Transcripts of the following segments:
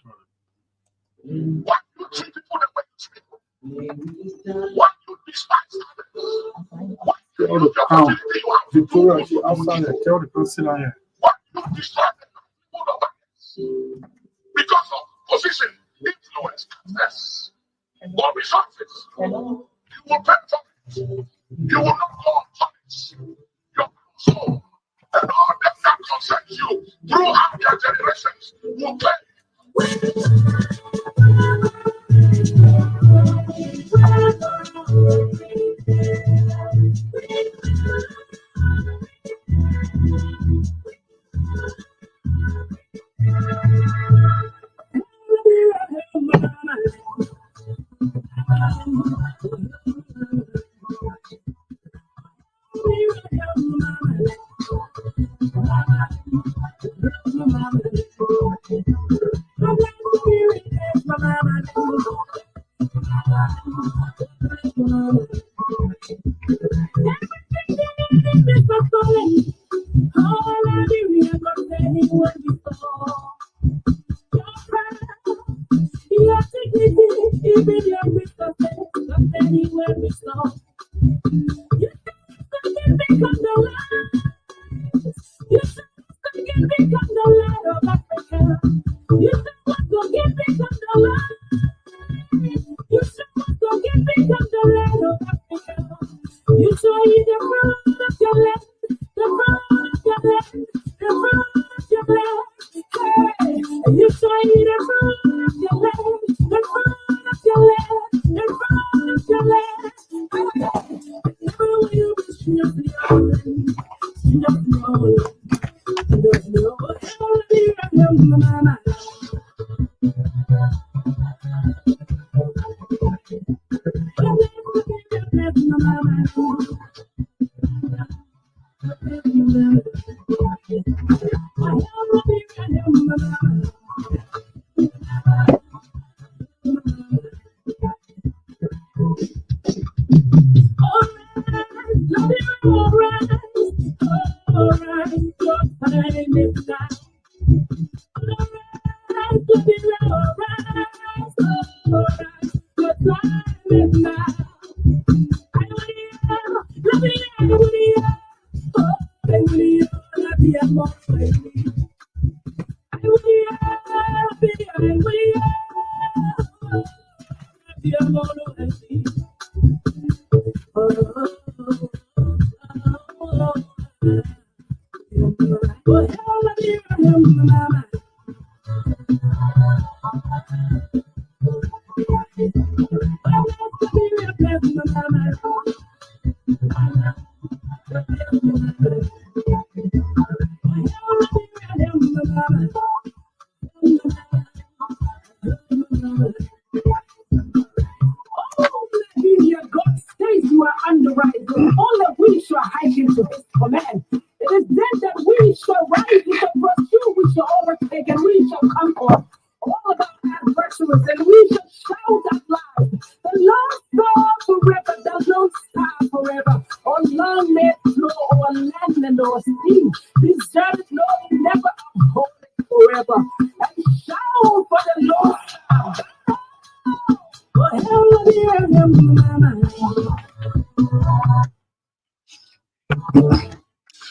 Why you treat people the way you treat people? Why you despise others? Why you use the opportunity you have to do what you do? Why you destroy the people of others? Because of position, influence, access, or resources. You will benefit. You will not go unpunished. Your soul and all that concerns you throughout your generations will pay.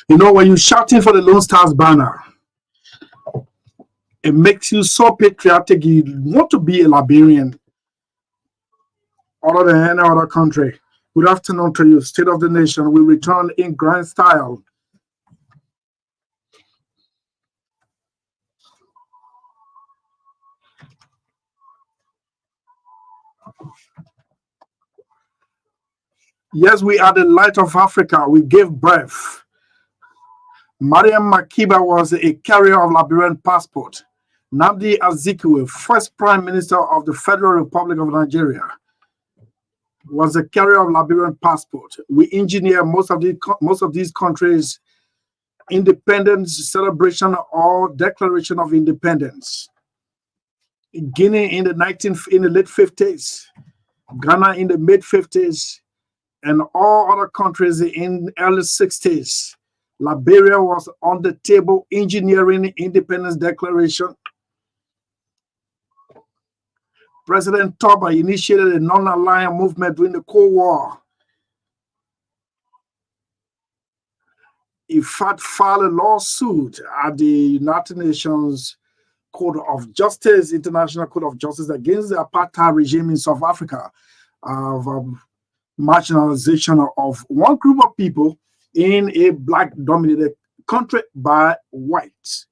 You know, when you're shouting for the Lone Stars banner, it makes you so patriotic. You want to be a Liberian other than any other country. Good afternoon to you, State of the Nation. We return in grand style. Yes, we are the light of Africa. We gave birth. Mariam Makiba was a carrier of Liberian passport. Nnamdi Azikiwe, first Prime Minister of the Federal Republic of Nigeria, was a carrier of Liberian passport. We engineer most of these countries' independence celebration or declaration of independence. Guinea in the late 50s, Ghana in the mid 50s, and all other countries in the early 60s. Liberia was on the table engineering independence declaration. President Toba initiated a non-aligned movement during the Cold War. He filed a lawsuit at the United Nations Code of Justice, International Code of Justice, against the apartheid regime in South Africa of marginalization of one group of people in a black-dominated country by whites.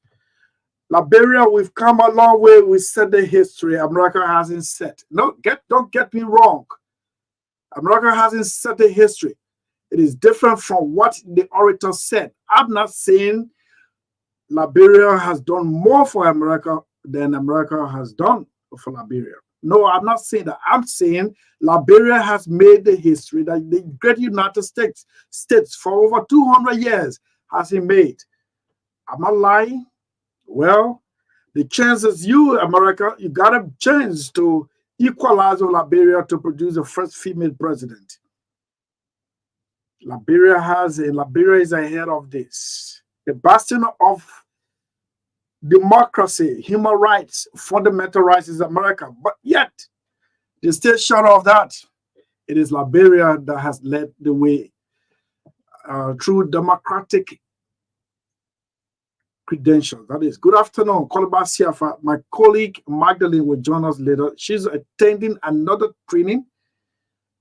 Liberia, we've come a long way. We set the history America hasn't set. No, don't get me wrong. America hasn't set the history. It is different from what the orator said. I'm not saying Liberia has done more for America than America has done for Liberia. No, I'm not saying that. I'm saying Liberia has made the history that the great United States for over 200 years has been made. Am I lying? Well, the chances America, you got a chance to equalize with Liberia to produce the first female president. Liberia is ahead of this. The bastion of democracy, human rights, fundamental rights is America. But yet, they still short of that. It is Liberia that has led the way through democratic credentials. That is. Good afternoon, Kolobasiafa. My colleague Magdalene will join us later. She's attending another training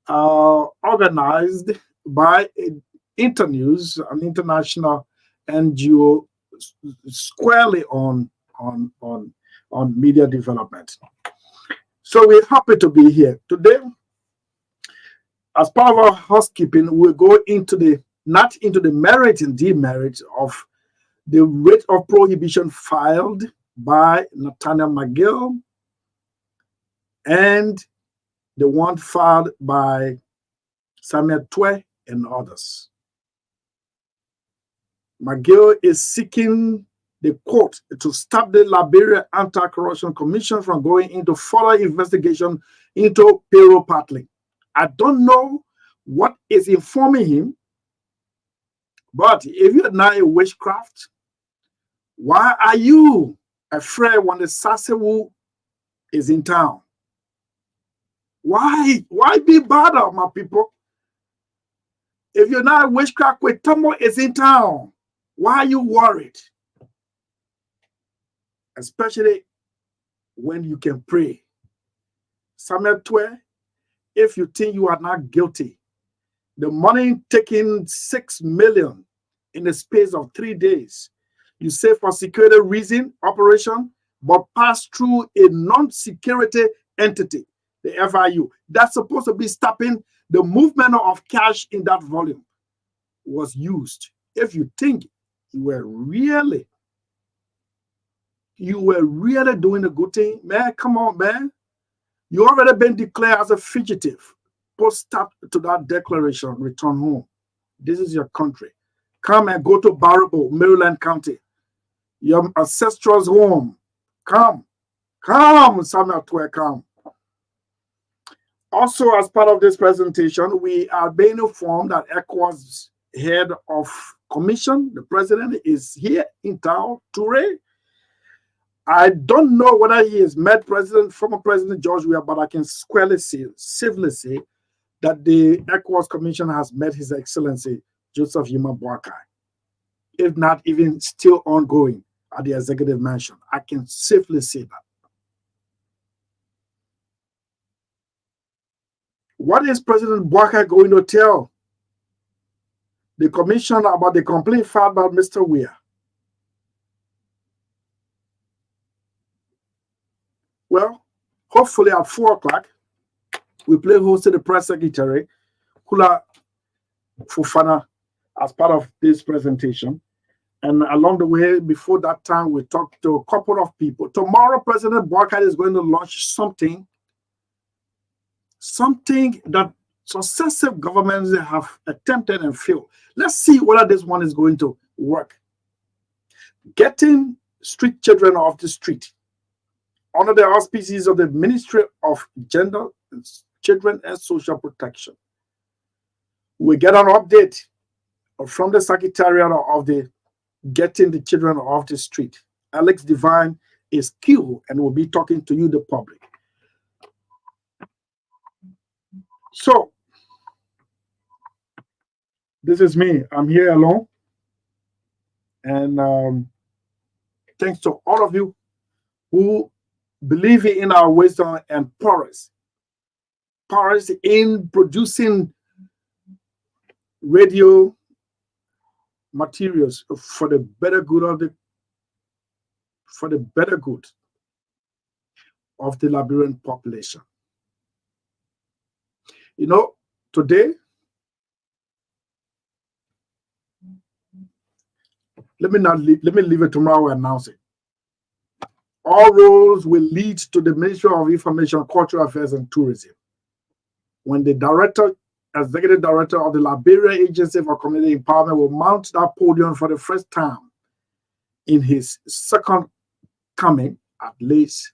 organized by Internews, an international NGO squarely on media development. So we're happy to be here today. As part of our housekeeping, we'll go into not into the merit and demerit of the writ of prohibition filed by Nathaniel McGill and the one filed by Samuel Twe and others. McGill is seeking the court to stop the Liberia Anti-Corruption Commission from going into further investigation into payroll paddling. I don't know what is informing him, but if you're not a witchcraft, why are you afraid when the Sasewu is in town? Why be bothered, my people? If you're not a witchcraft, Tomo is in town. Why are you worried? Especially when you can pray. Samuel Twe, if you think you are not guilty, the money taking 6 million in the space of 3 days, you say for security reason, operation, but pass through a non-security entity, the FIU, that's supposed to be stopping the movement of cash in that volume was used. If you think you were really doing a good thing, man, come on, man. You already been declared as a fugitive. Post up to that declaration, return home. This is your country. Come and go to Barabo, Maryland County. Your ancestral's home. Come, Samuel Twe, come. Also, as part of this presentation, we are being informed that ECOWAS head of commission, the president, is here in town, Toure. I don't know whether he has met former President George Weah, but I can safely say that the ECOWAS commission has met His Excellency Joseph Yuma Boakai, if not even still ongoing at the executive mansion. I can safely say that. What is President Boakai going to tell the commission about the complaint filed by Mr. Weah? Well, hopefully at 4 o'clock, we play host to the press secretary, Kula Fufana, as part of this presentation. And along the way, before that time, we talked to a couple of people. Tomorrow, President Boakai is going to launch something that successive governments have attempted and failed. Let's see whether this one is going to work. Getting street children off the street under the auspices of the Ministry of Gender, Children and Social Protection. We get an update from the Secretariat of the Getting the Children Off the Street. Alex Divine is killed and will be talking to you, the public. So this is me. I'm here alone. And thanks to all of you who believe in our wisdom and prowess in producing radio materials for the better good of the Liberian population. You know, today, let me leave it tomorrow and announce it. All roads will lead to the Ministry of Information, Cultural Affairs and Tourism. When the executive director of the Liberia Agency for Community Empowerment will mount that podium for the first time in his second coming, at least,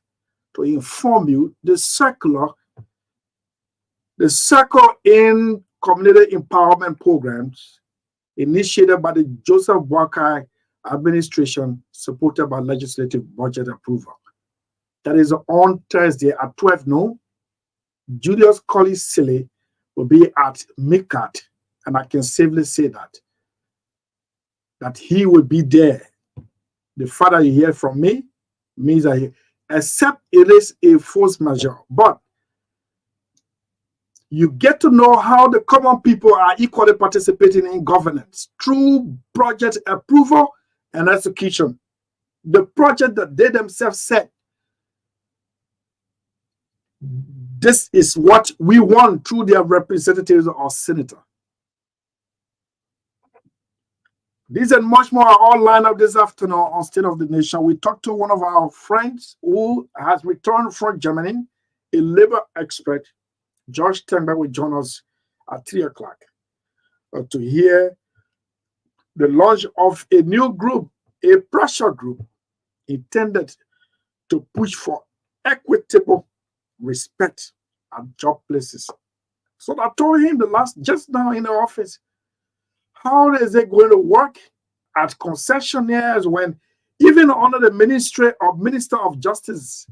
to inform you the circle in community empowerment programs initiated by the Joseph Boakai administration, supported by legislative budget approval. That is on Thursday at 12 noon. Julius Colley Sellee will be at MICAT, and I can safely say that he will be there. The father you hear from me means that except it is a force majeure, but you get to know how the common people are equally participating in governance through project approval and execution. The project that they themselves said, this is what we want through their representatives or senator. These and much more are all lined up this afternoon on State of the Nation. We talked to one of our friends who has returned from Germany, a labor expert. George Tenberg will join us at 3 o'clock to hear the launch of a new group, a pressure group intended to push for equitable respect at job places. So I told him just now in the office, how is it going to work at concessionaires when even under the Minister of Justice,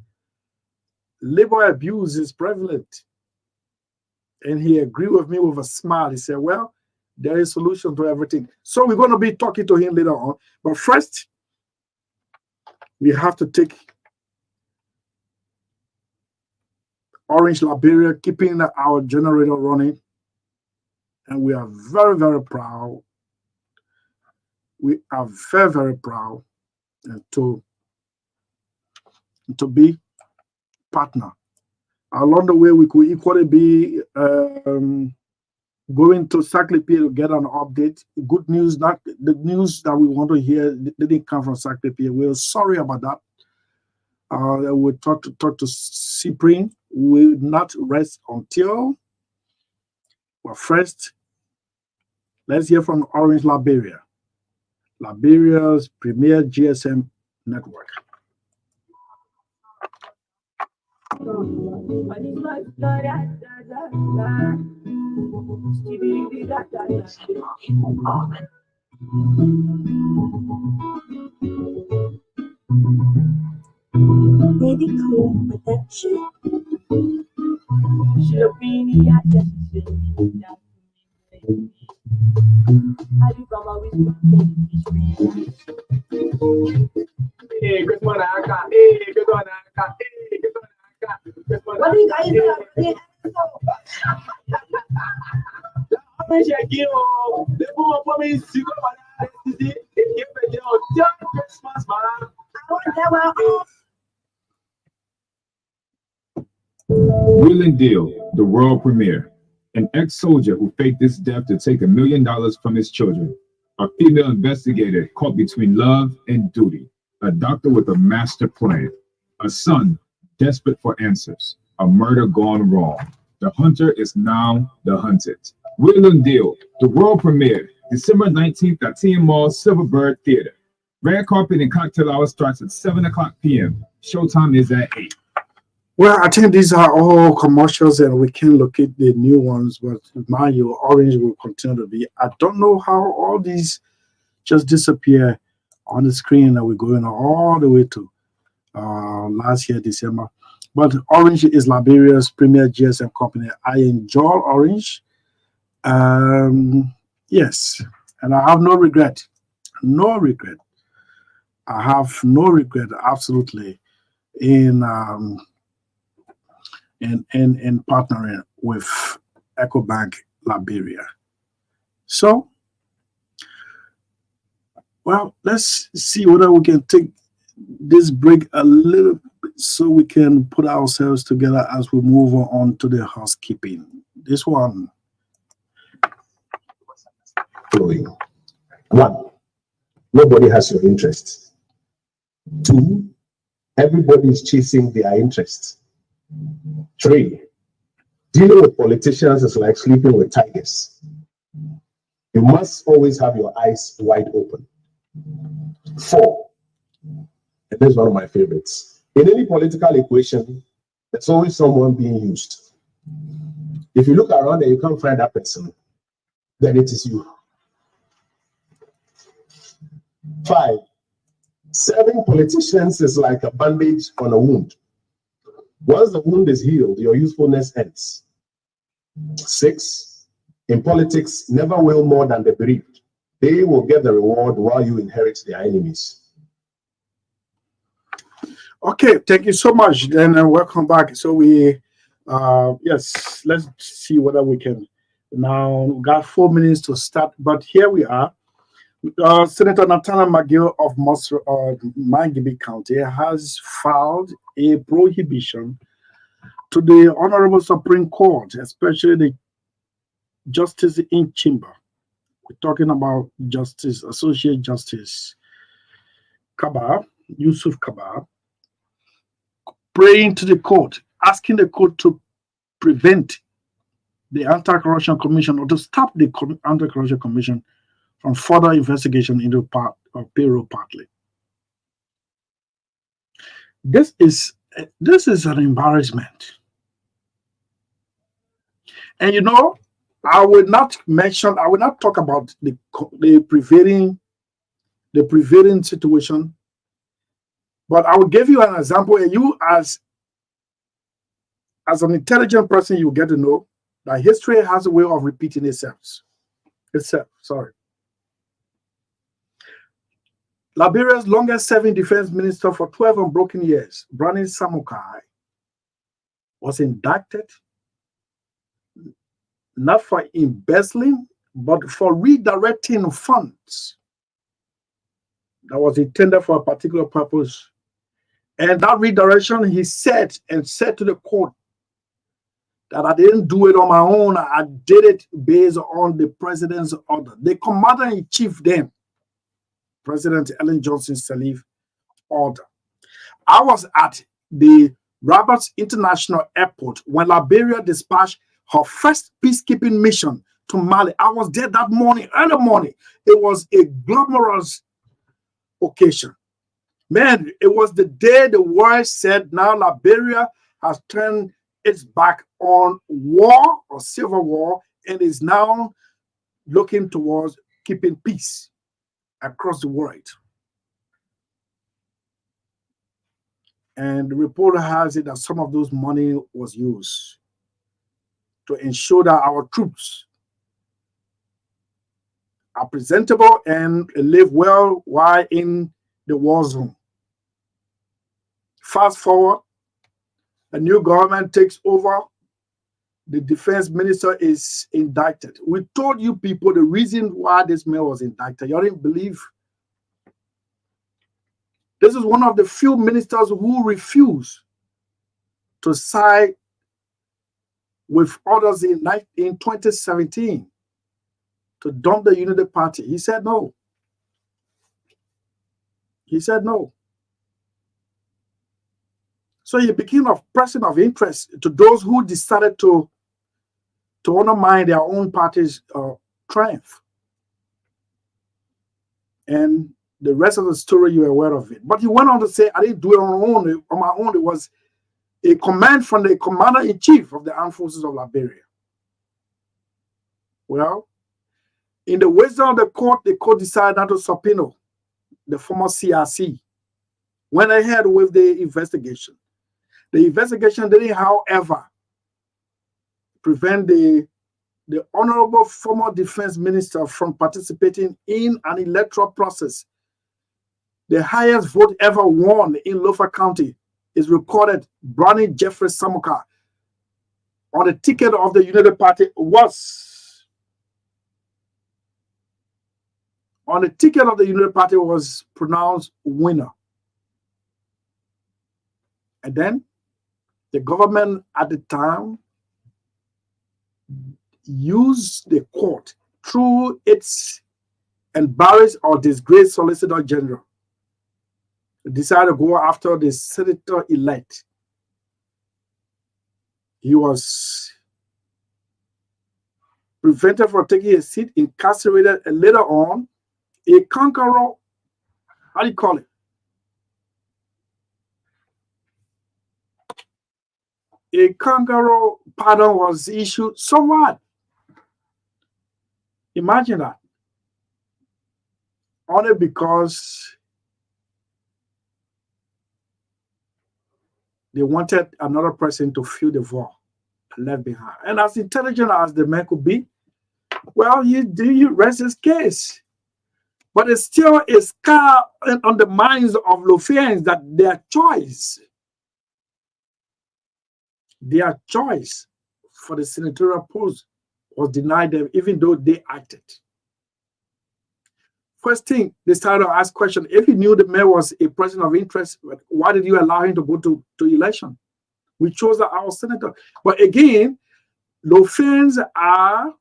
labor abuse is prevalent? And he agreed with me with a smile. He said, well, there is a solution to everything. So we're going to be talking to him later on. But first, we have to take Orange Liberia, keeping our generator running. And we are very, very proud. We are very, very proud to be partner. Along the way, we could equally be going to Saclay to get an update. Good news, not the news that we want to hear didn't come from Saclay. We're sorry about that. We'll talk to Cyprian. We will not rest until. Well, first, let's hear from Orange Liberia, Liberia's premier GSM network. Medical protection. What do you guys do? Wheeling Deal, the world premiere. An ex-soldier who faked his death to take $1 million from his children. A female investigator caught between love and duty. A doctor with a master plan. A son desperate for answers. A murder gone wrong. The hunter is now the hunted. Wheeling Deal, the world premiere, December 19th at TM Mall Silverbird Theater. Red carpet and cocktail hour starts at 7 o'clock p.m. Showtime is at 8. Well, I think these are all commercials and we can locate the new ones, but mind you, Orange will continue to be. I don't know how all these just disappear on the screen that we're going all the way to last year, December. But Orange is Liberia's premier GSM company. I enjoy Orange. Yes, and I have no regret. No regret. I have no regret, absolutely, in in partnering with EcoBank Liberia. So, well, let's see whether we can take this break a little bit so we can put ourselves together as we move on to the housekeeping. This one. Following. 1. Nobody has your interests. 2. Everybody is chasing their interests. 3. Dealing with politicians is like sleeping with tigers. You must always have your eyes wide open. 4. And this is one of my favorites. In any political equation, there's always someone being used. If you look around and you can't find that person, then it is you. 5. Serving politicians is like a bandage on a wound. Once the wound is healed, your usefulness ends. 6. In politics, never will more than the bereaved. They will get the reward while you inherit their enemies. Okay, thank you so much. Then welcome back. So we, yes, let's see whether we can. Now we got 4 minutes to start, but here we are. Senator Nathaniel McGill of Mangibi County has filed a prohibition to the Honorable Supreme Court, especially the Justice in Chamber. We're talking about Justice, Associate Justice Kabar, Yusuf Kabar, praying to the court, asking the court to prevent the Anti-Corruption Commission or to stop the Anti-Corruption Commission from further investigation into part of payroll partly. This is an embarrassment. And you know, I will not talk about the prevailing situation, but I will give you an example, and you as an intelligent person, you get to know that history has a way of repeating itself. Sorry. Liberia's longest-serving defense minister for 12 unbroken years, Brandon Samukai, was indicted not for embezzling, but for redirecting funds that was intended for a particular purpose. And that redirection, he said to the court that I didn't do it on my own. I did it based on the president's order. The commander-in-chief then, President Ellen Johnson Sellee, order. I was at the Roberts International Airport when Liberia dispatched her first peacekeeping mission to Mali. I was there that morning, early morning. It was a glamorous occasion. Man, it was the day the world said now Liberia has turned its back on war or civil war and is now looking towards keeping peace across the world. And the reporter has it that some of those money was used to ensure that our troops are presentable and live well while in the war zone. Fast forward, a new government takes over. The defense minister is indicted. We told you people the reason why this man was indicted. You didn't believe. This is one of the few ministers who refused to side with others in 2017 to dump the Unity Party. He said no. He said no. So he became a person of interest to those who decided to undermine their own party's triumph. And the rest of the story, you're aware of it. But he went on to say, I didn't do it on my own. It was a command from the commander-in-chief of the armed forces of Liberia. Well, in the wisdom of the court decided not to subpoena the former CRC. Went ahead with the investigation. The investigation didn't, however, prevent the honorable former defense minister from participating in an electoral process. The highest vote ever won in Lofa County is recorded. Brownie Jeffrey Samuka on the ticket of the United Party was pronounced winner. And then the government at the time used the court through its embarrassed or disgraced Solicitor General. Decided to go after the senator-elect. He was prevented from taking a seat, incarcerated, and later on, a conqueror, how do you call it? A conqueror pardon was issued. So what? Imagine that. Only because they wanted another person to fill the void left behind. And as intelligent as the man could be, well, you rest his case. But it's still a scar on the minds of Lofians that their choice for the senatorial post was denied them, even though they acted. First thing, they started to ask questions. If you knew the mayor was a person of interest, why did you allow him to go to election? We chose our senator. But again, Lofians are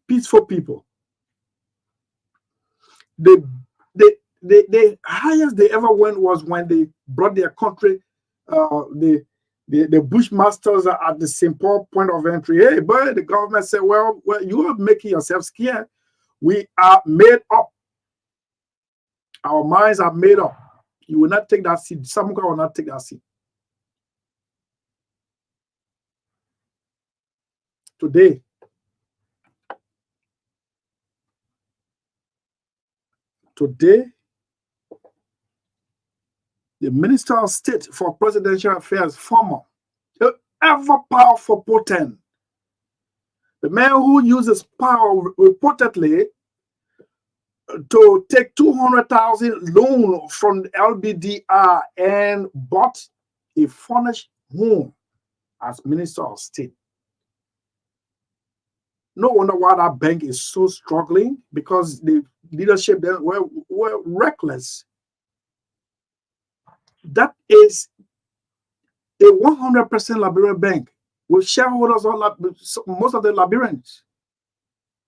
peaceful people. The highest they ever went was when they brought their country, the Bushmasters at the St. Paul point of entry. Hey, but the government said, well, you are making yourself scared. We are made up. Our minds are made up. You will not take that seat. Samuka will not take that seat. Today, the Minister of State for Presidential Affairs, former, the ever powerful potent, the man who uses power reportedly to take 200,000 loan from the LBDR and bought a furnished home as Minister of State. No wonder why that bank is so struggling, because the leadership there were reckless. That is a 100% Liberian bank with shareholders, most of the Liberians.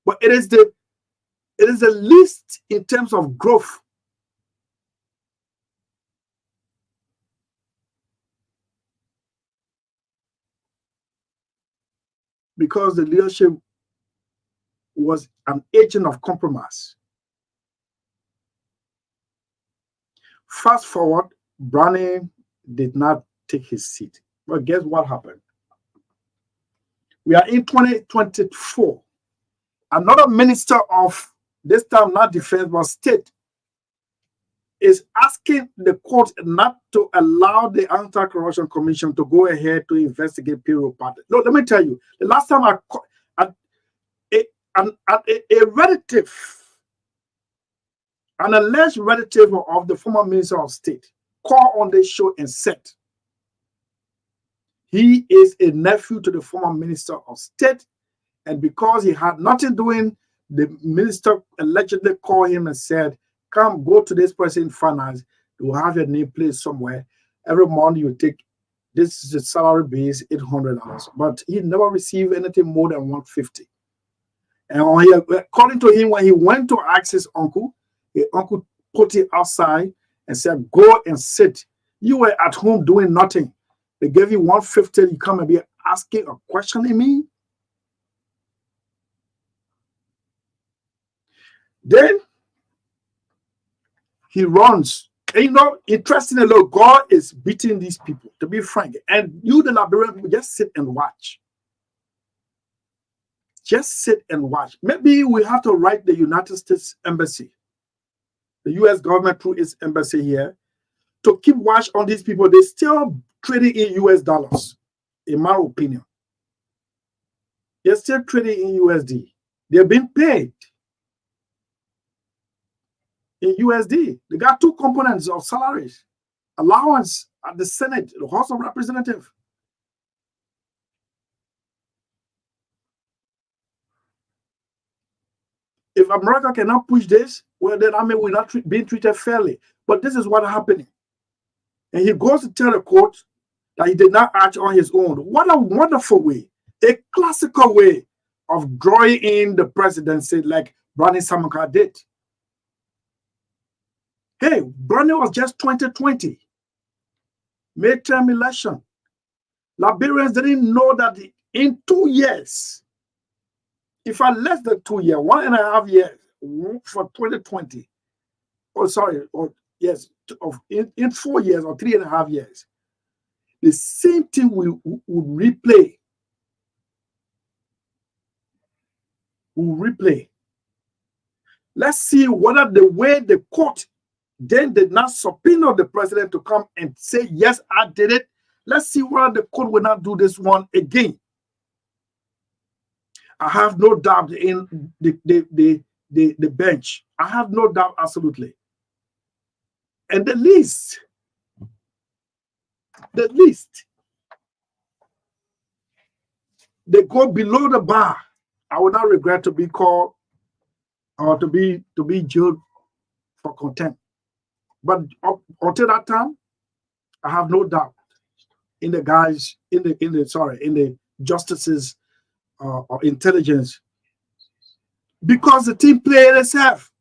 But it is the least in terms of growth. Because the leadership was an agent of compromise. Fast forward, Brownie did not take his seat. But guess what happened? We are in 2024. Another minister of, this time not defense, but state, is asking the court not to allow the Anti-Corruption Commission to go ahead to investigate payroll party. Look, let me tell you, the last time a relative, an alleged relative of the former Minister of State, called on this show and said he is a nephew to the former Minister of State, and because he had nothing doing, the minister allegedly called him and said, come, go to this person in finance, you will have your name placed somewhere. Every month you take, this is the salary base, $800. But he never received anything more than $150. And according to him, when he went to ask his uncle put it outside and said, go and sit. You were at home doing nothing. They gave you $150, you come and be asking a question in me. Then he runs. And you know, interestingly, look, God is beating these people, to be frank. And you, the Liberian people, just sit and watch. Just sit and watch. Maybe we have to write the United States Embassy, the U.S. government through its embassy here, to keep watch on these people. They still trading in US dollars, in my opinion. They're still trading in USD. They're being paid in USD. They got two components of salaries. Allowance at the Senate, the House of Representatives. If America cannot push this, well, then I mean, we're not being treated fairly. But this is what's happening. And he goes to tell the court that he did not act on his own. What a wonderful way, a classical way of drawing in the presidency like Brownie Samaka did. Hey, Brownie was just 2020, midterm election. Liberians didn't know that in 2 years, if I less than 2 years, 1.5 years for 2020, oh sorry, or yes, in 4 years or 3.5 years, the same thing will replay. Will replay. Let's see whether the way the court then did not subpoena the president to come and say, yes, I did it. Let's see whether the court will not do this one again. I have no doubt in the bench. I have no doubt, absolutely. And the least, they go below the bar. I would not regret to be called or to be jailed for contempt. But until that time, I have no doubt in the guys, in the justices or intelligence, because the team played itself.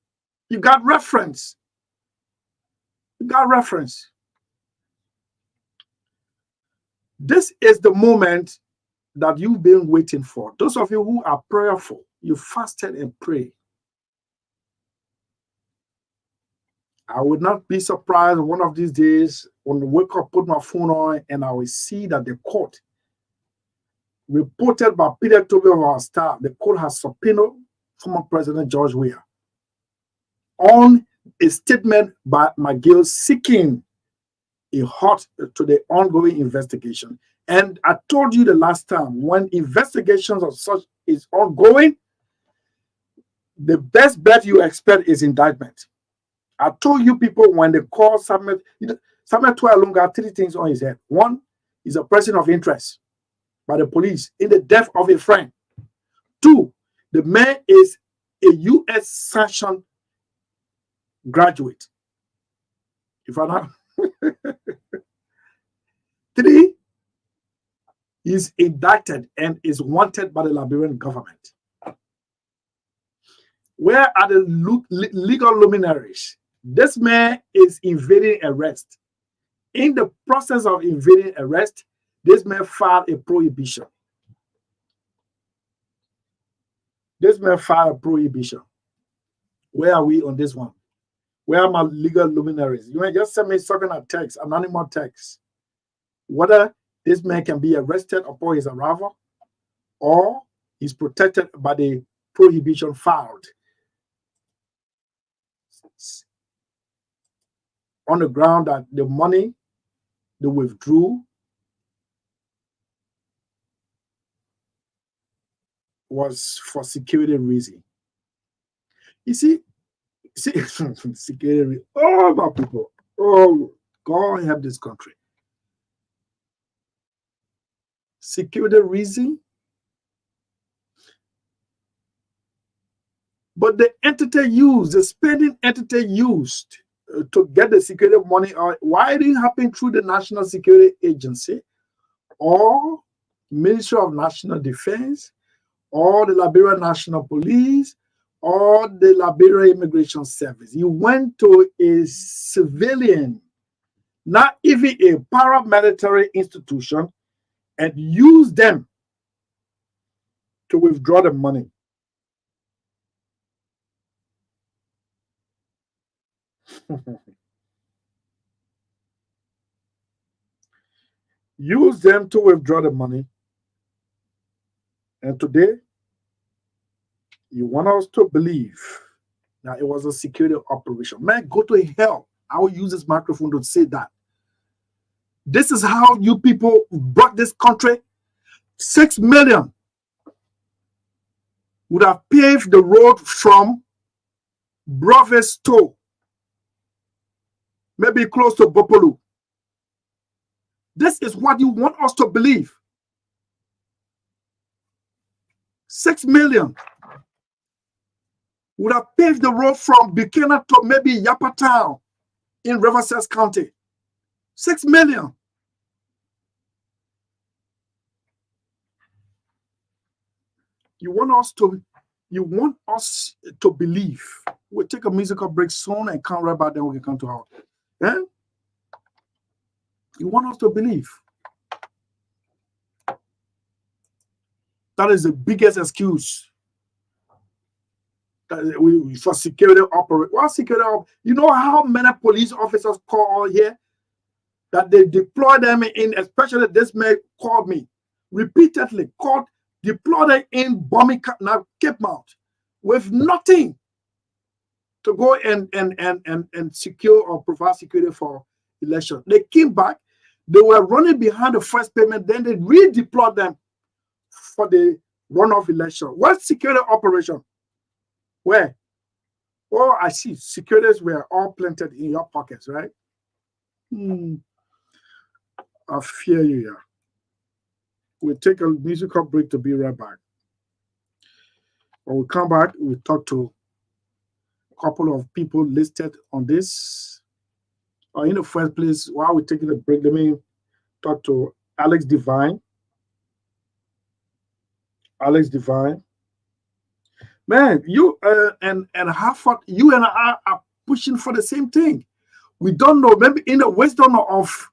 You got reference. You got reference. This is the moment that you've been waiting for. Those of you who are prayerful, you fasted and prayed. I would not be surprised one of these days when I wake up, put my phone on, and I will see that the court, reported by Peter Toby of our staff, the court has subpoenaed former President George Weah on a statement by McGill seeking a halt to the ongoing investigation. And I told you the last time, when investigations of such is ongoing, the best bet you expect is indictment. I told you people when they call Samuel Tualung got 3 things on his head. One, he's a person of interest by the police in the death of a friend. 2, the man is a U.S. sanctioned graduate. If I'm not 3, he's indicted and is wanted by the Liberian government. Where are the legal luminaries? This man is evading arrest. In the process of evading arrest, this man filed a prohibition. This man filed a prohibition. Where are we on this one? Where are my legal luminaries? You may just send me something a text, anonymous text. Whether this man can be arrested upon his arrival or he's protected by the prohibition filed on the ground that the money they withdrew was for security reason. You see, security. Oh, my people. Oh, God help this country. Security reason. But the entity used, the spending entity used to get the security money, why it didn't happen through the National Security Agency or Ministry of National Defense or the Liberian National Police or the Liberian Immigration Service. You went to a civilian, not even a paramilitary institution, and used them to withdraw the money. Use them to withdraw the money. And today, you want us to believe that it was a security operation. Man, go to hell. I will use this microphone to say that. This is how you people brought this country. 6 million would have paved the road from Brevisto, maybe close to Bopolu. This is what you want us to believe. 6 million would have paved the road from Buchanan to maybe Yapa Town in Riverside County. 6 million. You want us to believe. We'll take a musical break soon and come right back, then we can come to our. Eh? You want us to believe. That is the biggest excuse for security operation. What security? You know how many police officers call here that they deploy them in, especially this man called me repeatedly, deploy them in bombing now Cape Mount with nothing to go and secure or provide security for election. They came back, they were running behind the first payment, then they redeployed them for the runoff election. What security operation? Where? Oh, I see. Securities were all planted in your pockets, right? I fear you, yeah. We'll take a musical break to be right back. When we come back, we'll talk to a couple of people listed on this. In the first place, while we're taking a break, let me talk to Alex Divine. Alex Divine. Man, you and Harvard, you and I are pushing for the same thing. We don't know, maybe in the wisdom of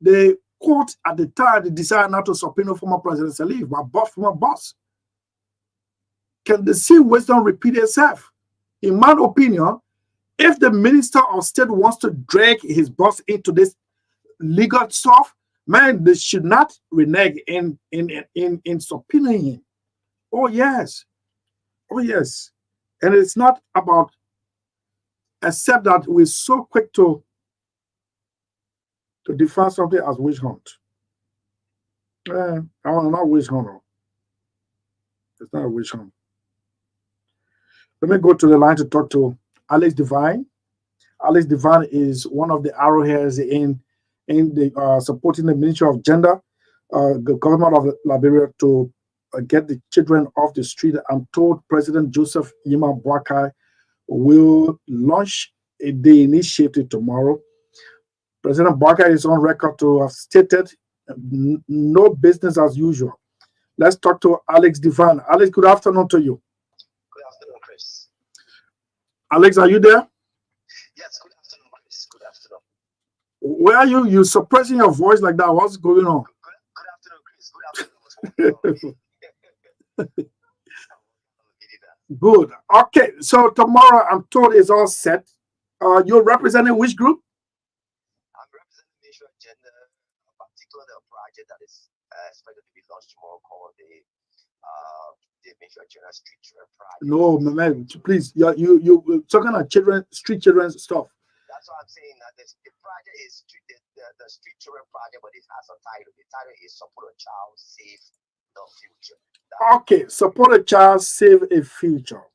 the court at the time, they decided not to subpoena former President Sellee, but former boss. Can the same wisdom repeat itself? In my opinion, if the Minister of State wants to drag his boss into this legal stuff, man, they should not renege in subpoenaing him. Oh, yes. Oh, yes. And it's not about, except that we're so quick to define something as witch hunt. I want to not witch hunt. It's not a witch hunt. Let me go to the line to talk to Alex Divine. Alex Divine is one of the arrowheads in the supporting the Ministry of Gender, the government of Liberia to get the children off the street. I'm told President Joseph Yima Boakai will launch the initiative tomorrow. President Boakai is on record to have stated no business as usual. Let's talk to Alex Divine. Alex, good afternoon to you. Good afternoon, Chris. Alex, are you there? Yes, good afternoon, Chris. Good afternoon. Where are you? You're suppressing your voice like that. What's going on? Good afternoon, Chris. Good afternoon. Good. Okay, so tomorrow I'm told it's all set. You're representing which group? I'm representing Ministry of Gender, particularly a project that is expected to be launched tomorrow called the Ministry of Gender Street Children Project. No, man, please. You talking about children, street children stuff. That's what I'm saying. That the project is the Street Children Project, but it has a title. The title is Support a Child, Save the Future. Okay, support a child, save a future.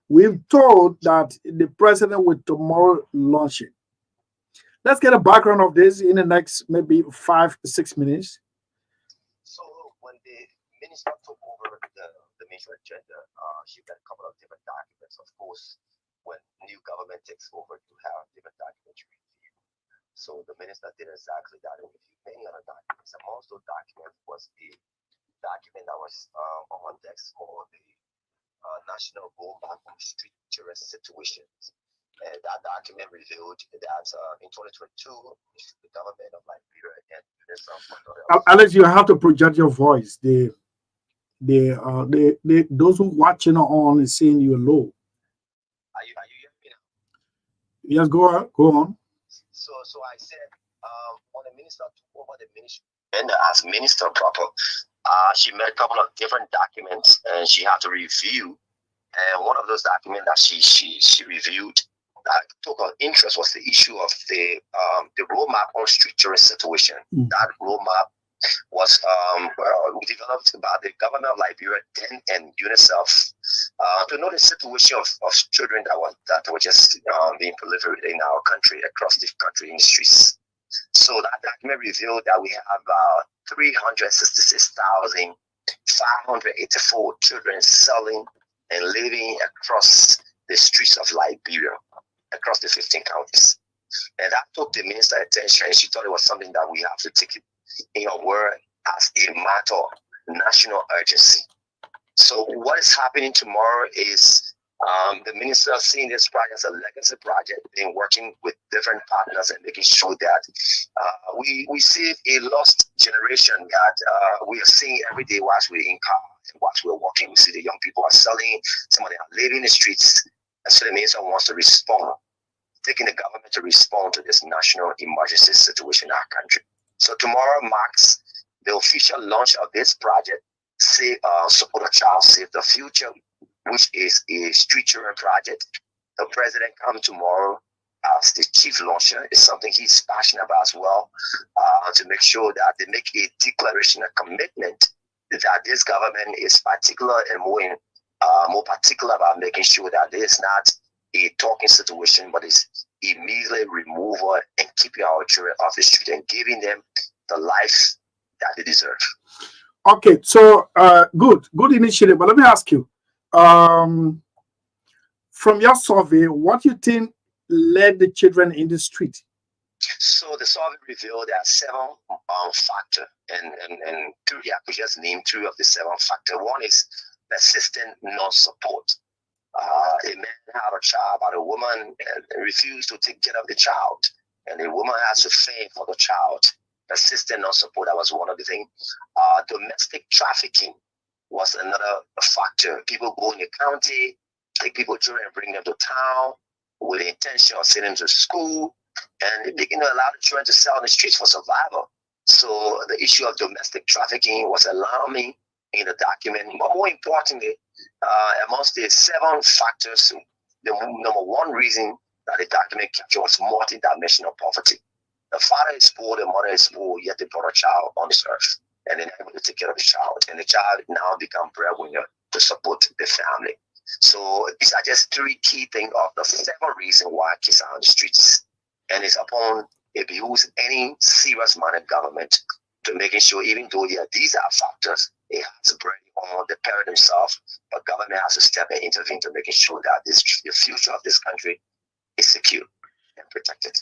We've told that the president will tomorrow launch it. Let's get a background of this in the next maybe 5 to 6 minutes. So when the minister took over the Ministry of Gender, she got a couple of different documents. Of course, when new government takes over, you have different documents to review. So the minister did exactly that and reviewed many other documents. Amongst those documents was the document that was on desk called the National Roadmap on Street Children Situations. And that document revealed that in 2022, the government of Liberia and Alex, you have to project your voice. Those who watching on is saying you're low. Are you hearing me now? Yes, go on. So I said when the minister took over the ministry and as minister proper, she made a couple of different documents and she had to review. And one of those documents that she reviewed that took our interest was the issue of the roadmap on street children situation. That roadmap was developed by the government of Liberia then and UNICEF to know the situation of children that were just being proliferated in our country, across the country in the streets. So that document revealed that we have 366,584 children selling and living across the streets of Liberia, across the 15 counties. And that took the minister's attention, and she thought it was something that we have to take it in your word as a matter of national urgency. So what is happening tomorrow is the minister seeing this project as a legacy project, and working with different partners and making sure that we see a lost generation that we are seeing every day whilst we're in car and whilst we're walking. We see the young people are selling, some of them are living in the streets, and so the minister wants to respond, taking the government to respond to this national emergency situation in our country. So tomorrow marks the official launch of this project, Support a Child, Save the Future, which is a street children project. The president comes tomorrow as the chief launcher. It's something he's passionate about as well, to make sure that they make a declaration, a commitment that this government is particular and more particular about making sure that there is not a talking situation, but it's immediately removal and keeping our children off the street and giving them the life that they deserve. Okay, so good initiative. But let me ask you, from your survey, what you think led the children in the street? So the survey revealed there are 7 factors, and three, I could just name 3 of the 7 factors. One is persistent non-support. A man had a child, but a woman refused to take care of the child, and the woman has to fend for the child. Persistent non-support, that was one of the things. Domestic trafficking was another factor. People go in the county, take people children and bring them to town with the intention of sending them to school, and they begin to allow the children to sell on the streets for survival. So the issue of domestic trafficking was alarming in the document. But more importantly, amongst the 7 factors, the number 1 reason that the document captured was multi-dimensional poverty. The father is poor, the mother is poor, yet they brought a child on this earth, and they're able to take care of the child. And the child now becomes breadwinner to support the family. So these are just 3 key things of the 7 reasons why kids are on the streets. And it's upon it behooves any serious-minded government to making sure, even though these are factors, it has to bring on the parent himself, but government has to step in and intervene to making sure that the future of this country is secure and protected.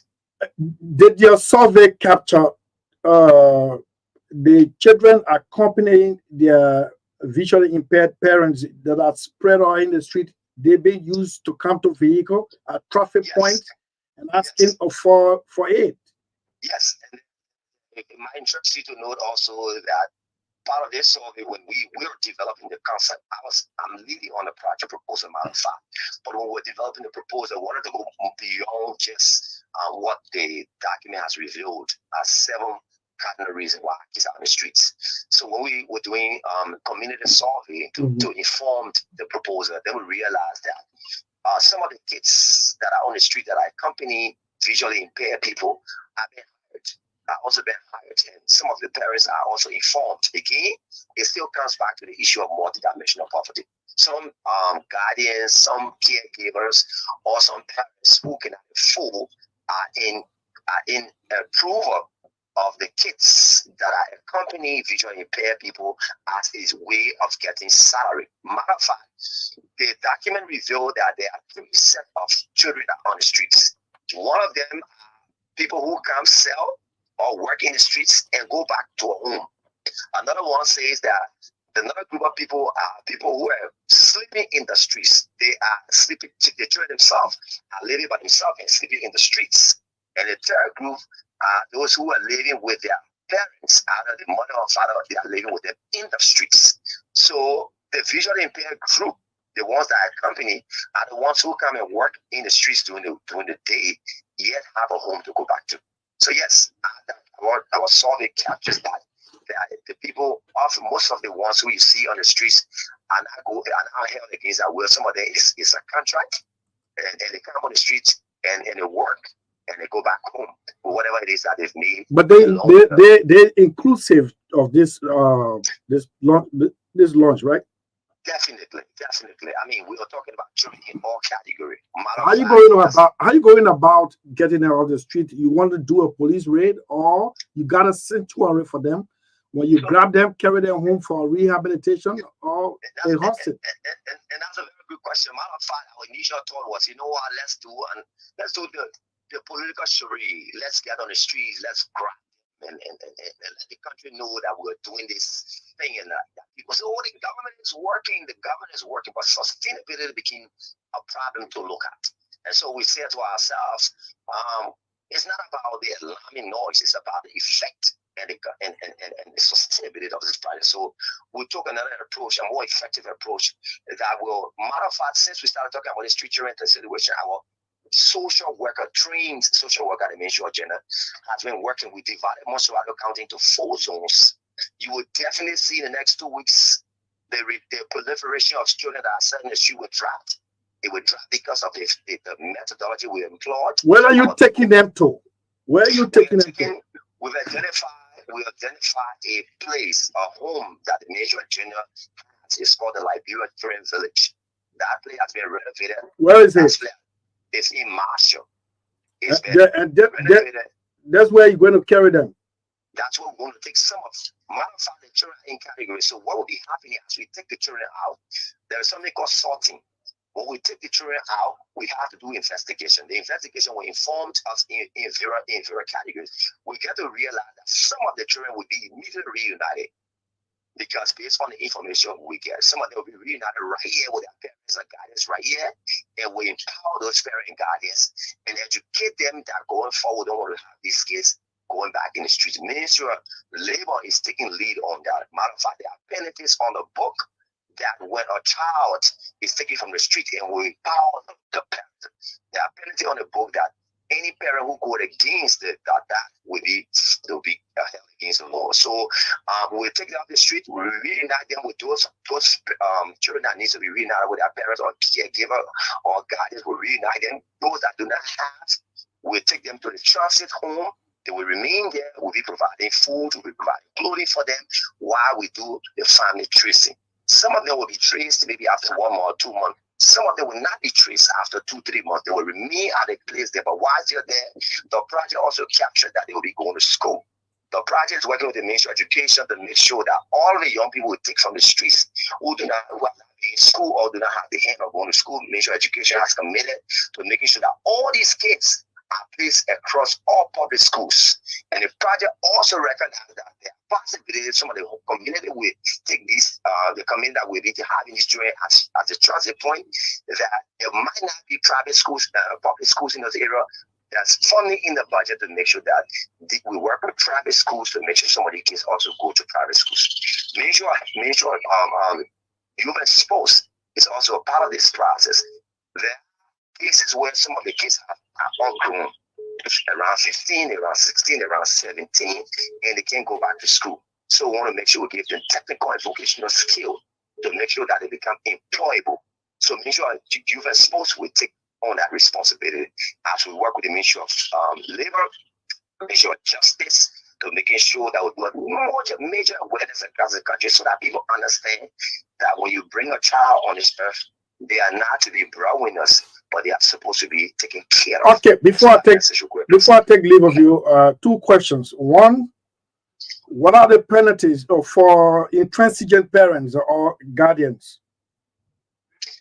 Did your survey capture the children accompanying their visually impaired parents that are spread out in the street? They being used to come to vehicle at traffic points and asking for aid? Yes, and it might interest you to note also that part of this survey, when we were developing the concept, I'm leading on the project proposal, matter of fact. But when we're developing the proposal, I wanted to go beyond just what the document has revealed as 7 cardinal reasons why kids are on the streets. So when we were doing community survey to inform the proposal, then we realized that some of the kids that are on the street that accompany visually impaired people have been also been hired, and some of the parents are also informed. Again, it still comes back to the issue of multidimensional poverty. Some guardians, some caregivers, or some parents who cannot afford are in approval of the kids that are accompanying visually impaired people as a way of getting salary. Matter of fact, the document revealed that there are 3 sets of children that are on the streets. One of them are people who come sell or work in the streets and go back to a home. Another one says that another group of people are people who are sleeping in the streets. They are sleeping, the children themselves are living by themselves and sleeping in the streets. And the third group are those who are living with their parents, either the mother or father, they are living with them in the streets. So the visually impaired group, the ones that accompany, are the ones who come and work in the streets during the day, yet have a home to go back to. So yes, our survey captures that the people, most of the ones who you see on the streets are held against that will. Some of them is a contract, and they come on the streets and they work and they go back home with whatever it is that they've made. But along with they inclusive of this this launch, right? Definitely. I mean, we are talking about children in all categories. How you going about getting them off the street? You want to do a police raid, or you got a sanctuary for them? When you grab them, carry them home for rehabilitation or a hostage? And that's a very good question. Matter of fact, our initial thought was, you know what, let's do the political charade. Let's get on the streets, let's grab them and let the country know that we're doing this thing, and that people say, oh, the government is working, but sustainability became a problem to look at. And so we said to ourselves, it's not about the alarming noise, it's about the effect and the sustainability of this project. So we took another approach, a more effective approach that will, matter of fact, since we started talking about the street children situation, our trained social worker at the Ministry of Gender has been working. We divided Montserrat County into 4 zones. You will definitely see in the next 2 weeks the proliferation of children that are set in the street will drop. It will drop because of the methodology we employed. Where are you taking them to? Where are you taking them to? We've identified a place, a home that the Ministry of Gender has. It's called the Liberia Train Village. That place has been renovated. Where is it? It's in Marshall. That's where you're going to carry them. That's what we're going to take some of. Matter of fact, the children in categories. So what will be happening as we take the children out? There is something called sorting. When we take the children out, we have to do investigation. The investigation will inform us in various categories. We get to realize that some of the children will be immediately reunited, because based on the information we get, some of them will be reunited right here with their parents and guardians right here, and we empower those parents and guardians and educate them that going forward, don't want to have these kids going back in the streets. Ministry of Labor is taking lead on that. Matter of fact, there are penalties on the book that when a child is taken from the street, and we empower the parent, there are penalties on the book that any parent who goes against that will be held against the law. So we take them off the street, we reunite them with those children that need to be reunited with their parents or caregiver or guardians. We reunite them. Those that do not have, we take them to the transit home. They will remain there. We'll be providing food, we'll be providing clothing for them while we do the family tracing. Some of them will be traced maybe after 1 month or 2 months. Some of them will not be traced after 2-3 months. They will remain at a place there. But while they're there, the project also captured that they will be going to school. The project is working with the Ministry of Education to make sure that all the young people we take from the streets who have not been in school or do not have the hand of going to school, Ministry of Education has committed to making sure that all these kids are placed across all public schools. And the project also recognizes that there are possibilities some of the community will take these, the community that we need to have in this children as a transit point, that there might not be private schools, public schools in this area. That's funding in the budget to make sure that we work with private schools to make sure some of the kids also go to private schools. Make sure human sports is also a part of this process. There are cases where some of the kids are ungrown, around 15, around 16, around 17, and they can't go back to school. So we want to make sure we give them technical and vocational skill to make sure that they become employable. So make sure youth and sports will take on that responsibility as we work with the Ministry of Labor, Ministry of Justice, to making sure that we do major awareness across the country so that people understand that when you bring a child on this earth, they are not to be breadwinners, but they are supposed to be taken care of. Okay, before I take leave of you, 2 questions. One, what are the penalties for intransigent parents or guardians?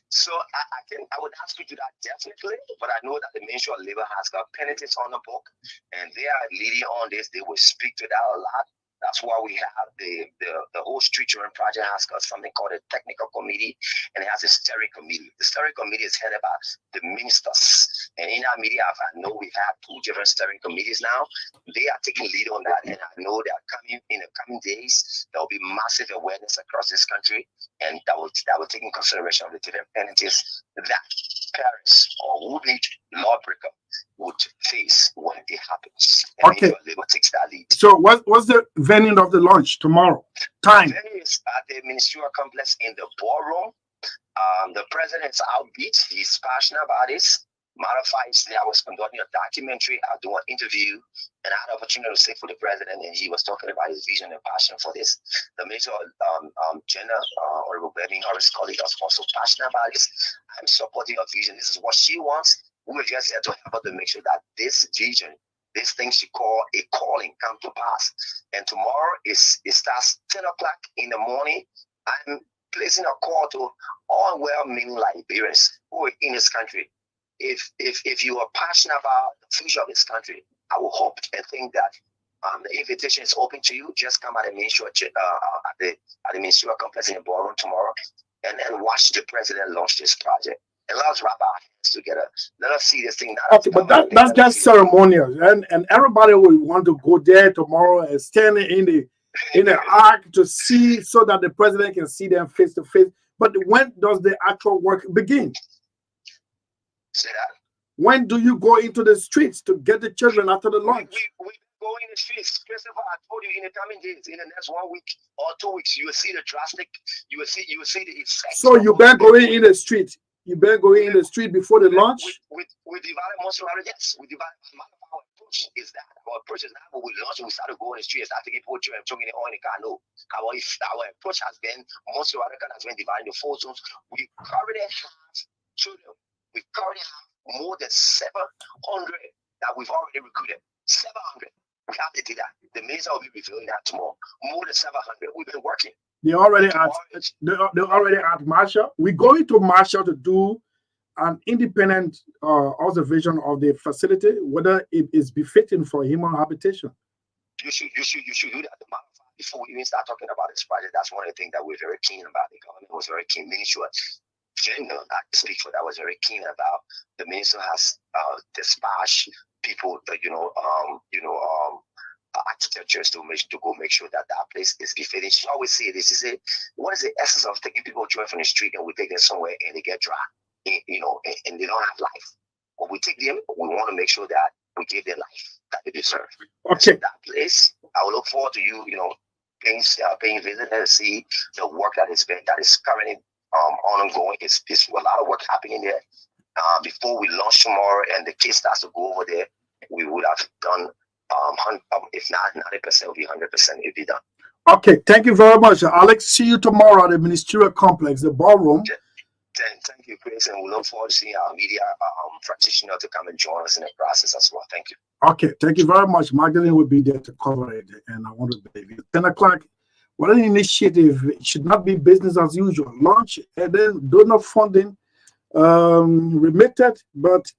So I would ask you to do that definitely, but I know that the Ministry of Labor has got penalties on the book, and they are leading on this. They will speak to that a lot. That's why we have the whole street children project has got something called a technical committee, and it has a steering committee. The steering committee is headed by the ministers. And in our media, I know we have 2 different steering committees now. They are taking lead on that, and I know they are coming in the coming days. There will be massive awareness across this country, and that will take in consideration of the different penalties that parents or would-be lawbreaker would face when it happens. And okay. Labor takes that lead. So what's the venue of the launch tomorrow? Time? The venue is at the ministerial complex in the ballroom. The president is outbeat. He's passionate about this. Matter of fact, yesterday I was conducting a documentary. I do an interview, and I had the opportunity to sit for the president, and he was talking about his vision and passion for this. The major gender, Honorable Beverly Harris, colleague, was also passionate about this. I'm supporting her vision. This is what she wants. We were just here to help her to make sure that this vision, this thing she call a calling, come to pass. And tomorrow it starts 10 o'clock in the morning. I'm placing a call to all well-meaning Liberians who are in this country. If you are passionate about the future of this country, I will hope and think that the invitation is open to you. Just come at the at the ministerial complex in the ballroom tomorrow, and then watch the president launch this project. And let's wrap our hands together. Let us see this thing. Okay, but that's just ceremonial, and everybody will want to go there tomorrow and stand in the ark to see, so that the president can see them face to face. But when does the actual work begin? Say that. When do you go into the streets to get the children after the launch? We go in the streets. Christopher, I told you, in the coming days, in the next 1 week or 2 weeks, you will see the drastic. You will see the effects. So you better go in the street. You better go in the street before the launch. We divided most of our, yes. We divided. Our approach is that. Our approach is not when we launch, we start to go in the streets, start to get poetry and choking it on the car. No. Our approach has been, most of our has been divided into 4 zones. We currently have children. We currently have more than 700 that we've already recruited. 700. We have the data. The minister will be revealing that tomorrow. More than 700. We've been working. They already at Marshall. We're going to Marshall to do an independent observation of the facility, whether it is befitting for human habitation. You should do that. Before we even start talking about this project, that's one of the things that we're very keen about. The government was very keen. Minister Gender, I speak for that, was very keen about. The minister has dispatched people, architectures to go make sure that that place is befitting. She always say this. She say, what is the essence of taking people joy from the street and we take them somewhere and they get dry, and they don't have life? When we take them, we want to make sure that we give them life that they deserve. Okay. So that place, I will look forward to you, paying visit and see the work that is currently ongoing. It's a lot of work happening there. Before we launch tomorrow and the kids starts to go over there, we would have done, if not 90%, will be 100%. It'll be done. Okay, thank you very much, Alex. See you tomorrow at the ministerial complex, the ballroom. Thank you, Chris, and we look forward to seeing our media practitioner to come and join us in the process as well. Thank you. Okay, thank you very much. Magdalene will be there to cover it, and I want to believe you. 10 o'clock. What an initiative. It should not be business as usual. Launch and then donor funding remitted, but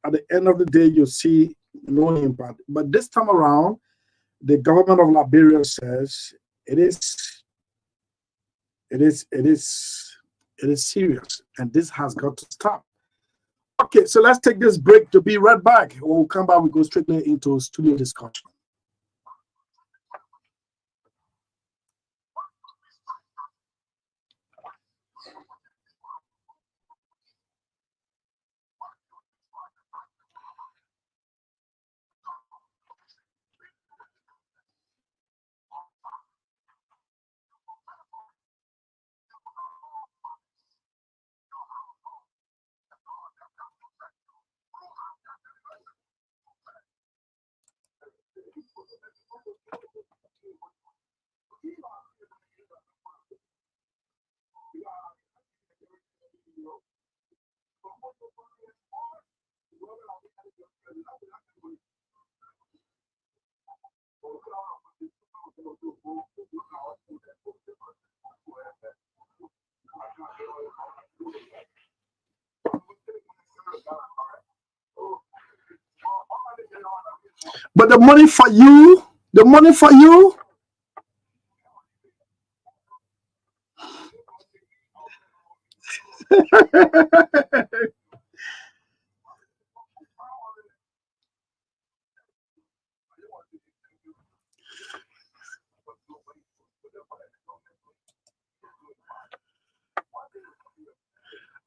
at the end of the day, you see no impact. But this time around, the government of Liberia says it is serious, and this has got to stop. Okay, so let's take this break. To be right back. When we come back, we go straight into studio discussion. But the money for you,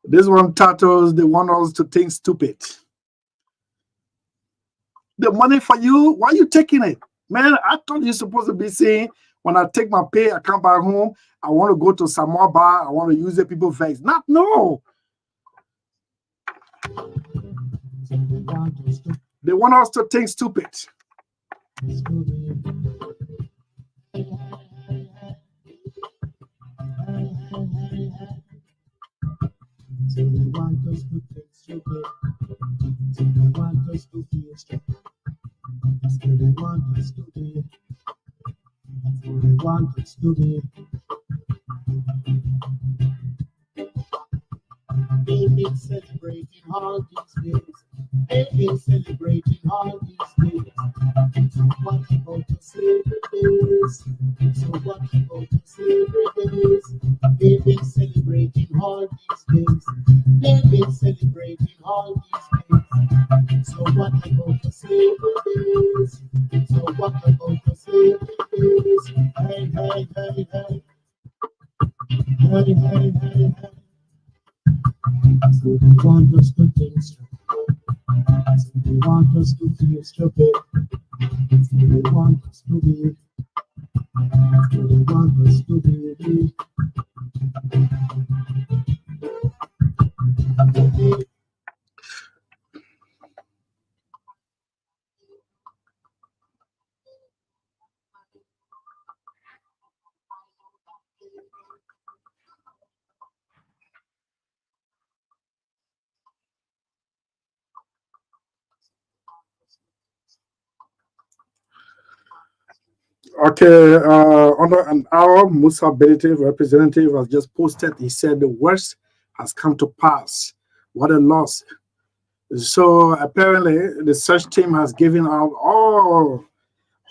this one tattles, they want us to think stupid. The money for you, why are you taking it? Man, I thought you're supposed to be saying, when I take my pay, I come back home, I want to go to Samoa bar, I want to use the people face. No. They want us to think stupid. They want us to think stupid. They want us to feel stupid. That's what they want us to be. That's what they want us to be. They've been celebrating all these days. They've been celebrating all these days. So what about the slavery days? So what about the slavery days? They've been celebrating all these days. They've been celebrating all these days. So what about the slavery days? So what about the slavery days? Hey, hey, hey, hey. Hey, hey, hey, hey. So they want us to think stupid. So they want us to feel stupid. So they want us to be. So they want us to be. Okay, under an hour, Musa Benite representative has just posted. He said the worst has come to pass. What a loss. So apparently, the search team has given out all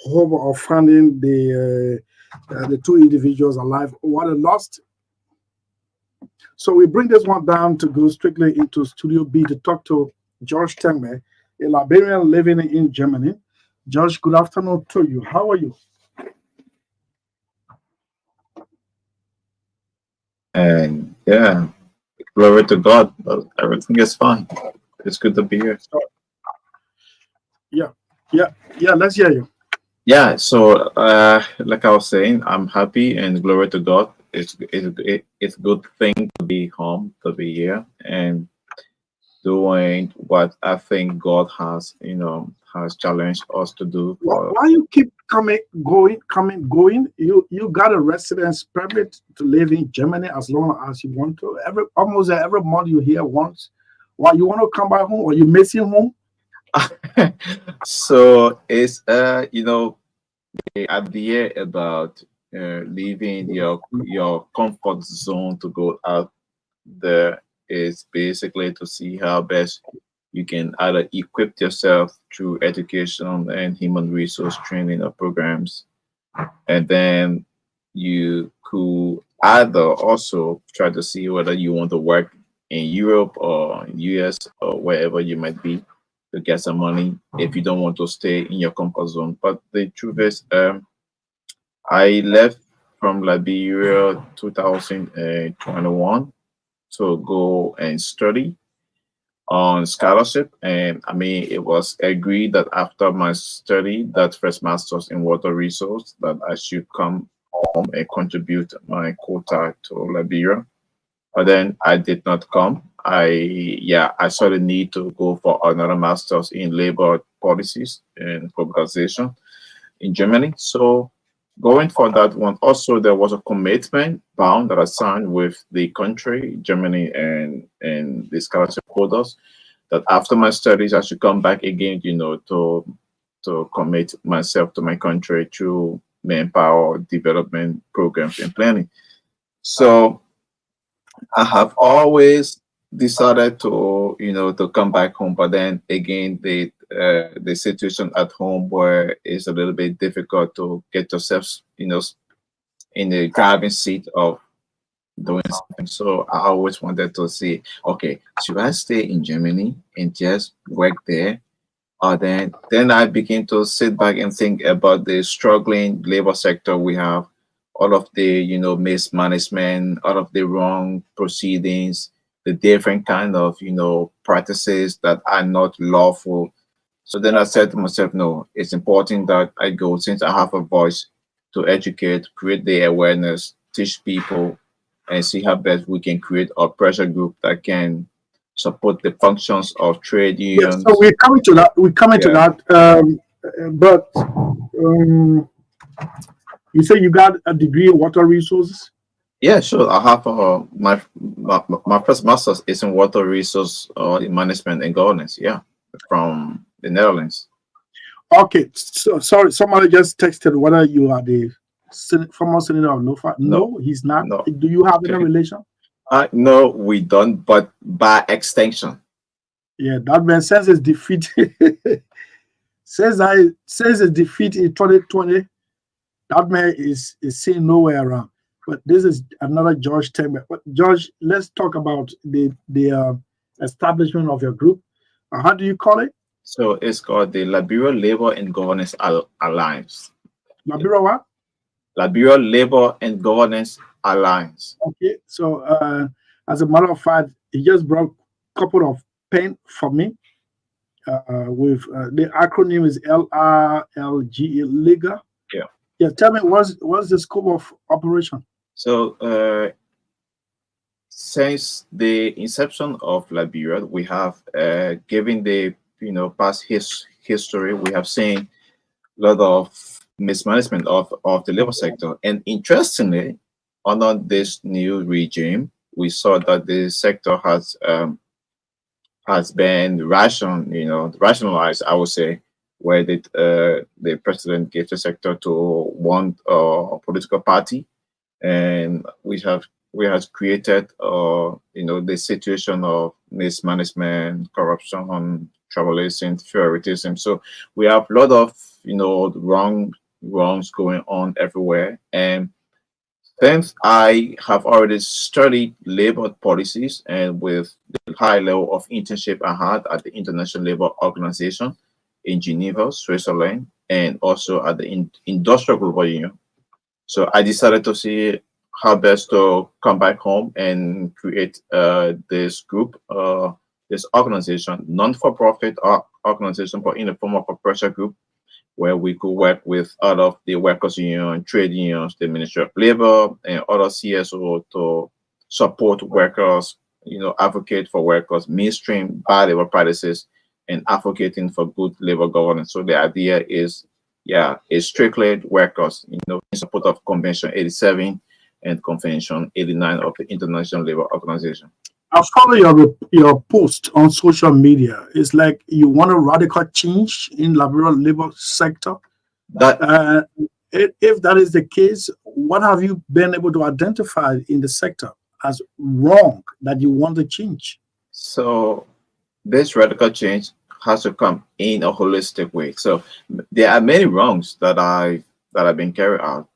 hope of finding the two individuals alive. What a loss. So we bring this one down to go strictly into Studio B to talk to George Tengme, a Liberian living in Germany. George, good afternoon to you. How are you? And yeah, glory to God. Everything is fine. It's good to be here. Yeah, let's hear you. Yeah, so like I was saying, I'm happy and glory to God. It's a good thing to be home, to be here, and doing what I think God has, has challenged us to do. Why you keep going? You got a residence permit to live in Germany as long as you want to. Almost every month you hear once. Why you want to come back home? Or you missing home? So it's the idea about leaving your comfort zone to go out there is basically to see how best you can either equip yourself through education and human resource training or programs, and then you could either also try to see whether you want to work in Europe or in US or wherever you might be to get some money if you don't want to stay in your comfort zone. But the truth is, I left from Liberia 2021 to go and study on scholarship. And I mean, it was agreed that after my study, that first master's in water resource, that I should come home and contribute my quota to Liberia. But then I did not come. I saw the need to go for another master's in labor policies and globalization in Germany. So going for that one, also there was a commitment bound that I signed with the country, Germany, and the scholarship holders, that after my studies I should come back again, to commit myself to my country through manpower development programs and planning. So I have always decided to come back home, but then again the situation at home where it's a little bit difficult to get yourself in the driving seat of doing something. So I always wanted to see, okay, should I stay in Germany and just work there? Or then I begin to sit back and think about the struggling labor sector we have, all of the mismanagement, all of the wrong proceedings, the different kind of practices that are not lawful. So then I said to myself, no, it's important that I go, since I have a voice, to educate, create the awareness, teach people, and see how best we can create a pressure group that can support the functions of trade Yes, unions. so we're coming to that. We're coming to Yeah. that. But you say you got a degree in water resources. Yeah, sure. I have my first master's is in water resource in management and governance. Yeah, from the Netherlands. Okay, so sorry, somebody just texted whether you are the former senator of NOFA. No, No, he's not. no. Do you have any Okay. relation? No, we don't, but by extension. Yeah, that man says his defeat. says his defeat in 2020. That man is seen nowhere around. But this is another George Tembe. But George, let's talk about the establishment of your group. How do you call it? So it's called the Liberia Labor and Governance Alliance. Liberia what? Liberia Labor and Governance Alliance. Okay, so as a matter of fact, he just brought a couple of pen for me. With the acronym is LRLGE Liga. Yeah. Yeah, tell me what's the scope of operation? So since the inception of Liberia, we have given the past history, we have seen a lot of mismanagement of the labor sector. And interestingly, under this new regime, we saw that the sector has been rationalized, I would say, where the president gave the sector to one political party, and we have created the situation of mismanagement, corruption, tribalism, favoritism. So we have a lot of wrongs going on everywhere. And since I have already studied labor policies, and with the high level of internship I had at the International Labor Organization in Geneva, Switzerland, and also at the Industrial Global Union, so I decided to see how best to come back home and create this group, this organization, non-for-profit organization, but in the form of a pressure group, where we could work with all of the workers' union, trade unions, the Ministry of Labor, and other CSO to support workers, advocate for workers, mainstream bad labor practices, and advocating for good labor governance. So the idea is, strictly workers, in support of Convention 87 and Convention 89 of the International Labor Organization. I follow your post on social media. It's like you want a radical change in Liberia labor sector. That If that is the case, what have you been able to identify in the sector as wrong that you want to change? So this radical change has to come in a holistic way. So there are many wrongs that have been carried out,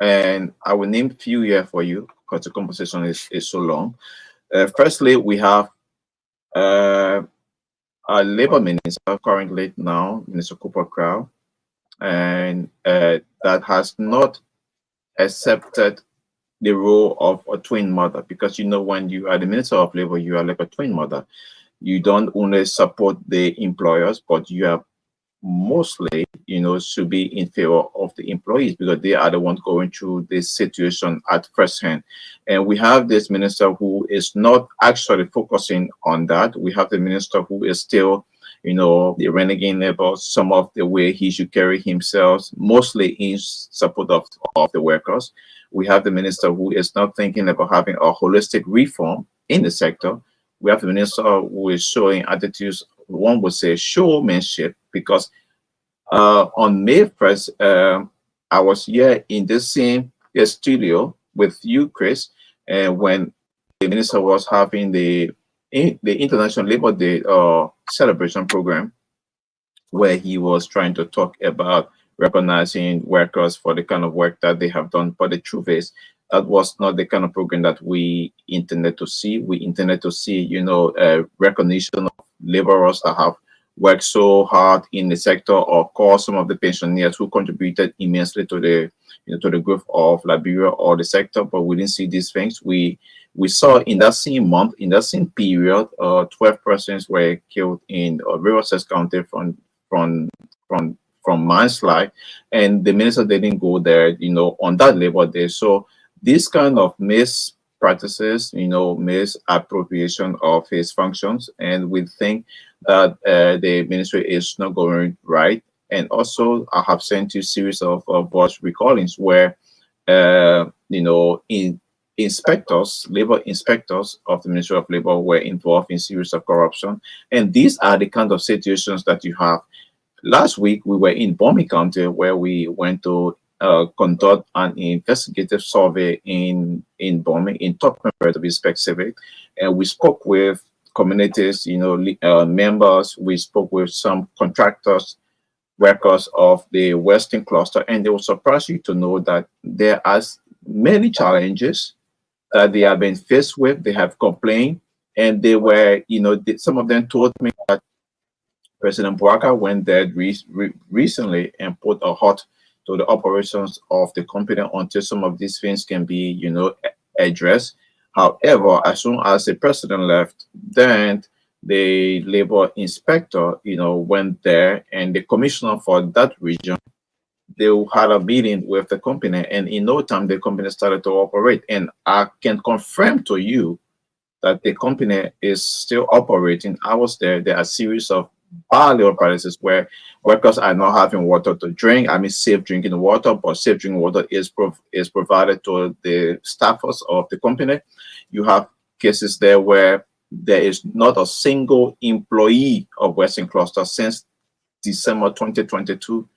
and I will name a few here for you because the conversation is so long. Firstly, we have our labor minister currently now, Minister Cooper Crow, and that has not accepted the role of a twin mother, because when you are the Minister of Labor, you are like a twin mother. You don't only support the employers, but you are mostly, should be in favor of the employees, because they are the ones going through this situation at first hand. And we have this minister who is not actually focusing on that. We have the minister who is still, the renegade about some of the way he should carry himself, mostly in support of the workers. We have the minister who is not thinking about having a holistic reform in the sector. We have the minister who is showing attitudes, one would say showmanship, because on May 1st, I was here in this same studio with you, Chris, and when the minister was having the International Labor Day celebration program, where he was trying to talk about recognizing workers for the kind of work that they have done. But the truth is, that was not the kind of program that we intended to see. We intended to see, recognition of laborers that have worked so hard in the sector, or call some of the pensioners who contributed immensely to the growth of Liberia or the sector. But we didn't see these things. We saw in that same month, in that same period, 12 persons were killed in Riverside County from manslaughter, and the minister didn't go there, on that Labor Day. So this kind of practices, misappropriation of his functions, and we think that the ministry is not going right. And also, I have sent you a series of voice recordings where, in labor inspectors of the Ministry of Labor were involved in series of corruption. And these are the kind of situations that you have. Last week, we were in Bomi County where we went to conduct an investigative survey in Bomi, in Top Member to be specific. And we spoke with communities, members. We spoke with some contractors, workers of the Western cluster, and they will surprise you to know that there are many challenges that they have been faced with. They have complained, and they were, some of them told me that President Bouaka went there recently and put a halt to the operations of the company until some of these things can be, addressed. However, as soon as the president left, then the labor inspector, went there, and the commissioner for that region, they had a meeting with the company, and in no time the company started to operate. And I can confirm to you that the company is still operating. I was there. There are a series of parallel practices where workers are not having water to drink. I mean, safe drinking water, but safe drinking water is provided to the staffers of the company. You have cases there where there is not a single employee of Western Cluster since December 2022.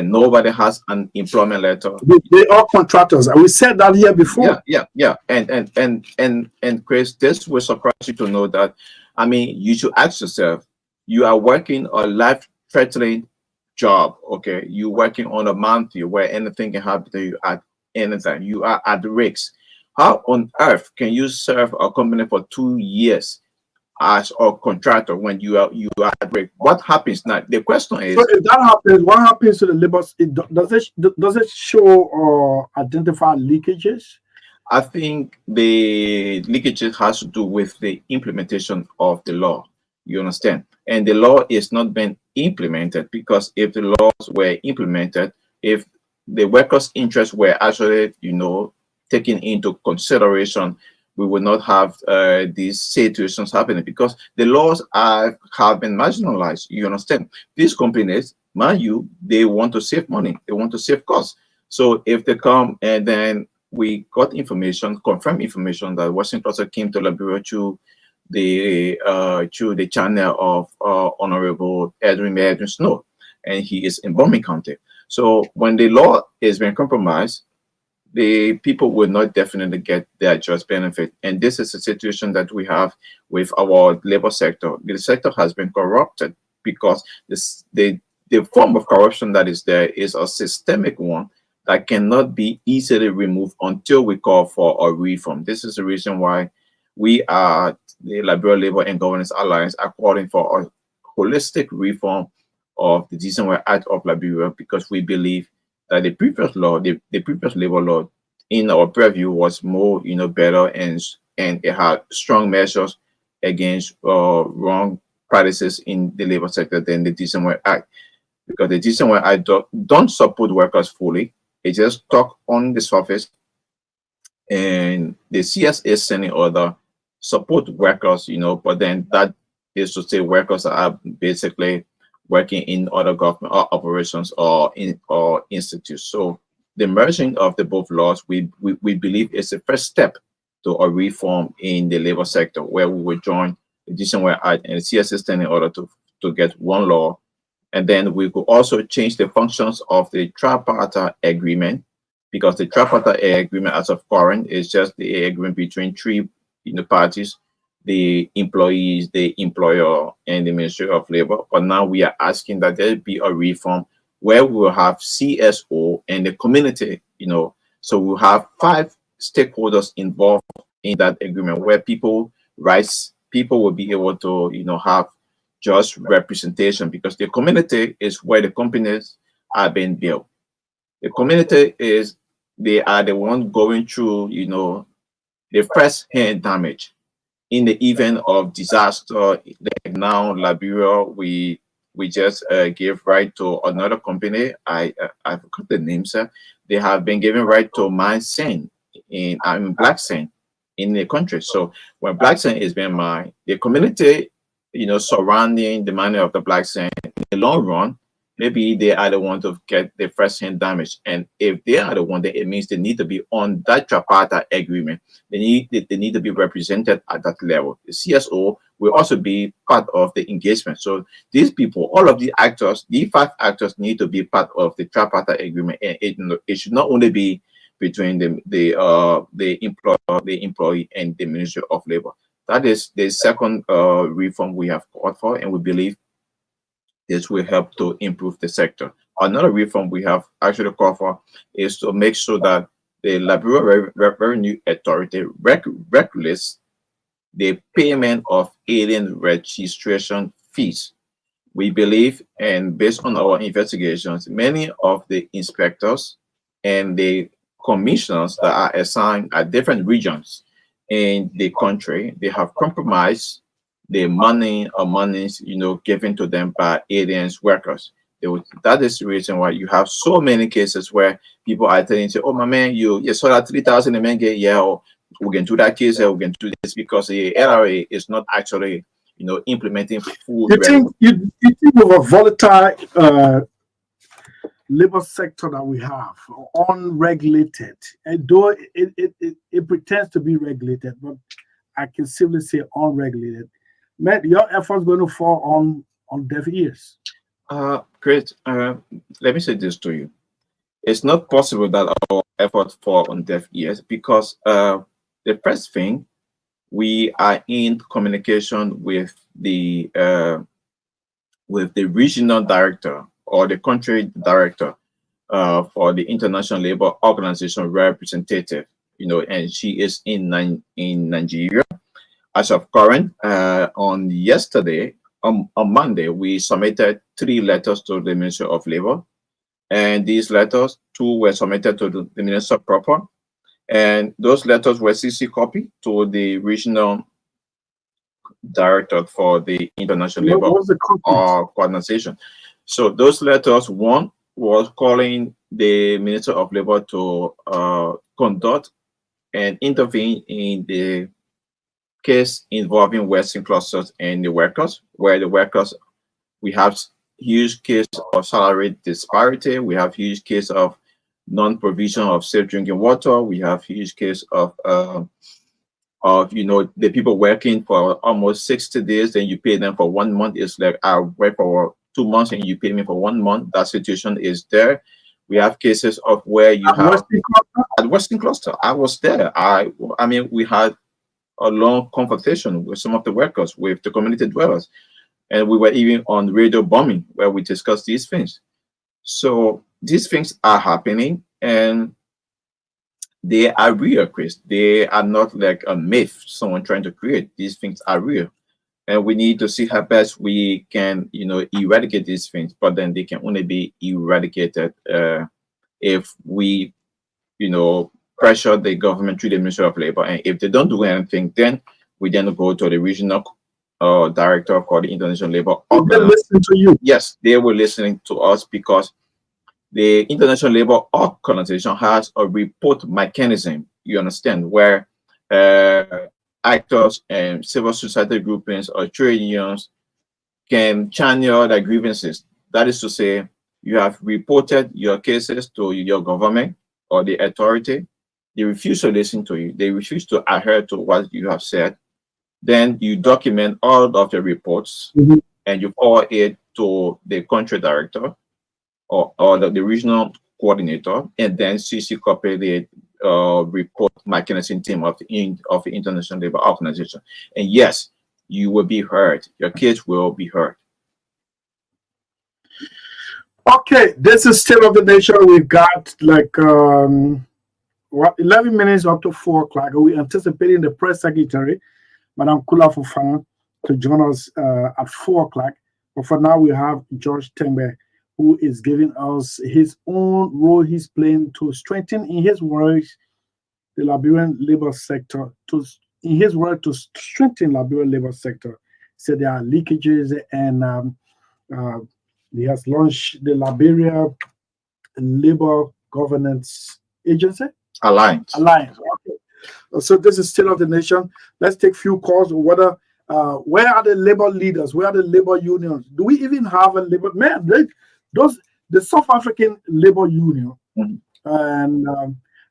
Nobody has an employment letter. They are contractors. We said that here before. Yeah. And Chris, this will surprise you to know that. I mean, you should ask yourself, you are working a life-threatening job, okay? You're working on a mountain where anything can happen to you at any time. You are at risk. How on earth can you serve a company for 2 years as a contractor when you are at risk? What happens now? The question is, so if that happens, what happens to the labor? Does it show or identify leakages? I think the leakages has to do with the implementation of the law. You understand? And the law is not being implemented, because if the laws were implemented, if the workers' interests were actually, taken into consideration, we would not have these situations happening, because the laws have been marginalized. You understand? These companies, mind you, they want to save money. They want to save costs. So if they come, and then we got confirmed information that Washington Cluster came to Liberia through the channel of Honorable Edwin Snow, and he is in Bomi County. So when the law is being compromised, the people will not definitely get their just benefit. And this is a situation that we have with our labor sector. The sector has been corrupted because the form of corruption that is there is a systemic one that cannot be easily removed until we call for a reform. This is the reason why we are the Liberia Labor and Governance Alliance are calling for a holistic reform of the Decent Work Act of Liberia, because we believe that the previous law, the previous labor law, in our preview, was more, better, and it had strong measures against wrong practices in the labor sector than the Decent Work Act, because the Decent Work Act don't support workers fully. It just talk on the surface, and the CSA standing order support workers, but then that is to say workers are basically working in other government operations or institutes. So the merging of the both laws, we believe, is the first step to a reform in the labor sector, where we will join the Decent Work Act and the CSA standing order to get one law. And then we could also change the functions of the tripartite agreement, because the tripartite agreement as of current is just the agreement between three parties: the employees, the employer, and the Ministry of Labor. But now we are asking that there be a reform where we will have CSO and the community, so we'll have 5 stakeholders involved in that agreement, where people will be able to, have just representation, because the community is where the companies are being built. The community they are the one going through, the first-hand damage in the event of disaster. Like now, Liberia, we just gave right to another company. I forgot the name, sir. They have been given right to mine sand in black sand in the country. So when black sand is being mined, the community, surrounding the mining of the black sand, in the long run, maybe they are the one to get the first-hand damage. And if they are the one, then it means they need to be on that tripartite agreement. They need to be represented at that level. The CSO will also be part of the engagement. So these people, all of the actors, the 5 actors, need to be part of the tripartite agreement. And it should not only be between the employee and the Ministry of Labor. That is the second reform we have called for, and we believe this will help to improve the sector. Another reform we have actually called for is to make sure that the Liberia Revenue Authority regulates the payment of alien registration fees. We believe, and based on our investigations, many of the inspectors and the commissioners that are assigned at different regions in the country, they have compromised the money or monies, given to them by aliens workers. That is the reason why you have so many cases where people are telling you, oh, my man, you saw that 3,000 a man get, or we can do that case, or we can do this, because the LRA is not actually, implementing full. You think of a volatile labor sector that we have, unregulated, and though it pretends to be regulated, but I can simply say unregulated. Man, your efforts going to fall on deaf ears. Great. Let me say this to you. It's not possible that our efforts fall on deaf ears, because the first thing, we are in communication with the regional director or the country director for the International Labour Organization representative, and she is in Nigeria. As of current, on Monday, we submitted 3 letters to the Ministry of Labor, and these letters, 2 were submitted to the Minister proper, and those letters were CC copy to the regional director for the International Labour Organization. So those letters, one was calling the Minister of Labor to conduct and intervene in the case involving Western clusters and the workers, where the workers, we have huge case of salary disparity, we have huge case of non-provision of safe drinking water, we have huge case of the people working for almost 60 days, then you pay them for 1 month. It's like I work for 2 months and you pay me for 1 month. That situation is there. We have cases of where you have at Western Cluster. I was there. I mean, we had a long conversation with some of the workers, with the community dwellers, and we were even on radio bombing where we discussed these things. So these things are happening, and they are real, Chris. They are not like a myth someone trying to create. These things are real, and we need to see how best we can, eradicate these things. But then they can only be eradicated if we, pressure the government through the Ministry of Labor. And if they don't do anything, then we then go to the regional director for the International Labor Organization. They're listening to you. Yes, they were listening to us, because the International Labor Organization has a report mechanism, you understand, where actors and civil society groupings or trade unions can channel their grievances. That is to say, you have reported your cases to your government or the authority. They refuse to listen to you. They refuse to adhere to what you have said. Then you document all of the reports, and you forward it to the country director or the regional coordinator, and then CC copy the report mechanism team of the International Labour Organization. And yes, you will be heard. Your case will be heard. Okay, this is State of the Nation. We've got like 11 minutes up to 4 o'clock. We're anticipating the press secretary, Madam Kula Fofana, to join us at 4 o'clock. But for now, we have George Tembe, who is giving us his own role he's playing to strengthen, in his words, the Liberian labor sector. To strengthen Liberian labor sector. So there are leakages, and he has launched the Liberia Labor Governance Agency. Alliance. Okay. So this is State of the Nation. Let's take few calls. Whether where are the labor leaders? Where are the labor unions? Do we even have a labor man? The South African Labor Union and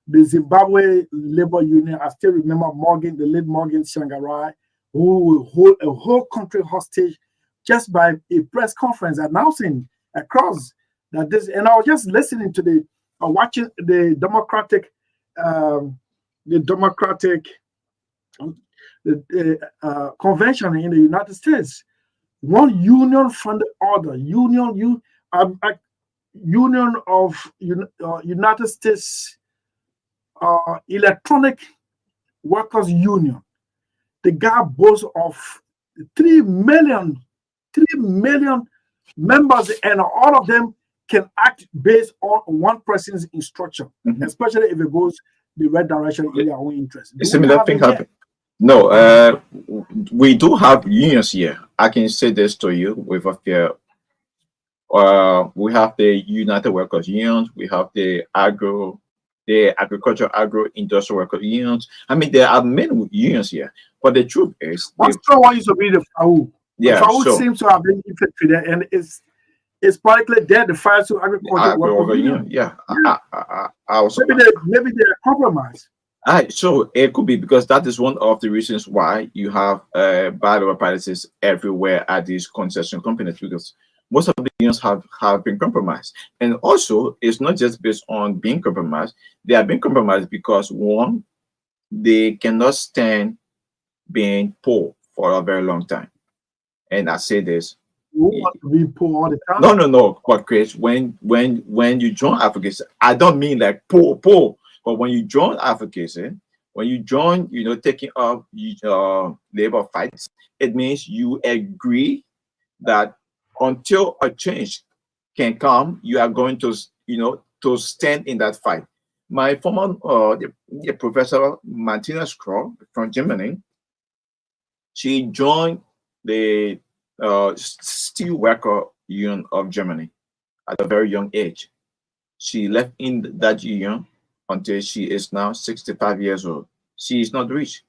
the Zimbabwe Labor Union. I still remember the late Morgan Shangarai, who will hold a whole country hostage just by a press conference announcing across that this. And I was just listening to watching the Democratic convention in the United States. One union from the other union of United States Electronic Workers Union. The guy boasts of 3 million members, and all of them can act based on one person's instruction, especially if it goes the right direction in their own interest. A similar thing happened. No, we do have unions here. I can say this to you with a fear. We have the United Workers Unions. We have the agricultural agro-industrial workers unions. I mean, there are many unions here. But the truth is, one strong one used to be the FAU. Yeah, the FAU seems to have been infiltrated there, and it's practically dead. The fire to agriculture workers union. Yeah. Maybe they're compromised. So it could be because that is one of the reasons why you have bad labor practices everywhere at these concession companies, because most of the unions have been compromised. And also, it's not just based on being compromised. They are being compromised because, one, they cannot stand being poor for a very long time. And I say this. You want to be poor all the time? No. But Chris, when you join advocacy, I don't mean like poor, but when you join advocacy, when you join, taking up labor fights, it means you agree that until a change can come, you are going to, to stand in that fight. My former the Professor Martina Skroll from Germany, she joined the Steel Worker Union of Germany at a very young age. She left in that union until she is now 65 years old. She is not rich,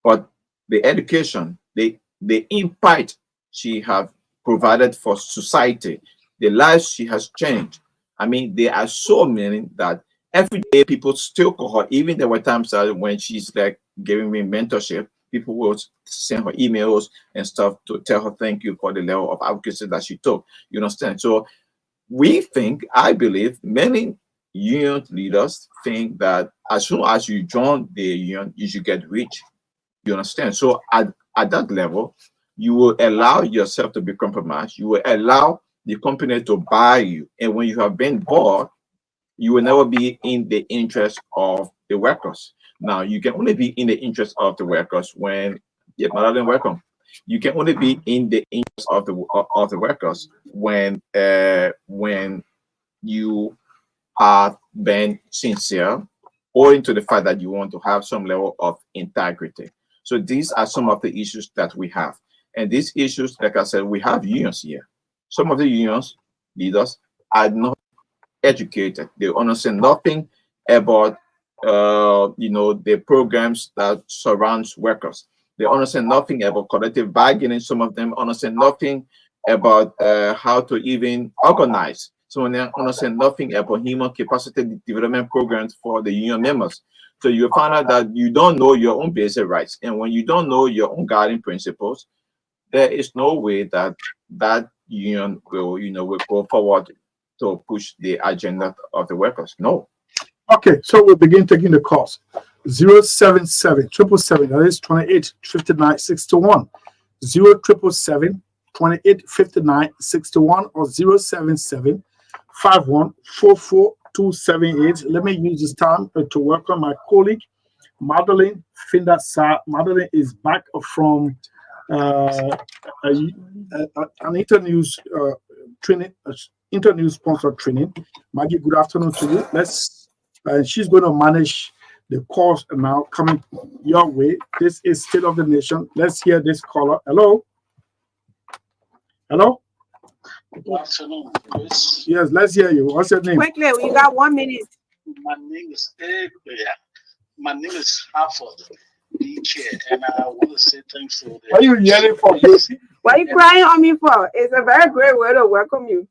but the education, the impact she have provided for society, the lives she has changed. I mean, there are so many that every day people still call her. Even there were times that when she's like giving me mentorship, people will send her emails and stuff to tell her thank you for the level of advocacy that she took. You understand? So I believe many union leaders think that as soon as you join the union, you should get rich. You understand? So at that level, you will allow yourself to be compromised. You will allow the company to buy you. And when you have been bought, you will never be in the interest of the workers. Now, you can only be in the interest of the workers when, Magdalene, welcome. You can only be in the interest of the workers when you have been sincere, owing to the fact that you want to have some level of integrity. So these are some of the issues that we have. And these issues, like I said, we have unions here. Some of the unions leaders are not educated. They understand nothing about the programs that surrounds workers. They understand nothing about collective bargaining. Some of them understand nothing about how to even organize. Some of them understand nothing about human capacity development programs for the union members. So you find out that you don't know your own basic rights. And when you don't know your own guiding principles, there is no way that union will go forward to push the agenda of the workers. No. Okay, so we'll begin taking the calls. 077 777, that is 28 59 61. 0777 28 59 61 or 077 51 44 278. Let me use this time to welcome my colleague, Magdalene Saah. Magdalene is back from an internews training, internews sponsored training. Maggie, good afternoon to you. She's going to manage the calls now coming your way. This is State of the Nation. Let's hear this caller. Hello. Hello. Good afternoon, Chris. Yes, let's hear you. What's your name? Quickly, we got 1 minute. My name is Abia. My name is Harford, the chair, and I want to say thanks to Why are you yelling for this? What are you crying on me for? It's a very great way to welcome you.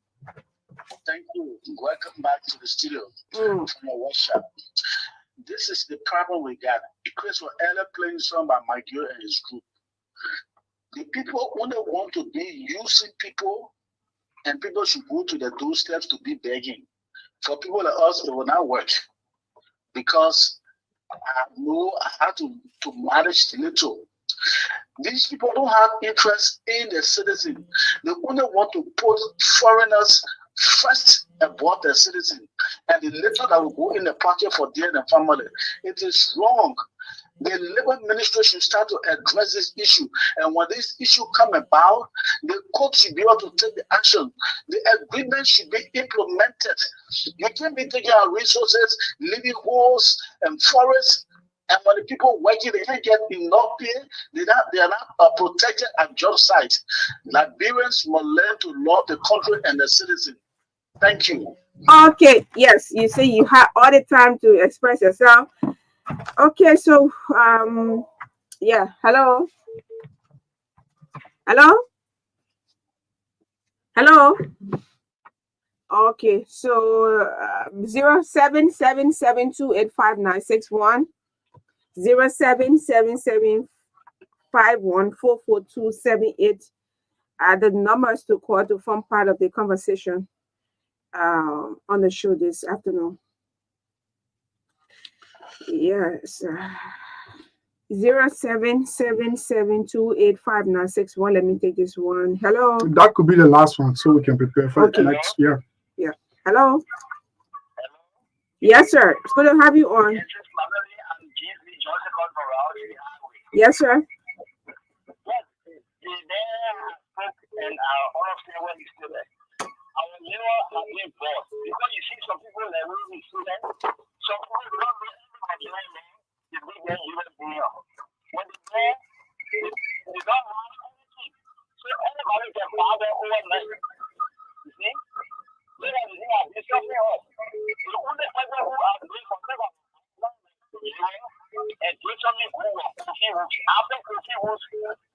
Thank you. Welcome back to the studio Mm. from your workshop. This is the problem we got. Chris was earlier playing song by Miguel and his group. The people only want to be using people, and people should go to the doorsteps to be begging. For people like us, it will not work because I know I had to manage little. These people don't have interest in the citizen. They only want to put foreigners first above the citizen, and the little that will go in the pocket for them and family. It is wrong. The labor ministry should start to address this issue, and when this issue come about, the court should be able to take the action. The agreement should be implemented. You can't be taking our resources, living holes and forests, and when the people working, they can't get enough pay. They are not protected at job sites. Liberians must learn to love the country and the citizen. Thank you. Okay, yes, you say you have all the time to express yourself. Okay, so yeah, hello. Okay, so 0777285961, 0777514428 are the numbers to call to form part of the conversation on the show this afternoon. Yes. 0777285961. Let me take this one. Hello. That could be the last one, so we can prepare for the next year. Yeah. Hello. Yes, sir. It's good to have you on. Yes, sir. And honestly, when you still there, our labor has been bought because you see some people like we students, some people don't know the big man even there. When they don't have anything, so anybody can buy their overnight. You see, they are discussing us. The only people who are doing something and do something good after Kofi was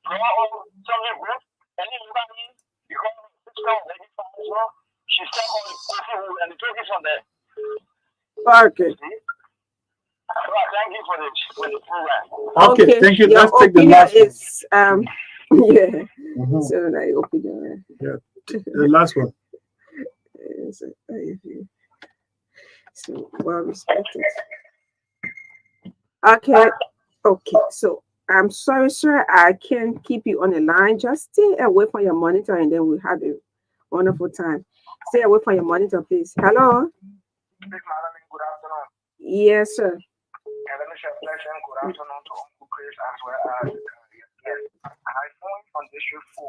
draw on something good. And anybody, because she said on the and the cookies on there. Okay. Well, thank you for the program. Okay, thank you. Your Let's take the opinion last one. is yeah. Mhm. So like opinion. Yeah. The last one. So well respected. Okay. So I'm sorry, sir. I can't keep you on the line. Just stay away from your monitor, and then we'll have a wonderful time. Stay away from your monitor, please. Hello. Good afternoon. Yes, sir. And let me share a blessing. Good afternoon to Uncle Chris as well as yes. I phone from District 4,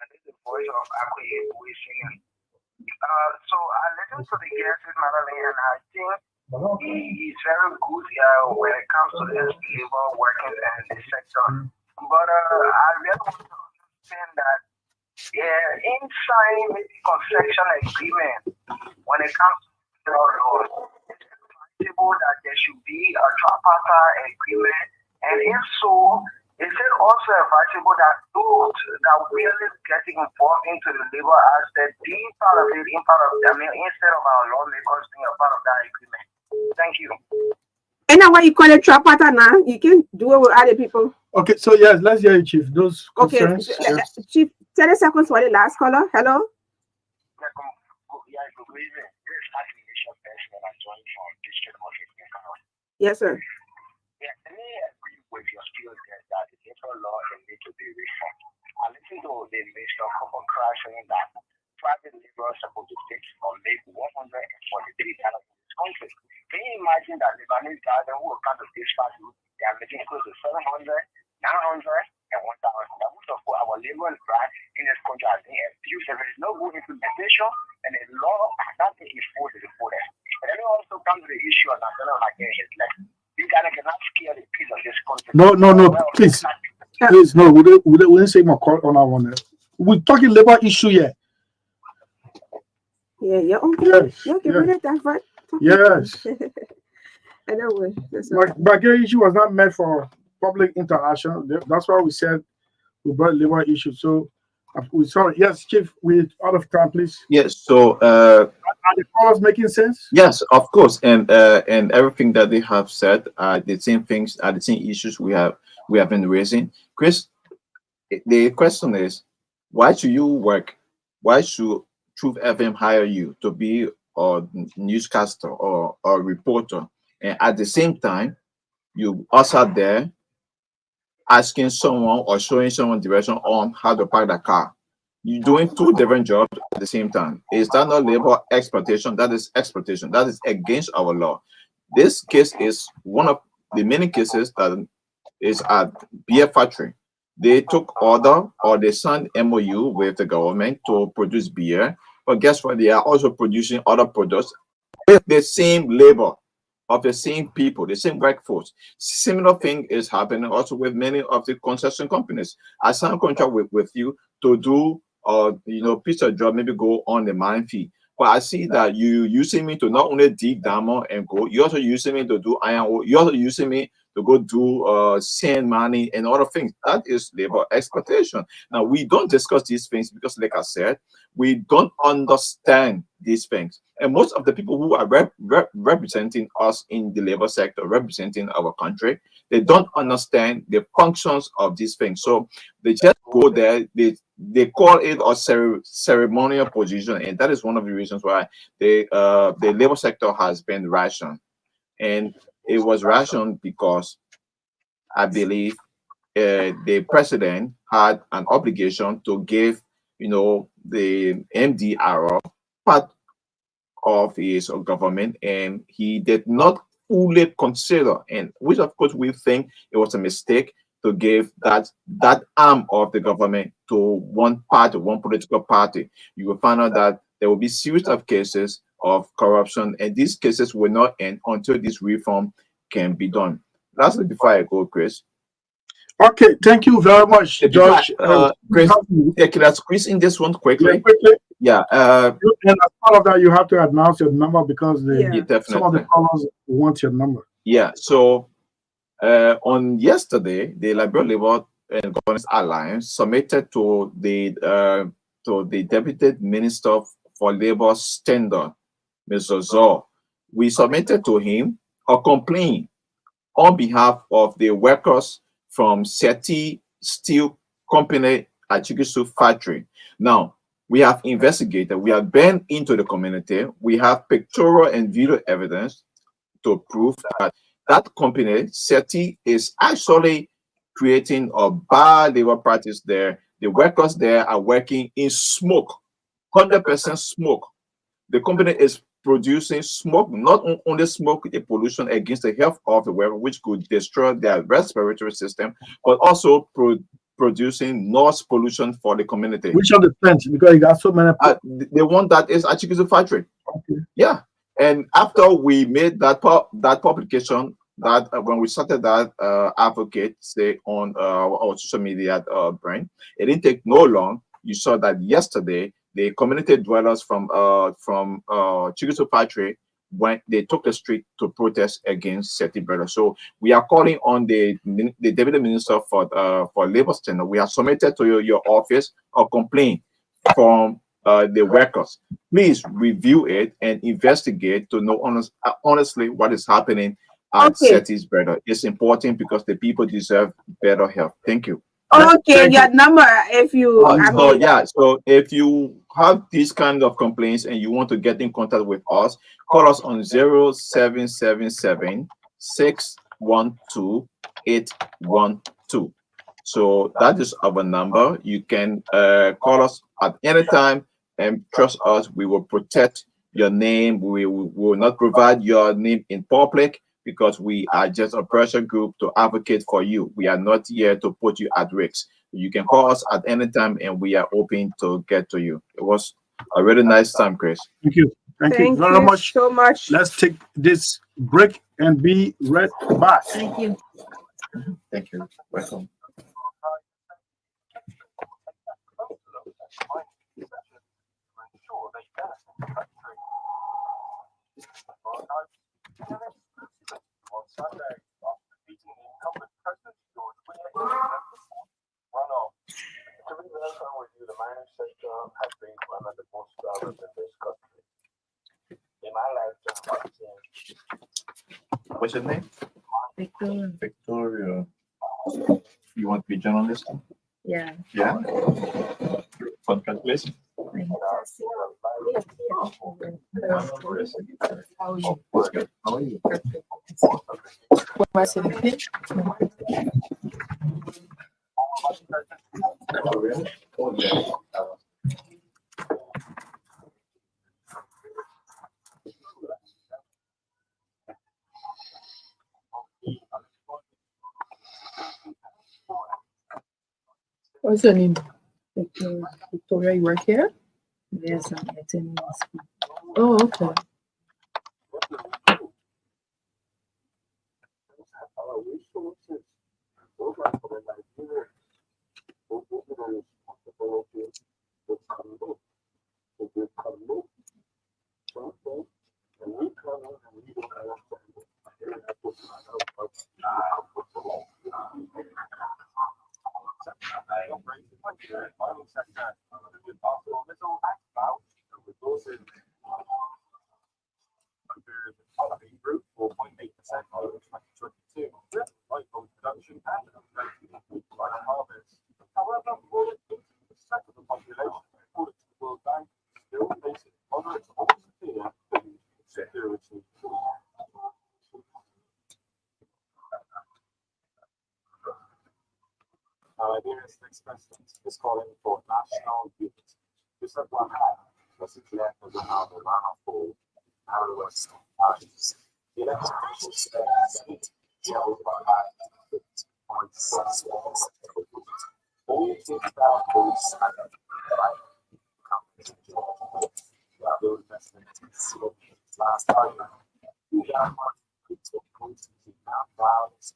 and this is the voice of Akwe singing. So I listened to the guest with Magdalene, and I think he's very good when it comes to this labor working in the sector. But I really want to understand that in signing maybe concession agreement when it comes to the law, it's advisable that there should be a tripartite agreement, and if so, is it also advisable that those that really getting involved into the labor aspect be part of it, instead of our lawmakers being a part of that agreement? Thank you. And now, what you call it tripartite now? You can do it with other people. Okay, so yes, let's hear you, Chief. Those Okay, concerns. Yes. Chief, 30 seconds for the last caller. Hello. Yes, sir. Yeah, I agree with your skills that the labor law needs to be reformed. I listen to the Minister of Corporate Crash saying that private labor is supposed to take or make $143 in this country. Can you imagine that Lebanese guys who will come to this party, they are making close to 700, 900, and 1,000. That most of our labor and price in this country are being abused. There is no good implementation, and the law has not been enforced to the fullest. And then we also come to the issue of national again. Like, you guys cannot scare the peace of this country. No, please. Please, no, we didn't say more call on our one. We're talking labor issue here. Yeah, okay. Yes, You can read it that right. Yes. Anyway, that's all. But Bulgaria issue was not meant for public interaction. That's why we said we brought labor issue. So we sorry. Yes, Chief, we out of time, please. Yes. So Are the callers making sense? yes, of course, and everything that they have said are the same things, are the same issues we have been raising. Chris, the question is, why should you work? Why should Truth FM hire you to be a newscaster or a reporter, and at the same time you also there asking someone or showing someone direction on how to park the car? You're doing two different jobs at the same time. Is that not labor exploitation? That is exploitation. That is against our law. This case is one of the many cases that is at beer factory. They took order or they signed MOU with the government to produce beer, but guess what? They are also producing other products with the same labor of the same people, the same workforce. Similar thing is happening also with many of the concession companies. I signed a contract with you to do piece of job, maybe go on the mine fee. But I see that you using me to not only dig diamond and gold, you also using me to do iron ore, you also using me to go do sand mining and other things. That is labor exploitation. Now we don't discuss these things because, like I said, we don't understand these things. And most of the people who are representing us in the labor sector, representing our country, they don't understand the functions of these things. So they just go there, they call it a ceremonial position, and that is one of the reasons why the labor sector has been rationed. And it was rationed because I believe the president had an obligation to give, the MDR part of his government, and he did not fully consider, and which of course we think it was a mistake to give that arm of the government to one party, one political party. You will find out that there will be series of cases of corruption, and these cases will not end until this reform can be done. Lastly, before I go, Chris. Okay, thank you very much, George. Chris, can I squeeze in this one quickly? Yeah, quickly. Yeah. And as part of that, you have to announce your number because Yeah, some of the callers want your number. Yeah. So on yesterday, the Liberal Labor and Governance Alliance submitted to the Deputy Minister for Labor Standard, Mr. Saah. We submitted to him a complaint on behalf of the workers from Sellee Steel Company at Chikisu factory. Now, we have investigated, we have been into the community, we have pictorial and video evidence to prove that company, Sellee, is actually creating a bad labor practice there. The workers there are working in smoke, 100% smoke. The company is producing smoke, not only smoke, a pollution against the health of the worker, which could destroy their respiratory system, but also producing noise pollution for the community. Which of the plants? Because you got so many. The one that is at Chikizu factory. Okay. Yeah. And after we made that publication, that when we started that advocate say on our social media brand, it didn't take no long. You saw that yesterday the community dwellers from Chikizu factory when they took the street to protest against Sellee Brother. So we are calling on the Deputy Minister for Labor Standard. We have submitted to your office a complaint from the workers. Please review it and investigate to know honestly what is happening at Sellee's Brother. It's important because the people deserve better health. Thank you. Okay, your number if you so if you have these kind of complaints and you want to get in contact with us, call us on 0777 612 812. So that is our number. You can call us at any time and trust us, we will protect your name. We will not provide your name in public because we are just a pressure group to advocate for you. We are not here to put you at risk. You can call us at any time and we are open to get to you. It was a really nice time, Chris. Thank you. Thank you very much. So much. Let's take this break and be right back. Thank you. Thank you. Welcome. Sunday, after defeating the incumbent President George Weah in the runoff. To be honest with you, the mining sector has been one of the most troubled in this country. In my lifetime, I've seen. What's your name? Victoria. Victoria. You want to be journalist? Yeah. Yeah. Congratulations. How are you? What's good? How are you? What was it? Pitch? Oh, yeah. What's your name? Victoria. Victoria, you work here? Yes, I'm attending school. Oh, okay. Liberia's next president is calling for national unity. This is what happened. Was it clear as to how the runoff for Harris parties? The election officials said that yellow by 6.6 all 2,000 votes those investments last parliament. We got one to point to now violence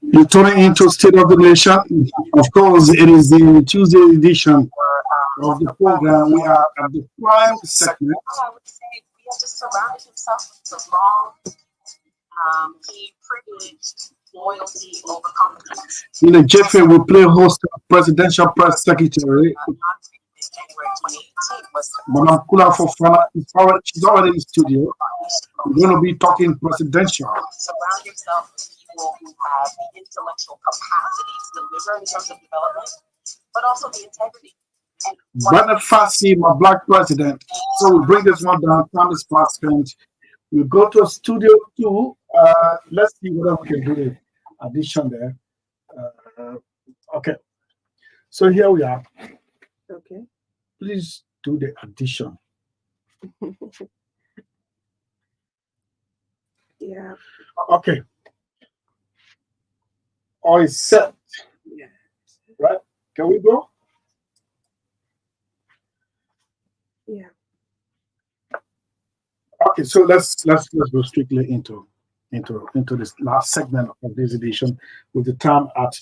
You're tuning into State of the Nation. Of course, it is the Tuesday edition of the program. We are at the prime segment. I would say he has just surrounded himself with the wrong, privileged loyalty over competence. In the Jeffrey, we play host presidential press secretary. January 2018 was Madam Kula Fofana she's already in the studio. We're going to be talking presidential. surround yourself with people who have the intellectual capacity to deliver in terms of development, but also the integrity. And Bernard Fassi, my black president. So we bring this one down. Time is fast spent. We go to studio 2. Let's see whether we can do the addition there. Okay. So here we are. Okay. Please do the addition. Yeah. Okay. All is set. Yeah. Right? Can we go? Yeah. Okay, so let's go strictly into this last segment of this edition with the time at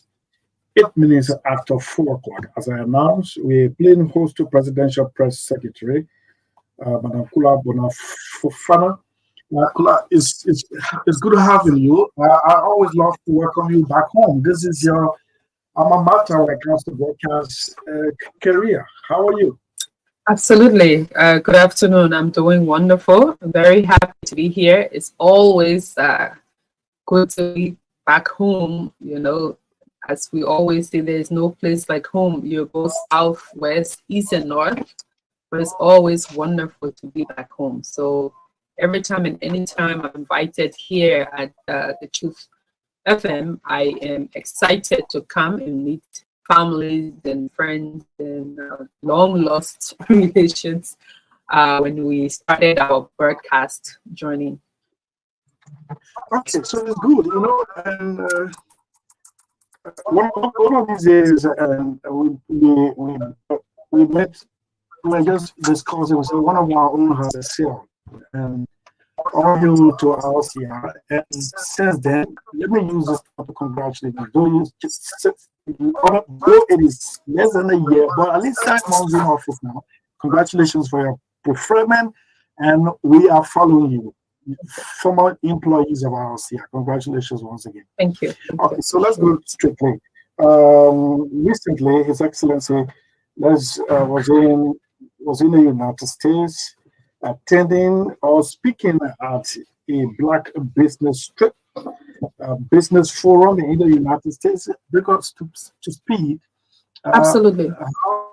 8 minutes after 4 o'clock. As I announced, we're playing host to Presidential Press Secretary, Madam Kula Bonafofana. Kula, it's good having you. I always love to welcome you back home. This is your alma mater when it comes to broadcast career. How are you? Absolutely. Good afternoon. I'm doing wonderful. I'm very happy to be here. It's always good to be back home. You know, as we always say, there's no place like home. You go south, west, east, and north, but it's always wonderful to be back home. So every time and any time I'm invited here at the Truth FM, I am excited to come and meet families and friends and long lost relations when we started our broadcast journey. Okay, so it's good, and one of these days, we met. We were just discussing. So one of our own has a sale, and all you to us here. And since then, let me use this to congratulate you. Though it is less than a year, but at least 7 months in office now. Congratulations for your preferment, and we are following you. Former employees of ours here. Congratulations once again. Thank you. Okay, so let's go strictly. Recently, His Excellency was in the United States, attending or speaking at a Black business business forum in the United States. Because to speak, Absolutely. how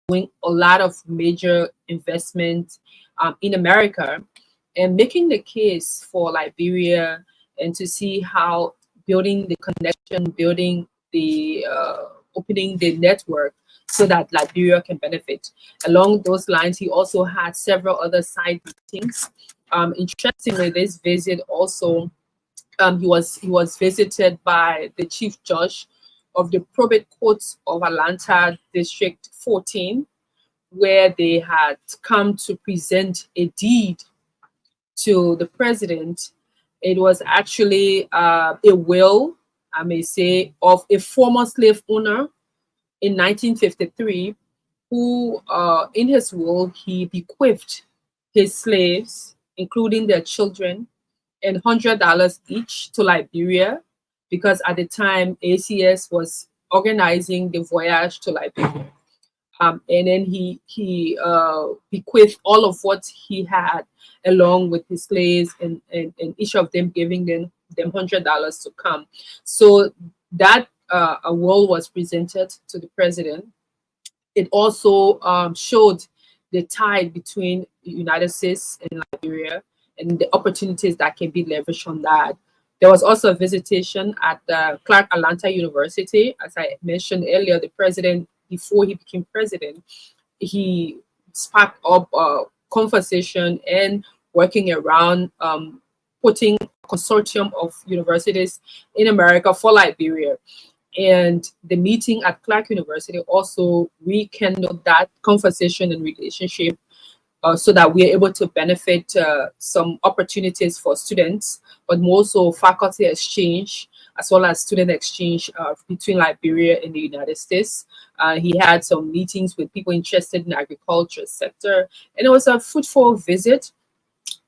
doing a lot of major investment in America, and making the case for Liberia, and to see how building the connection, building the opening the network so that Liberia can benefit. Along those lines, he also had several other side meetings. Interestingly, this visit also, he was visited by the chief judge of the probate courts of Atlanta District 14, where they had come to present a deed to the president. It was actually a will, I may say, of a former slave owner in 1953, who in his will, he bequeathed his slaves, including their children, and $100 each to Liberia, because at the time ACS was organizing the voyage to Liberia. And then he bequeathed all of what he had along with his slaves, and each of them giving them $100 to come. So that a will was presented to the president. It also showed the tie between the United States and Liberia, and the opportunities that can be leveraged on that. There was also a visitation at the Clark Atlanta University. As I mentioned earlier, the president, before he became president, he sparked up a conversation and working around putting a consortium of universities in America for Liberia. And the meeting at Clark University also rekindled that conversation and relationship, so that we are able to benefit some opportunities for students, but more so faculty exchange, as well as student exchange between Liberia and the United States. He had some meetings with people interested in the agriculture sector, and it was a fruitful visit.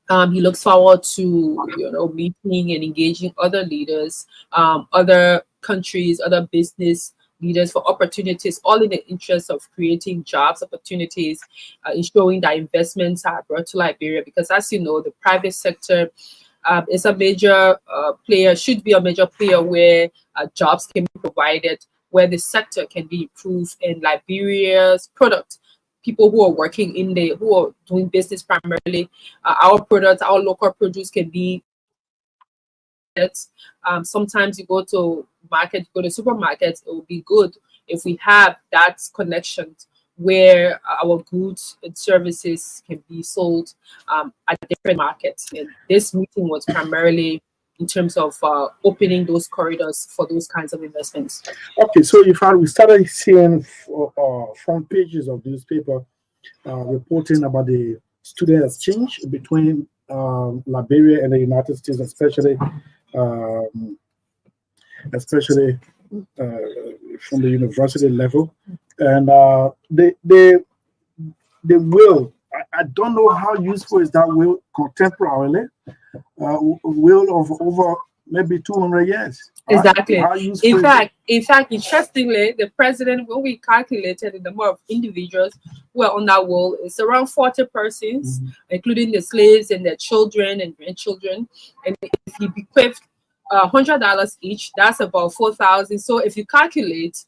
He looks forward to meeting and engaging other leaders, other countries, other business leaders for opportunities, all in the interest of creating jobs opportunities, ensuring that investments are brought to Liberia. Because as you know, the private sector is a major player, should be a major player where jobs can be provided, where the sector can be improved, and Liberia's product, people who are working who are doing business primarily, our products, our local produce can be. Sometimes you go to market, go to supermarkets, it would be good if we have that connection where our goods and services can be sold at different markets. And this meeting was primarily in terms of opening those corridors for those kinds of investments. Okay, so we started seeing front pages of newspaper reporting about the student exchange between Liberia and the United States, especially from the university level, and the will. I don't know how useful is that will contemporarily. Will of over maybe 200 years. Exactly. In fact, interestingly, the president, when we calculated the number of individuals who are on that will, it's around 40 persons, including the slaves and their children and grandchildren. And if he bequeathed $100 each, that's about 4,000. So if you calculate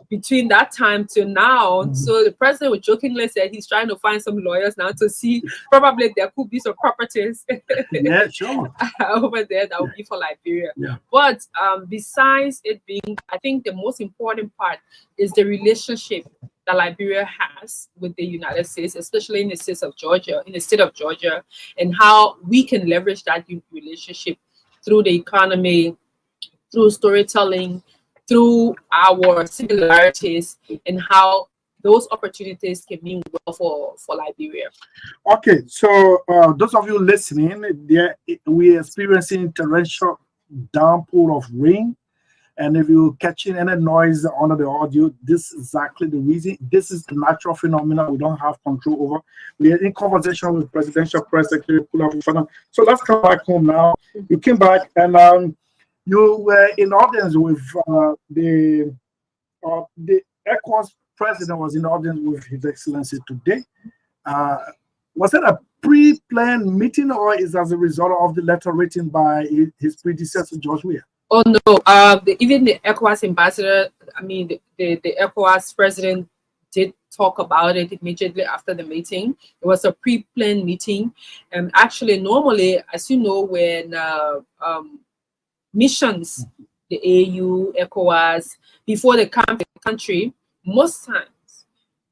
between that time to now, so the president would jokingly say he's trying to find some lawyers now to see, probably there could be some properties yeah, sure. over there that would be for Liberia. Yeah. But besides it being, I think the most important part is the relationship that Liberia has with the United States, especially in the state of Georgia, and how we can leverage that relationship through the economy, through storytelling, through our similarities, and how those opportunities can mean well for Liberia. Okay, so those of you listening, we're experiencing torrential downpour of rain, and if you're catching any noise under the audio, this is exactly the reason. This is a natural phenomenon we don't have control over. We are in conversation with Presidential Press Secretary. So let's come back home now. You came back and you were in audience with the ECOWAS president was in audience with His Excellency today. Was it a pre-planned meeting, or is as a result of the letter written by his predecessor, George Weah? Oh no, even the ECOWAS ambassador, I mean the ECOWAS president did talk about it immediately after the meeting. It was a pre-planned meeting. And actually, normally, as you know, when missions, the AU, ECOWAS, before they come to the country, most times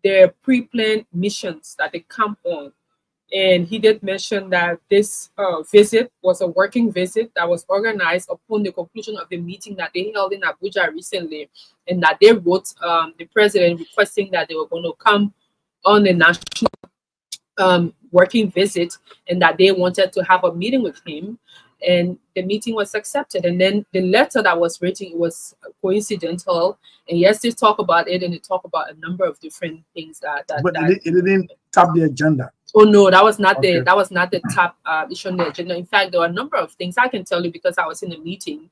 they're pre-planned missions that they come on. And he did mention that this visit was a working visit that was organized upon the conclusion of the meeting that they held in Abuja recently, and that they wrote the president requesting that they were going to come on a national working visit, and that they wanted to have a meeting with him. And the meeting was accepted. And then the letter that was written, it was coincidental. And yes, they talk about it, and they talk about a number of different things that it didn't tap the agenda. Oh no, that was not Okay. the top issue on the agenda. In fact, there were a number of things I can tell you because I was in the meeting.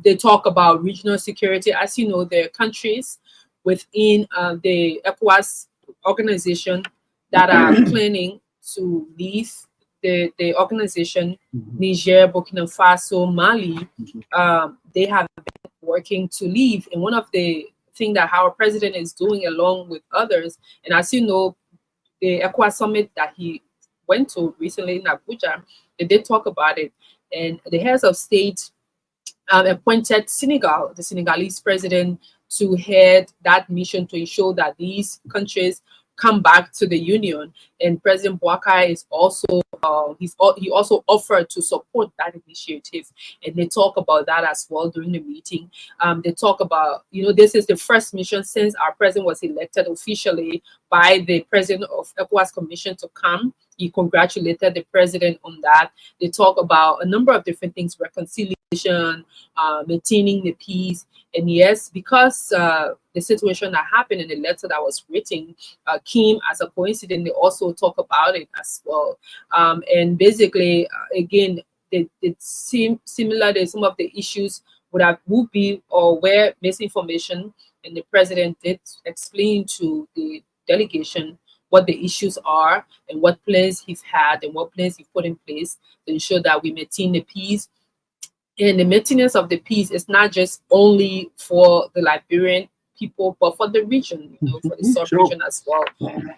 They talk about regional security. As you know, there are countries within the ECOWAS organization that are planning to leave the organization. Niger, Burkina Faso, Mali, they have been working to leave. And one of the things that our president is doing along with others, and as you know, the ECOWAS summit that he went to recently in Abuja, they did talk about it. And the heads of state appointed Senegal, the Senegalese president, to head that mission to ensure that these countries come back to the union. And President Bouakai is also he also offered to support that initiative, and they talk about that as well during the meeting. They talk about, you know, this is the first mission since our president was elected officially by the president of ECOWAS Commission to come. He congratulated the president on that. They talk about a number of different things: reconciliation, maintaining the peace. And yes, because the situation that happened in the letter that was written came as a coincidence, they also talk about it as well. And basically, again, it seemed similar to some of the issues would be or were misinformation. And the president did explain to the delegation what the issues are and what plans he's had and what plans he put in place to ensure that we maintain the peace. And the maintenance of the peace is not just only for the Liberian people, but for the region, you know, for the sub-region as well.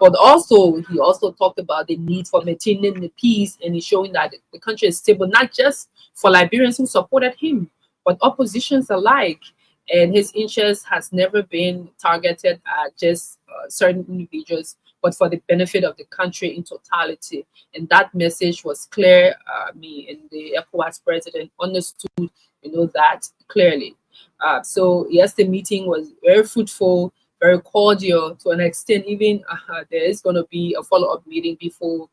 But also, he also talked about the need for maintaining the peace and ensuring that the country is stable, not just for Liberians who supported him, but oppositions alike. And his interest has never been targeted at just certain individuals, but for the benefit of the country in totality. And that message was clear. Me and the ECOWAS president understood, you know, that clearly. So yes, the meeting was very fruitful, very cordial to an extent. Even there is going to be a follow-up meeting before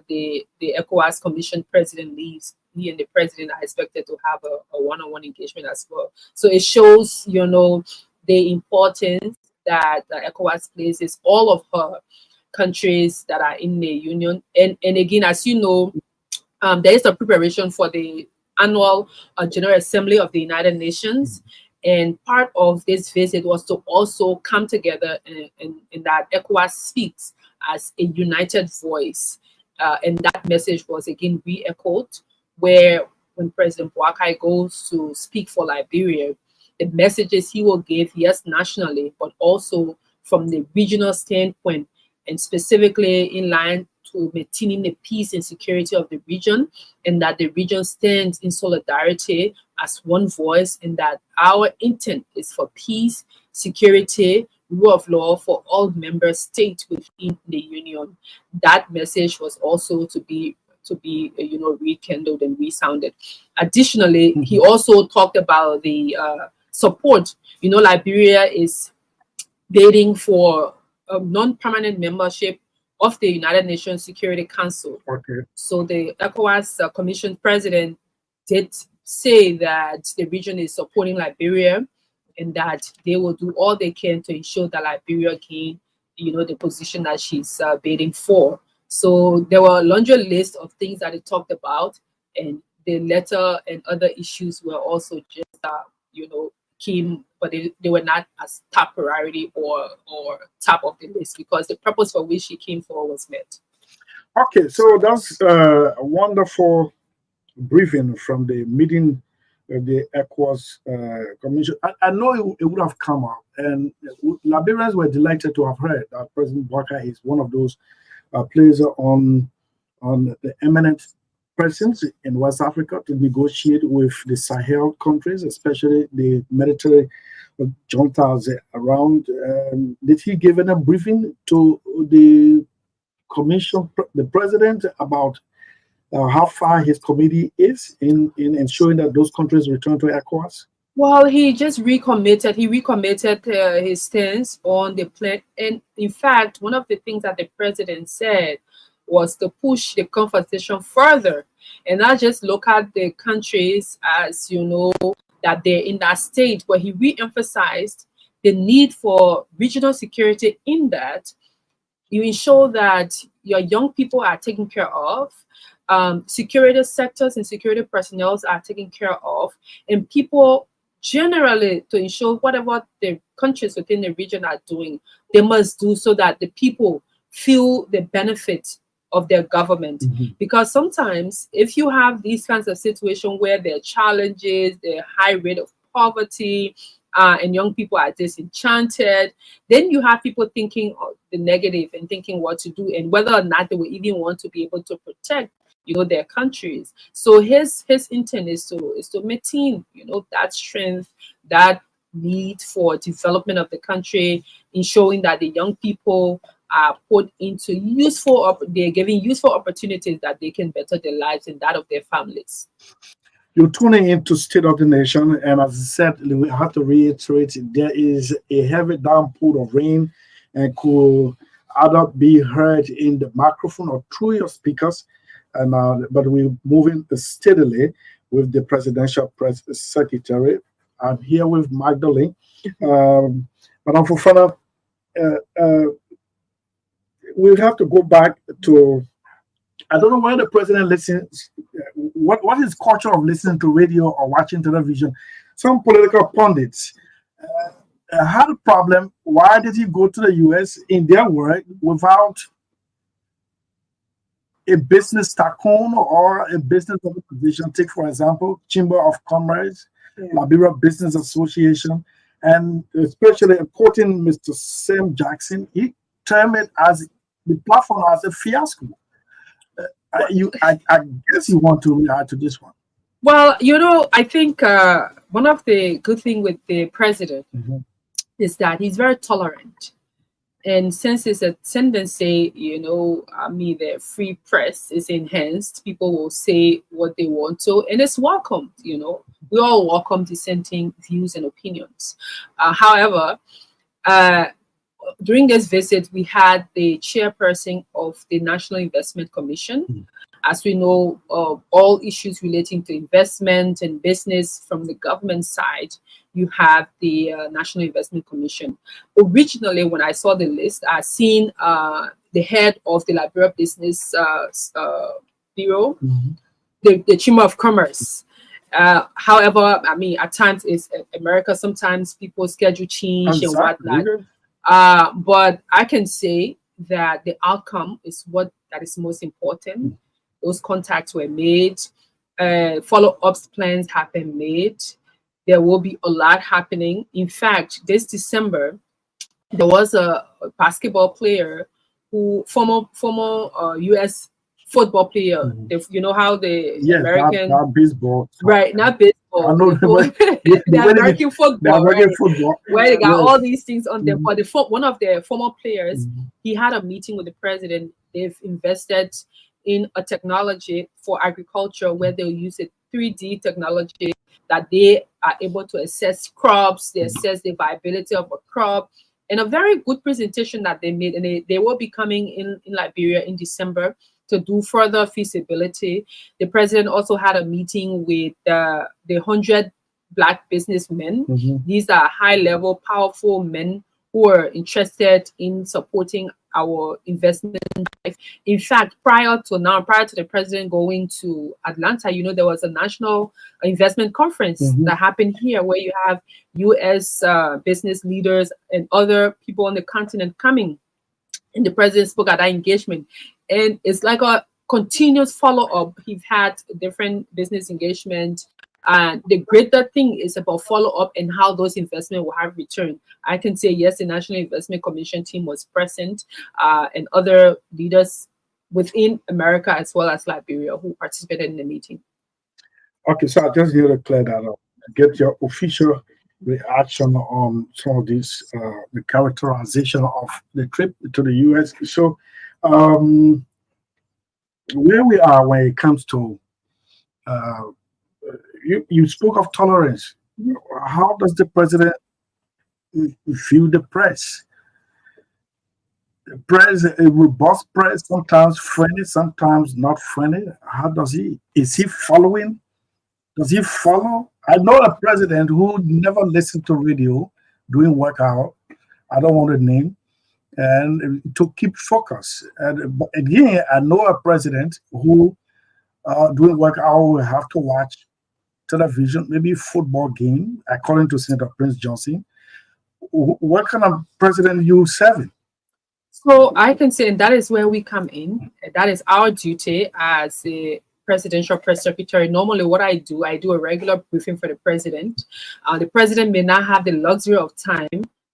the ECOWAS Commission president leaves. He and the president are expected to have a one-on-one engagement as well. So it shows, you know, the importance that ECOWAS places all of her countries that are in the union. And again, as you know, there is a preparation for the annual General Assembly of the United Nations. And part of this visit was to also come together in that ECOWAS speaks as a united voice. And that message was again re-echoed, where when President Bouakai goes to speak for Liberia, the messages he will give, yes, nationally, but also from the regional standpoint, and specifically in line to maintaining the peace and security of the region, and that the region stands in solidarity as one voice, and that our intent is for peace, security, rule of law for all member states within the union. That message was also to be you know, rekindled and resounded. Additionally, he also talked about the support. You know, Liberia is bidding for a non-permanent membership of the United Nations Security Council. Okay. So the ECOWAS Commission president did say that the region is supporting Liberia and that they will do all they can to ensure that Liberia gain, you know, the position that she's bidding for. So there were a laundry list of things that it talked about, and the letter and other issues were also just, you know, came, but they were not as top priority or top of the list because the purpose for which she came for was met. Okay, so that's a wonderful briefing from the meeting the ECOWAS Commission. I know it would have come up, and Liberians were delighted to have heard that President Walker is one of those players on the eminent presence in West Africa to negotiate with the Sahel countries, especially the military juntas around. Did he give any briefing to the commission, the president, about how far his committee is in ensuring that those countries return to ECOWAS? Well, he just recommitted. He recommitted his stance on the plan. And in fact, one of the things that the president said was to push the conversation further and not just look at the countries as, you know, that they're in that state, where he re-emphasized the need for regional security in that you ensure that your young people are taken care of, security sectors and security personnel are taken care of, and people generally, to ensure whatever the countries within the region are doing, they must do so that the people feel the benefit of their government. Because sometimes if you have these kinds of situations where there are challenges, the high rate of poverty, and young people are disenchanted, then you have people thinking of the negative and thinking what to do and whether or not they will even want to be able to protect, you know, their countries. So his intent is to maintain, you know, that strength, that need for development of the country, ensuring that the young people are put into they're given useful opportunities that they can better their lives and that of their families. You're tuning into State of the Nation, and as I said, we have to reiterate, there is a heavy downpour of rain and could either be heard in the microphone or through your speakers. And but we're moving steadily with the presidential press secretary. I'm here with Magdalene. Madam Fofana, we'll have to go back to, I don't know where the president listens, what is culture of listening to radio or watching television. Some political pundits had a problem. Why did he go to the US, in their word, without a business tycoon or a business organization? Take, for example, Chamber of Commerce, Liberia Business Association, and especially quoting Mr. Sam Jackson, he termed it as the platform as a fiasco. I guess you want to react to this one. Well, you know, I think one of the good things with the president is that he's very tolerant. And since it's a tendency, you know, I mean, the free press is enhanced, people will say what they want to, and it's welcomed, you know. We all welcome dissenting views and opinions. However, during this visit, we had the chairperson of the National Investment Commission. As we know, all issues relating to investment and business from the government side, you have the National Investment Commission. Originally, when I saw the list, I seen the head of the Liberia Business Bureau, the Chamber of Commerce. However, I mean, at times it's America, sometimes people schedule change and whatnot. But I can say that the outcome is what that is most important. Those contacts were made, follow-up plans have been made. There will be a lot happening. In fact, this December, there was a basketball player who, former U.S. football player. You know how the American, not baseball, right? Not baseball. I know the American football, right? Football, where they got all these things on them. But one of the former players, he had a meeting with the president. They've invested in a technology for agriculture where they'll use a 3D technology that they are able to assess crops, they assess the viability of a crop, and a very good presentation that they made. And they will be coming in Liberia in December to do further feasibility. The president also had a meeting with the 100 Black businessmen. These are high-level, powerful men who are interested in supporting our investment life. In fact, prior to the president going to Atlanta, you know, there was a national investment conference that happened here where you have U.S. Business leaders and other people on the continent coming. And the president spoke at that engagement. And it's like a continuous follow-up. He's had different business engagement And the greater thing is about follow-up and how those investments will have return. I can say, yes, the National Investment Commission team was present, and other leaders within America as well as Liberia who participated in the meeting. Okay, so I just need to clear that up. Get your official reaction on some of this, the characterization of the trip to the US. So, where we are when it comes to, you spoke of tolerance. How does the president view the press? The press, a robust press, sometimes friendly, sometimes not friendly. How does he? Is he following? Does he follow? I know a president who never listened to radio doing workout. I don't want to name, and to keep focus. And but again, I know a president who doing workout will have to watch television, maybe football game, according to Senator Prince Johnson. What kind of president you serving? So I can say, and that is where we come in. That is our duty as a presidential press secretary. Normally what I do a regular briefing for the president. The president may not have the luxury of time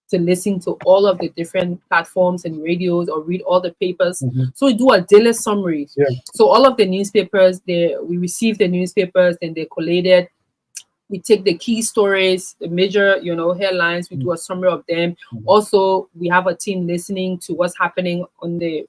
to listen to all of the different platforms and radios or read all the papers. So we do a daily summary. Yeah. So all of the newspapers, we receive the newspapers and they're collated. We take the key stories, the major, headlines. We do a summary of them. Also, we have a team listening to what's happening on the,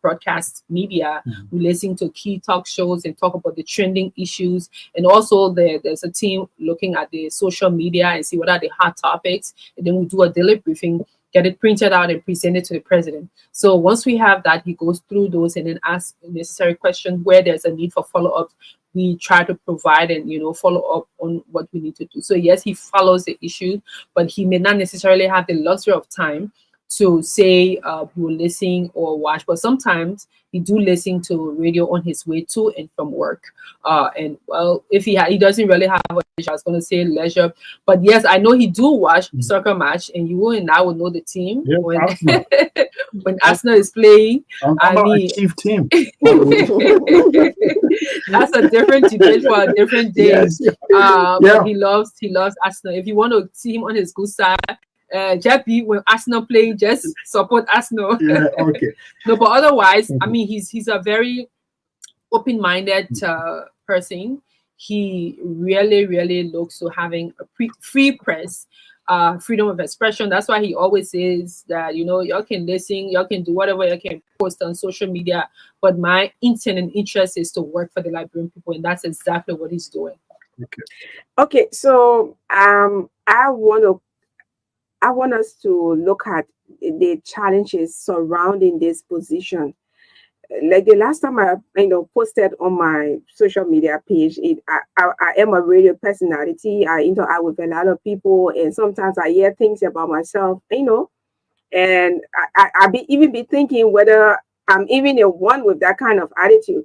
broadcast media. We listen to key talk shows and talk about the trending issues. And also, there's a team looking at the social media and see what are the hot topics. And then we do a daily briefing, get it printed out and present it to the president. So once we have that, he goes through those and then asks necessary questions where there's a need for follow-up. We try to provide and follow up on what we need to do. So yes, he follows the issue, but he may not necessarily have the luxury of time to say he will listen or watch. But sometimes he do listen to radio on his way to and from work. And well, if he doesn't really have a leisure, I was going to say leisure, but yes, I know he do watch soccer match, and you and I will know the team when Arsenal. when Arsenal is playing. I'm not a chief team. That's a different debate for a different day. Yes. But he loves Arsenal. If you want to see him on his good side, JP, when Arsenal playing, just support Arsenal. Yeah, okay. No, but otherwise, I mean, he's a very open-minded person. He really looks to having a free press, freedom of expression. That's why he always says that, y'all can listen, y'all can do whatever you can post on social media, but my intent and interest is to work for the Liberian people, and that's exactly what he's doing. Okay, so I want us to look at the challenges surrounding this position. Like the last time I posted on my social media page, I am a radio personality. I interact with a lot of people, and sometimes I hear things about myself, and I be thinking whether I'm even the one with that kind of attitude.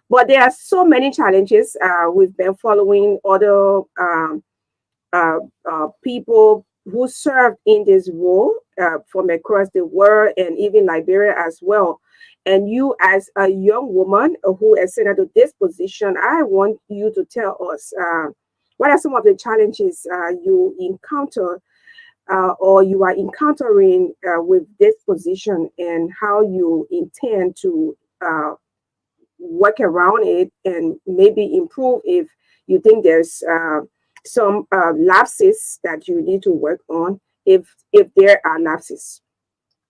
But there are so many challenges. We've been following other people who served in this role from across the world and even Liberia as well. And you, as a young woman who ascended to this position, I want you to tell us what are some of the challenges you encounter or you are encountering with this position, and how you intend to work around it and maybe improve if you think there's some lapses that you need to work on, if there are lapses.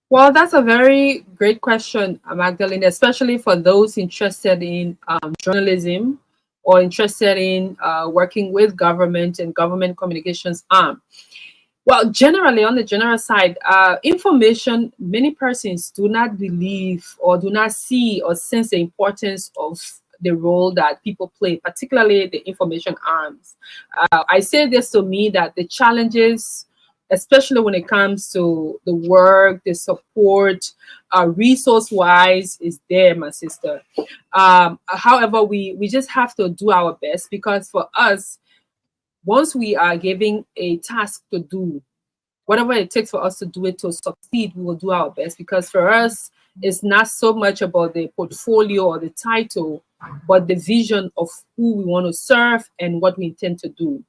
Well, that's a very great question, Magdalene, especially for those interested in journalism or interested in working with government and government communications arm. Well, generally, on the general side, information, many persons do not believe or do not see or sense the importance of the role that people play, particularly the information arms. I say this to me that the challenges, especially when it comes to the work, the support, resource-wise, is there, my sister. However, we just have to do our best, because for us, once we are giving a task to do, whatever it takes for us to do it to succeed, we will do our best. Because for us, it's not so much about the portfolio or the title, but the vision of who we want to serve and what we intend to do.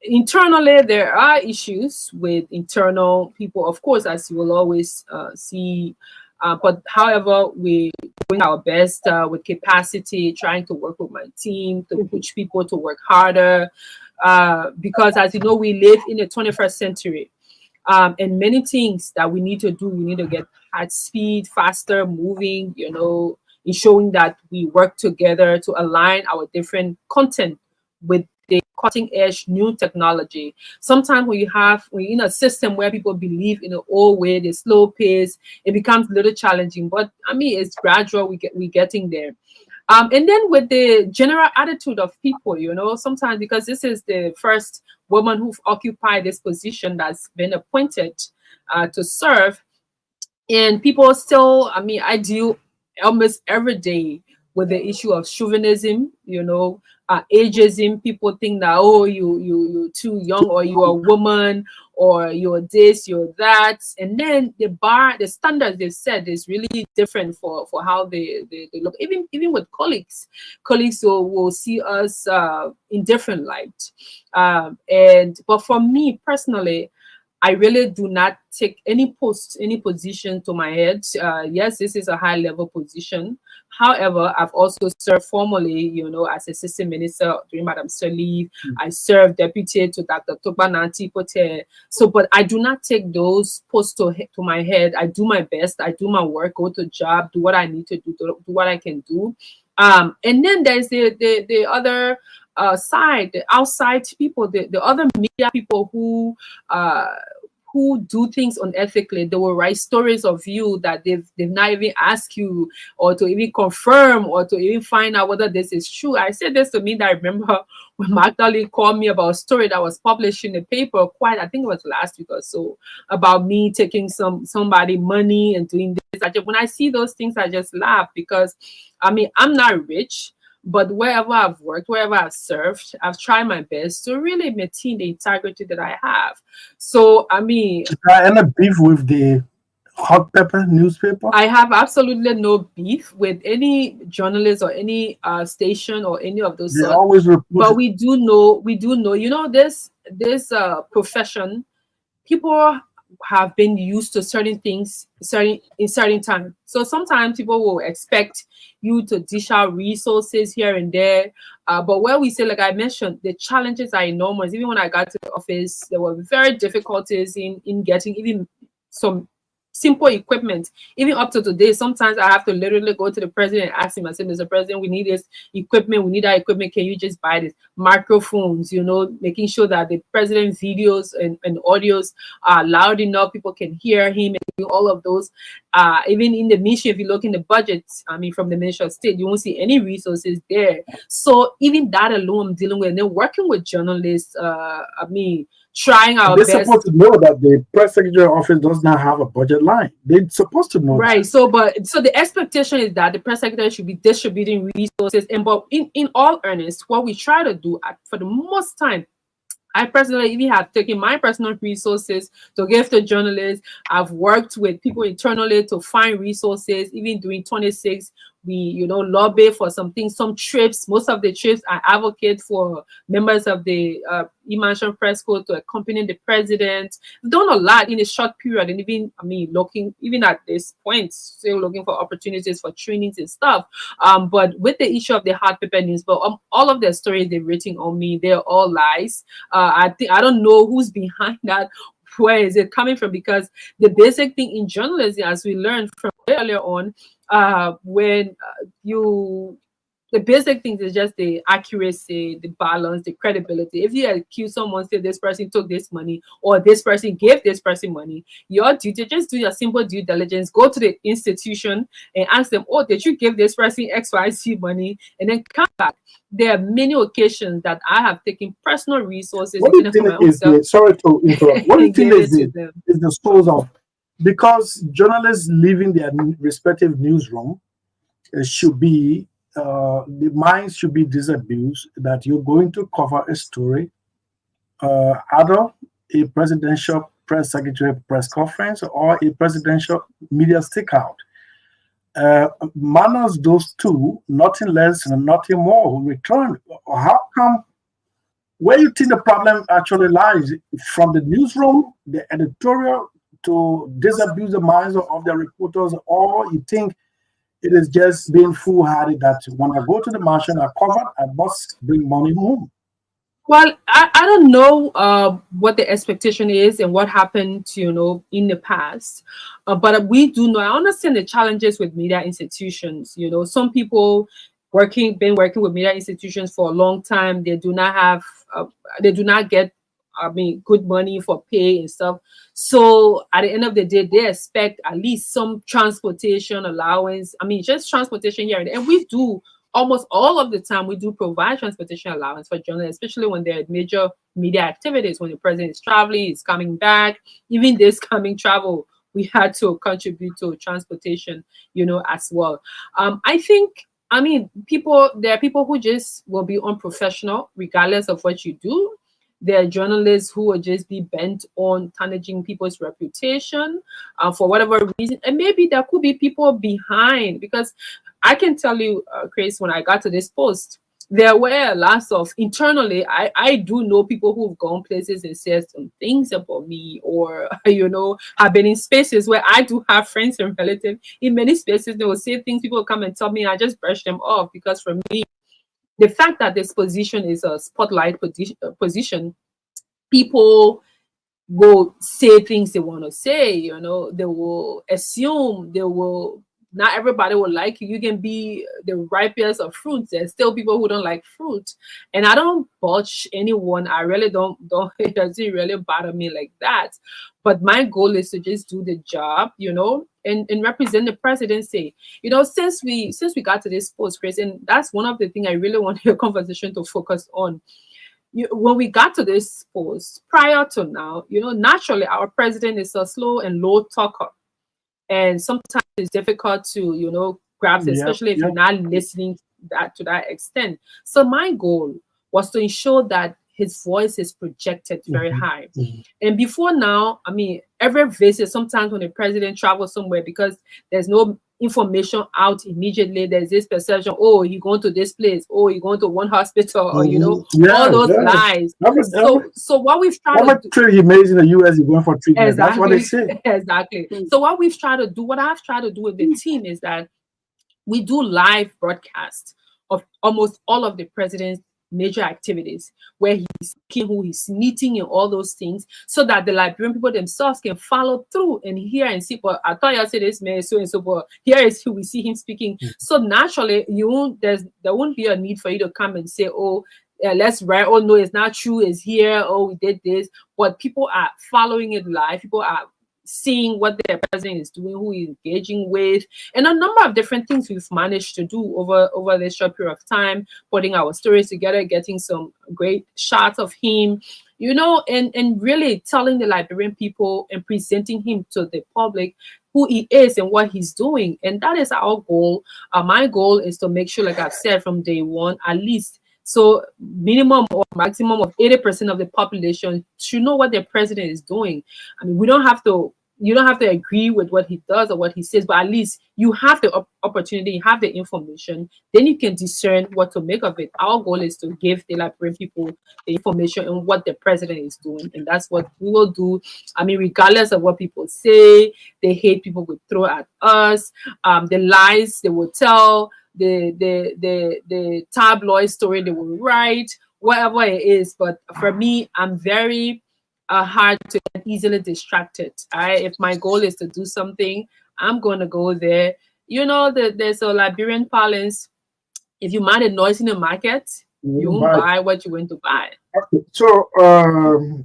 Internally, there are issues with internal people, of course, as you will always see. But however, we're doing our best with capacity, trying to work with my team to push people to work harder. Because as you know, we live in the 21st century. And many things that we need to do, we need to get at speed, faster, moving, you know, in showing that we work together to align our different content with the cutting edge new technology. Sometimes when we're in a system where people believe in the old way, the slow pace, it becomes a little challenging. But I mean, it's gradual. We're getting there. And then with the general attitude of people, you know, sometimes because this is the first woman who've occupied this position that's been appointed to serve, and people still, I mean, I deal almost every day with the issue of chauvinism, you know, ageism. People think that, oh, you're too young, or you're a woman, or you're this, you're that. And then the standards they've set is really different for how they look. Even with colleagues will see us in different light. But for me personally, I really do not take any position to my head. Yes, this is a high level position. However, I've also served formally, you know, as assistant minister during Madam Sellee. I served deputy to Dr. Nanti Pote. So, but I do not take those posts to my head. I do my best. I do my work, go to job, do what I need to do what I can do. And then there's the other side, the outside people, the other media people who do things unethically. They will write stories of you that they've not even asked you or to even confirm or to even find out whether this is true. I said this to me that I remember when Magdalene called me about a story that was published in the paper I think it was last week or so, about me taking somebody money and doing this. When I see those things, I just laugh, because I mean, I'm not rich, but wherever I've worked, wherever I've served, I've tried my best to really maintain the integrity that I have. So, I mean, is there any beef with the Hot Pepper newspaper? I have absolutely no beef with any journalist or any station or any of those. They always report. But we do know, you know, this profession, people have been used to certain things in certain time. So sometimes people will expect you to dish out resources here and there. But where we say, like I mentioned, the challenges are enormous. Even when I got to the office, there were very difficulties in getting even some simple equipment. Even up to today, sometimes I have to literally go to the president and ask him, I said, Mr. President, we need this equipment, we need that equipment, can you just buy this? Microphones, you know, making sure that the president's videos and audios are loud enough, people can hear him, and all of those. Even in the mission, if you look in the budget, I mean, from the Ministry of State, you won't see any resources there. So even that alone I'm dealing with, and then working with journalists, I mean, trying our best. They're supposed to know that the press secretary office does not have a budget line. They're supposed to know. Right. That. So the expectation is that the press secretary should be distributing resources. But in all earnest, what we try to do for the most time, I personally even have taken my personal resources to give to journalists. I've worked with people internally to find resources. Even during 26, we, you know, lobby for some things, some trips. Most of the trips I advocate for members of the Immersion Press Code to accompany the president. We've done a lot in a short period, and even, I mean, looking, even at this point, still looking for opportunities for trainings and stuff. But with the issue of the Hot Pepper News, but all of the stories they've written on me, they're all lies. I don't know who's behind that. Where is it coming from? Because the basic thing in journalism, as we learned from earlier on, the basic things is just the accuracy, the balance, the credibility. If you accuse someone, say this person took this money or this person gave this person money, your duty, just do your simple due diligence, go to the institution and ask them, oh, did you give this person XYZ money? And then come back. There are many occasions that I have taken personal resources. What do you think is sorry to interrupt. What do you think is the source of? Because journalists leaving their respective newsroom should be, the minds should be disabused that you're going to cover a story, either a presidential press secretary press conference or a presidential media stakeout. minus those two, nothing less and nothing more, who returned. How come? Where you think the problem actually lies? From the newsroom, the editorial, to disabuse the minds of the reporters, or you think it is just being foolhardy that when I go to the march and I covered, I must bring money home? Well, I don't know what the expectation is and what happened, in the past. But we do know, I understand the challenges with media institutions. Some people been working with media institutions for a long time. They do not have, they do not get, good money for pay and stuff. So at the end of the day, they expect at least some transportation allowance. Just transportation here. And we do almost all of the time, we do provide transportation allowance for journalists, especially when there are major media activities, when the president is traveling, he's coming back. Even this coming travel, we had to contribute to transportation, as well. I think, there are people who just will be unprofessional regardless of what you do. There are journalists who will just be bent on tarnishing people's reputation for whatever reason. And maybe there could be people behind, because I can tell you, Chris, when I got to this post, there were lots of internally, I do know people who've gone places and said some things about me, or, have been in spaces where I do have friends and relatives. In many spaces, they will say things, people will come and tell me, and I just brush them off, because for me, the fact that this position is a spotlight position, people will say things they want to say, they will assume, not everybody will like you. You can be the ripest of fruits. There's still people who don't like fruit. And I don't budge anyone. I really don't it doesn't really bother me like that. But my goal is to just do the job, and represent the presidency. Since we got to this post, Chris, and that's one of the things I really want your conversation to focus on. When we got to this post, prior to now, naturally our president is a slow and low talker. And sometimes it's difficult to, grasp, especially if you're not listening to that extent. So my goal was to ensure that his voice is projected very high. And before now, every visit, sometimes when the president travels somewhere, because there's no information out immediately, there's this perception, oh, you're going to this place, oh, you're going to one hospital, or all those lies. So what we've tried to do, trip he made in the US, you're going for treatment. Exactly, that's what they say. Exactly. So what I've tried to do with the team is that we do live broadcasts of almost all of the president's major activities, where he's speaking, who he's meeting, and all those things, so that the Liberian people themselves can follow through and hear and see. But I thought you said this man so and so, but here is who we see him speaking. So naturally, there won't be a need for you to come and say, oh, let's write, oh no, it's not true, it's here, oh, we did this. But people are following it live. People are seeing what their president is doing, who he's engaging with, and a number of different things we've managed to do over this short period of time, putting our stories together, getting some great shots of him, and really telling the Liberian people and presenting him to the public who he is and what he's doing. And that is our goal. My goal is to make sure, like I've said from day one, at least, so minimum or maximum of 80% of the population should know what their president is doing. You don't have to agree with what he does or what he says, but at least you have the opportunity, you have the information, then you can discern what to make of it. Our goal is to give the Liberian people the information on what the president is doing, and that's what we will do. Regardless of what people say, the hate people will throw at us, the lies they will tell, the tabloid story they will write, whatever it is. But for me, I'm very hard to get easily distracted. If my goal is to do something, I'm going to go there. There's a Liberian parlance: if you mind a noise in the market, you won't buy what you're going to buy. Okay. So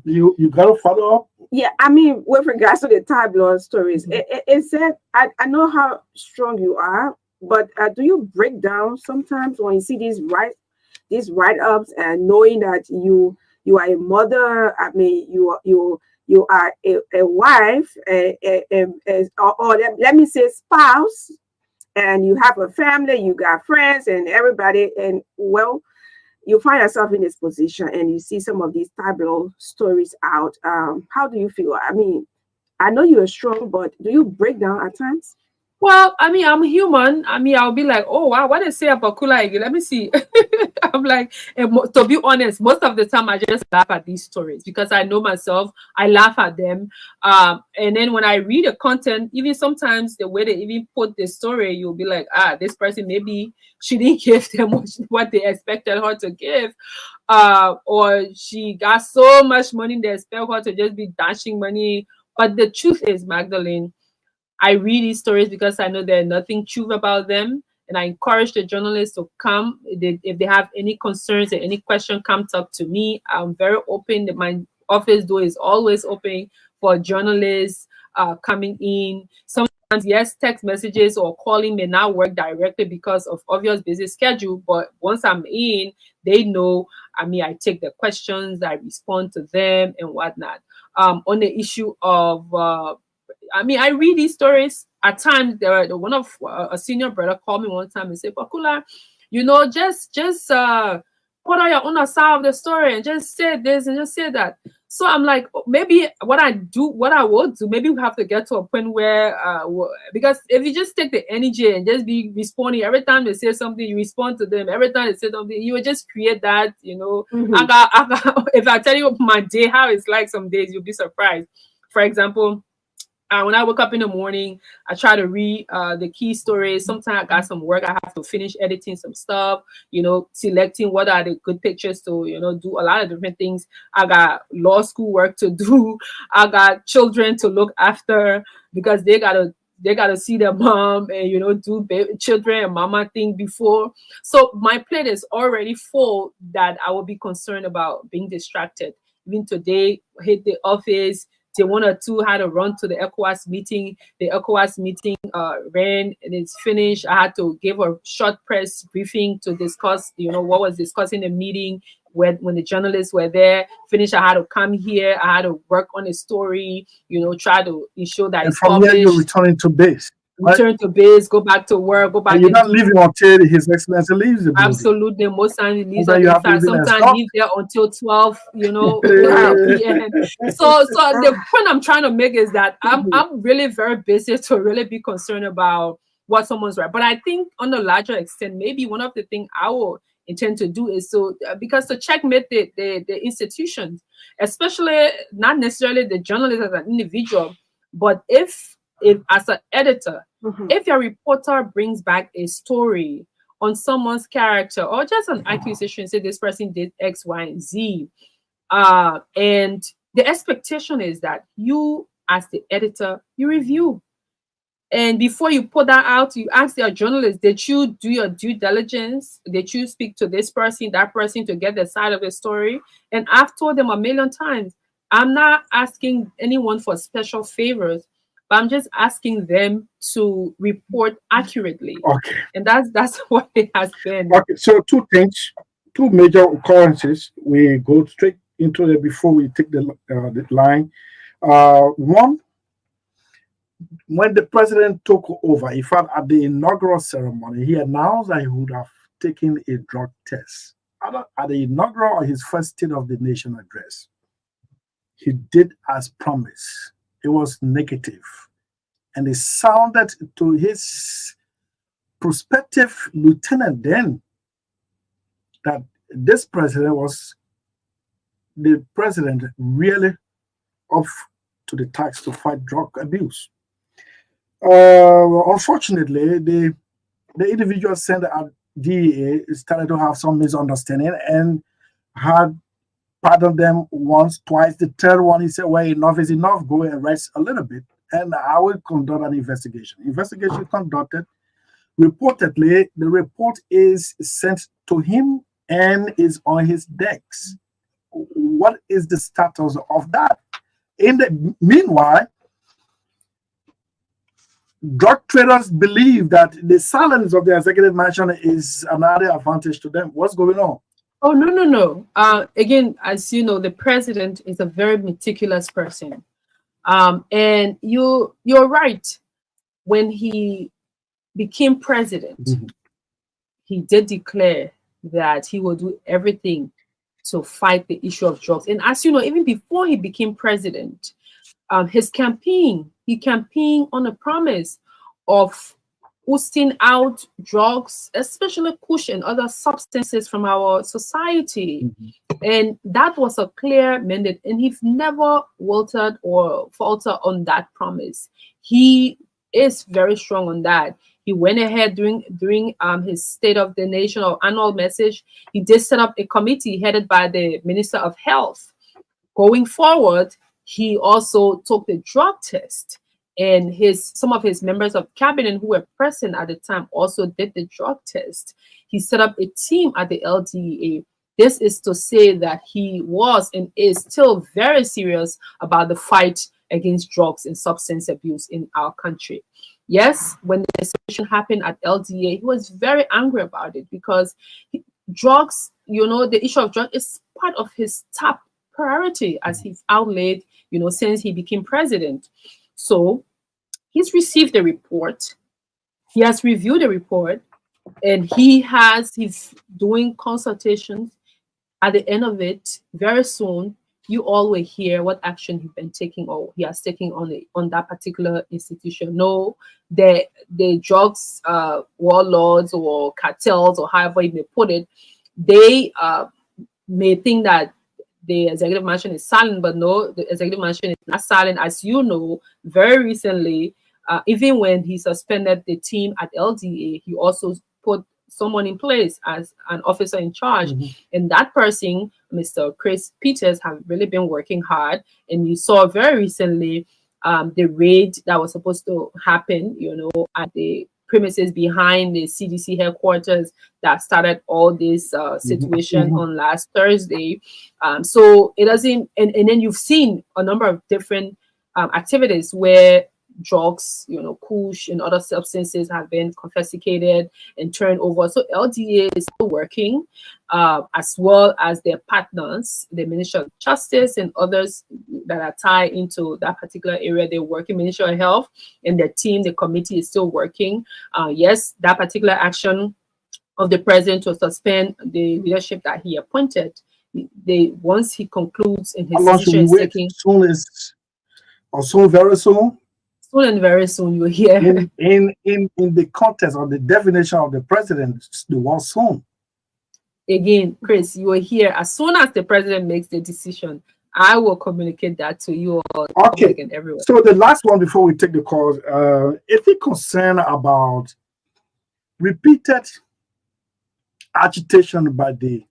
you got to follow up? Yeah, with regards to the tabloid stories, it said, I know how strong you are, but do you break down sometimes when you see these write-ups, and knowing that you are a mother, you are a wife, or let me say spouse, and you have a family, you got friends and everybody, and you find yourself in this position and you see some of these tabloid stories out. How do you feel? I know you're strong, but do you break down at times? Well, I mean, I'm human. I mean, I'll be like, oh wow, what they say about Kula again? Let me see. I'm like, and to be honest, most of the time I just laugh at these stories because I know myself. I laugh at them. And then when I read the content, even sometimes the way they even put the story, you'll be like, ah, this person maybe she didn't give them what they expected her to give. Or she got so much money they expect her to just be dashing money. But the truth is, Magdalene, I read these stories because I know there's nothing true about them. And I encourage the journalists to come. If they have any concerns or any question, come talk to me. I'm very open. My office door is always open for journalists coming in. Sometimes, yes, text messages or calling may not work directly because of obvious busy schedule. But once I'm in, they know, I mean, I take the questions, I respond to them and whatnot. On the issue of I mean, I read these stories at times. One of a senior brother called me one time and said, "Bakula, you know, just put on your own side of the story and just say this and just say that." So I'm like, maybe what I will do, maybe we have to get to a point where, because if you just take the energy and just be responding every time they say something, you respond to them. Every time they say something, you will just create that, you know. If I tell you my day, how it's like some days, you'll be surprised. For example, when I wake up in the morning, I try to read the key stories. Sometimes I got some work. I have to finish editing some stuff, you know, selecting what are the good pictures to, you know, do a lot of different things. I got law school work to do. I got children to look after because they gotta see their mom and, you know, do children and mama thing before. So my plate is already full that I will be concerned about being distracted. Even today, hit the office. Day 1 or 2 had to run to the ECOWAS meeting. The ECOWAS meeting ran and it's finished. I had to give a short press briefing to discuss, you know, what was discussed in the meeting when the journalists were there. Finished, I had to come here. I had to work on a story, you know, try to ensure that And it's from here, you're published. returning to base, right? Return to base, go back to work, go back And you're and not do. leaving until His Excellency leaves the building. Absolutely, most times it leaves Sometimes on. you In have to fact, even sometimes escort. leave there until 12, you know, Wow. p.m. So the point I'm trying to make is that I'm really very busy to really be concerned about what someone's right. But I think on a larger extent, maybe one of the things I will intend to do is because to checkmate the institutions, especially not necessarily the journalist as an individual, but if as an editor, if your reporter brings back a story on someone's character or just an accusation, say this person did X, Y, and Z. And the expectation is that you, as the editor, you review. And before you put that out, you ask your journalist, did you do your due diligence? Did you speak to this person, that person to get the side of the story? And I've told them a million times, I'm not asking anyone for special favors, but I'm just asking them to report accurately. Okay. And that's what it has been. Okay. So two things, two major occurrences. We go straight into it before we take the line. One, when the president took over, in fact, at the inaugural ceremony, he announced that he would have taken a drug test. At the inaugural or his first State of the Nation address, he did as promised. It was negative. And it sounded to his prospective lieutenant then that this president was the president really up to the task to fight drug abuse. Unfortunately, the individual sent at DEA started to have some misunderstanding and had pardoned them once, twice. The third one, he said, well, enough is enough. Go and rest a little bit. And I will conduct an investigation. Investigation conducted. Reportedly, the report is sent to him and is on his decks. What is the status of that? In the meanwhile, drug traders believe that the silence of the executive mansion is another advantage to them. What's going on? Oh, no. Again, as you know, the president is a very meticulous person. And you're right. When he became president, he did declare that he will do everything to fight the issue of drugs. And as you know, even before he became president, he campaigned on a promise of oosting out drugs, especially kush and other substances from our society. And that was a clear mandate, and he's never wilted or faltered on that promise. He is very strong on that. He went ahead during his State of the Nation or annual message. He did set up a committee headed by the Minister of Health. Going forward, he also took the drug test, and some of his members of cabinet who were present at the time also did the drug test. He set up a team at the LDA. This is to say that he was and is still very serious about the fight against drugs and substance abuse in our country. Yes, when the situation happened at LDA, he was very angry about it because drugs, the issue of drugs is part of his top priority as he's outlaid, since he became president. So he's received the report. He has reviewed the report, and he's doing consultations. At the end of it, very soon, you all will hear what action he's been taking or he has taken on that particular institution. No, the drugs warlords or cartels or however you may put it, they may think that the executive mansion is silent, but no, the executive mansion is not silent. As you know, very recently, even when he suspended the team at LDA, he also put someone in place as an officer in charge. And that person, Mr. Chris Peters, have really been working hard. And you saw very recently the raid that was supposed to happen, at the premises behind the CDC headquarters that started all this situation on last Thursday. So it doesn't, and then you've seen a number of different activities where drugs, kush and other substances have been confiscated and turned over. So LDA is still working, as well as their partners, the Ministry of Justice and others that are tied into that particular area. They're working, Ministry of Health and their team, the committee is still working. Yes, that particular action of the president to suspend the leadership that he appointed, once he concludes in his decision is taking. Soon, very soon. Soon and very soon you'll hear. In the context of the definition of the president, the word soon. Again, Chris, you will hear as soon as the president makes the decision. I will communicate that to you all. Okay. And everyone. So the last one before we take the call, is it concerned about repeated agitation by the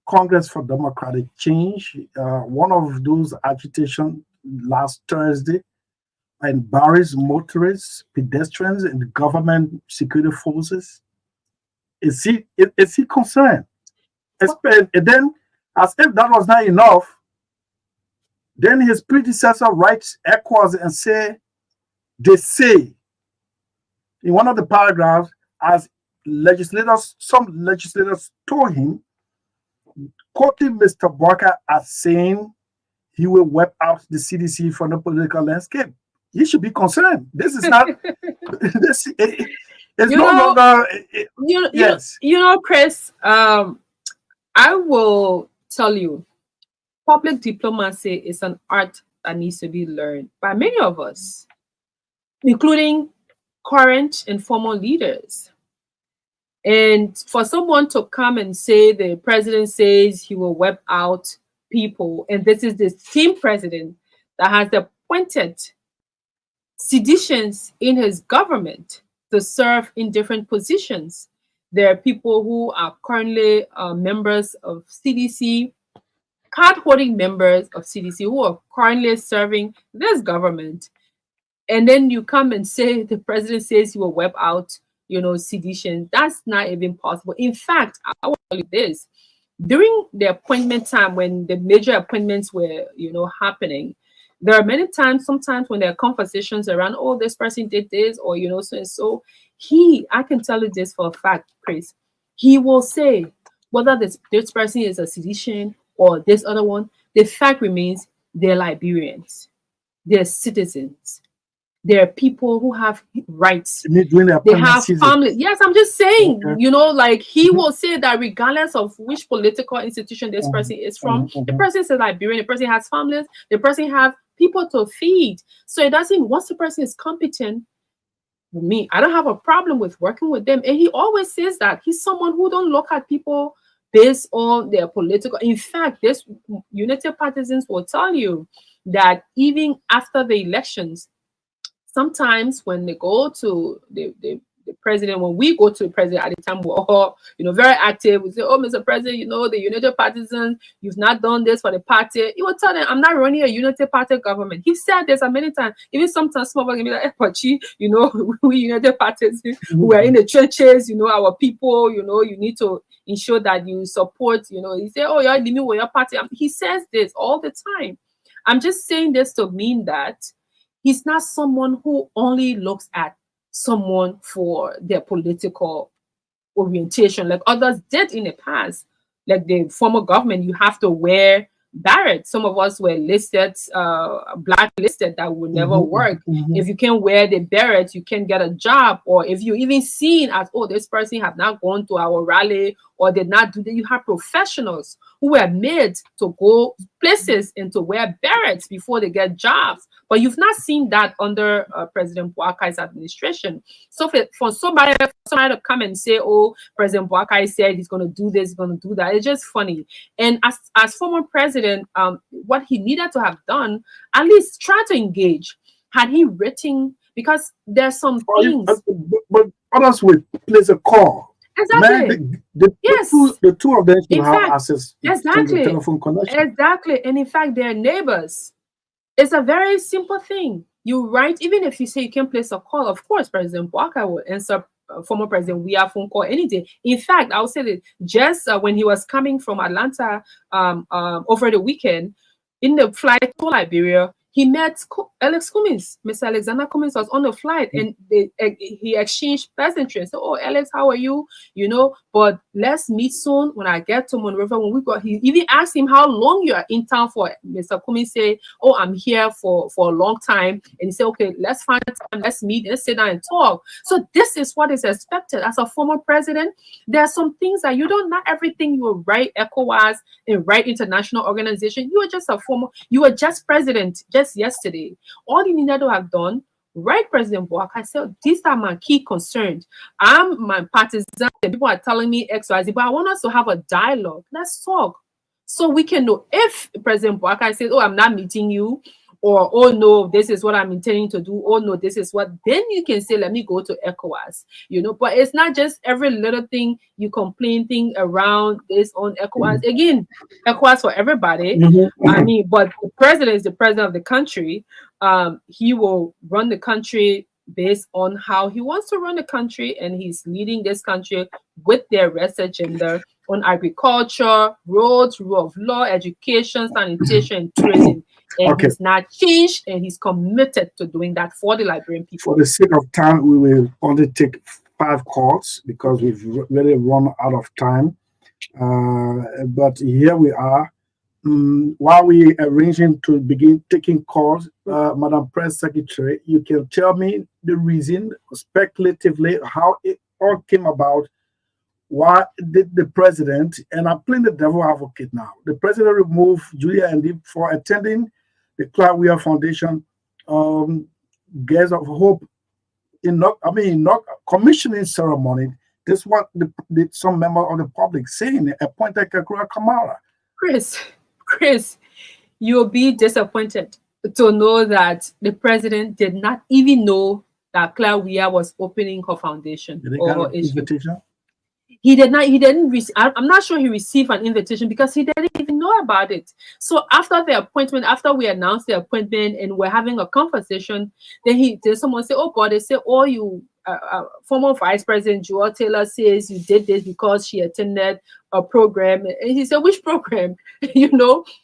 Congress for Democratic Change? One of those agitation last Thursday, and embarrass motorists, pedestrians, and the government security forces. Is he concerned? And then, as if that was not enough, then his predecessor writes echoes and they say, in one of the paragraphs, as some legislators told him, quoting Mr. Barker as saying he will wipe out the CDC from the political landscape. He should be concerned. This is not. It's no longer. Yes. Chris. I will tell you, public diplomacy is an art that needs to be learned by many of us, including current and former leaders. And for someone to come and say the president says he will wipe out people, and this is the same president that has appointed seditionists in his government to serve in different positions. There are people who are currently members of CDC, card-holding members of CDC who are currently serving this government. And then you come and say the president says he will wipe out, sedition. That's not even possible. In fact, I will tell you this. During the appointment time, when the major appointments were, happening, there are many times, sometimes when there are conversations around, oh, this person did this, or, so and so. I can tell you this for a fact, Chris. He will say, whether this person is a sedition or this other one, the fact remains they're Liberians. They're citizens. There are people who have rights. They have family. Yes, I'm just saying, Okay. He will say that regardless of which political institution this person is from, the person is a Liberian, the person has families, the person have people to feed. So it doesn't, once the person is competent, me, I don't have a problem with working with them. And he always says that he's someone who don't look at people based on their political. In fact, this United Partisans will tell you that even after the elections, sometimes when they go to the president, when we go to the president at the time, we're all, very active. We say, oh, Mr. President, the United Partisans, you've not done this for the party. He will tell them, I'm not running a United Party government. He said this many times. Even sometimes some of us can be like, Pachi, we United Partisans, we are in the churches, our people, you need to ensure that you support, he say, oh, you're living with your party. He says this all the time. I'm just saying this to mean that he's not someone who only looks at someone for their political orientation like others did in the past. Like the former government, you have to wear barrett. Some of us were listed, blacklisted, that would never work. If you can't wear the beret, you can't get a job. Or if you even seen as, oh, this person have not gone to our rally or did not do that, you have professionals who were made to go places and to wear berets before they get jobs. But you've not seen that under President Boakai's administration. So for somebody to come and say, oh, President Boakai said he's going to do this, he's going to do that, it's just funny. And as former president, what he needed to have done, at least try to engage. Had he written, because there's some things. But others will place a call. Exactly. Man, the two of them should have access to the telephone connection. Exactly. And in fact, they're neighbors. It's a very simple thing. You write, even if you say you can place a call, of course, President Boakai will answer former president via phone call any day. In fact, I would say that just when he was coming from Atlanta over the weekend, in the flight to Liberia, he met Alex Cummins. Mr. Alexander Cummins was on the flight, and he exchanged pleasantries. So, oh, Alex, how are you? But let's meet soon when I get to Monrovia. When we got, he even asked him how long you are in town for. Mr. Cummins say, oh, I'm here for a long time. And he said, okay, let's find time, let's meet, let's sit down and talk. So this is what is expected. As a former president, there are some things that not everything you will write ECOWAS and write international organization. You are just president just yesterday. All you needed to have done, right, President Boakai said, these are my key concerns. I'm my partisan, and people are telling me XYZ, but I want us to have a dialogue. Let's talk. So we can know if President Boakai says, oh, I'm not meeting you, or, oh, no, this is what I'm intending to do, oh, no, this is what, then you can say, let me go to ECOWAS, but it's not just every little thing you complain thing around this on ECOWAS. Again, ECOWAS for everybody. I mean, but the president is the president of the country. He will run the country based on how he wants to run the country, and he's leading this country with their rest agenda on agriculture, roads, rule of law, education, sanitation, and tourism. And he's not changed, and he's committed to doing that for the Liberian people. For the sake of time, we will only take 5 calls because we've really run out of time. But here we are. While we are arranging to begin taking calls, Madam Press Secretary, you can tell me the reason, speculatively, how it all came about. Why did the president, and I'm playing the devil advocate now, the president removed Julia Ndi for attending the Clark Weir Foundation Gates of Hope commissioning ceremony? This what some member of the public saying appointed Kakura Kamara. Chris, you'll be disappointed to know that the president did not even know that Clark Weir was opening her foundation. Did they get an invitation? He didn't receive. I'm not sure he received an invitation because he didn't even know about it. So after the appointment, after we announced the appointment and we're having a conversation, then someone say, oh, but they say, oh, you former Vice President Joel Taylor says you did this because she attended a program. And he said, which program?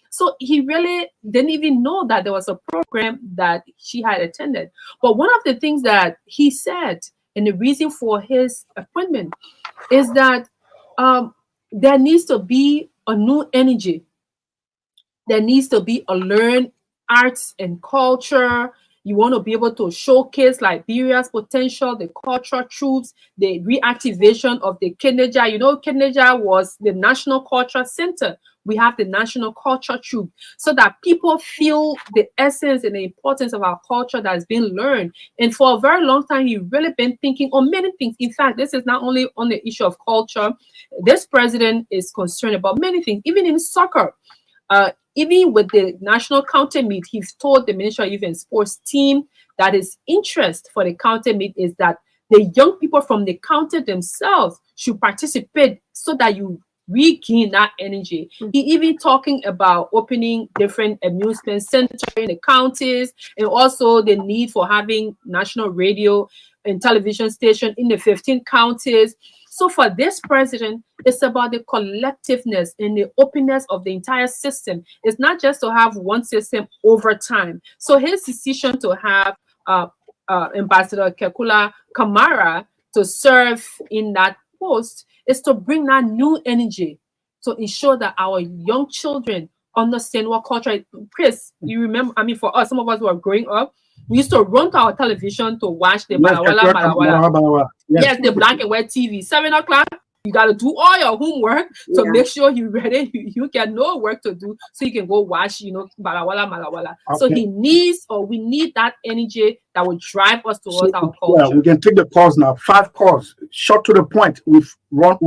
So he really didn't even know that there was a program that she had attended. But one of the things that he said, and the reason for his appointment, is that there needs to be a new energy. There needs to be a learned arts and culture. You want to be able to showcase Liberia's potential, the cultural troops, the reactivation of the Keneja. Keneja was the National Cultural Center we have the national culture troupe, so that people feel the essence and the importance of our culture that has been learned. And for a very long time, he's really been thinking on many things. In fact, this is not only on the issue of culture. This president is concerned about many things, even in soccer. Even with the national county meet, he's told the Ministry of Youth and Sports team that his interest for the county meet is that the young people from the county themselves should participate, so that you regain that energy. He even talking about opening different amusement centers in the counties, and also the need for having national radio and television station in the 15 counties. So for this president, it's about the collectiveness and the openness of the entire system. It's not just to have one system over time. So his decision to have Ambassador Kekula Kamara to serve in that post is to bring that new energy, to ensure that our young children understand what culture is. Chris, you remember, I mean, for us, some of us who are growing up, we used to run to our television to watch the Malawala. Yes, the black and white TV. 7 o'clock, you got to do all your homework to make sure you're ready. You got no work to do, so you can go watch, Malawala. Okay. So he needs, or we need that energy that will drive us towards our culture. Yeah, we can take the calls now. 5 calls, short to the point. We've run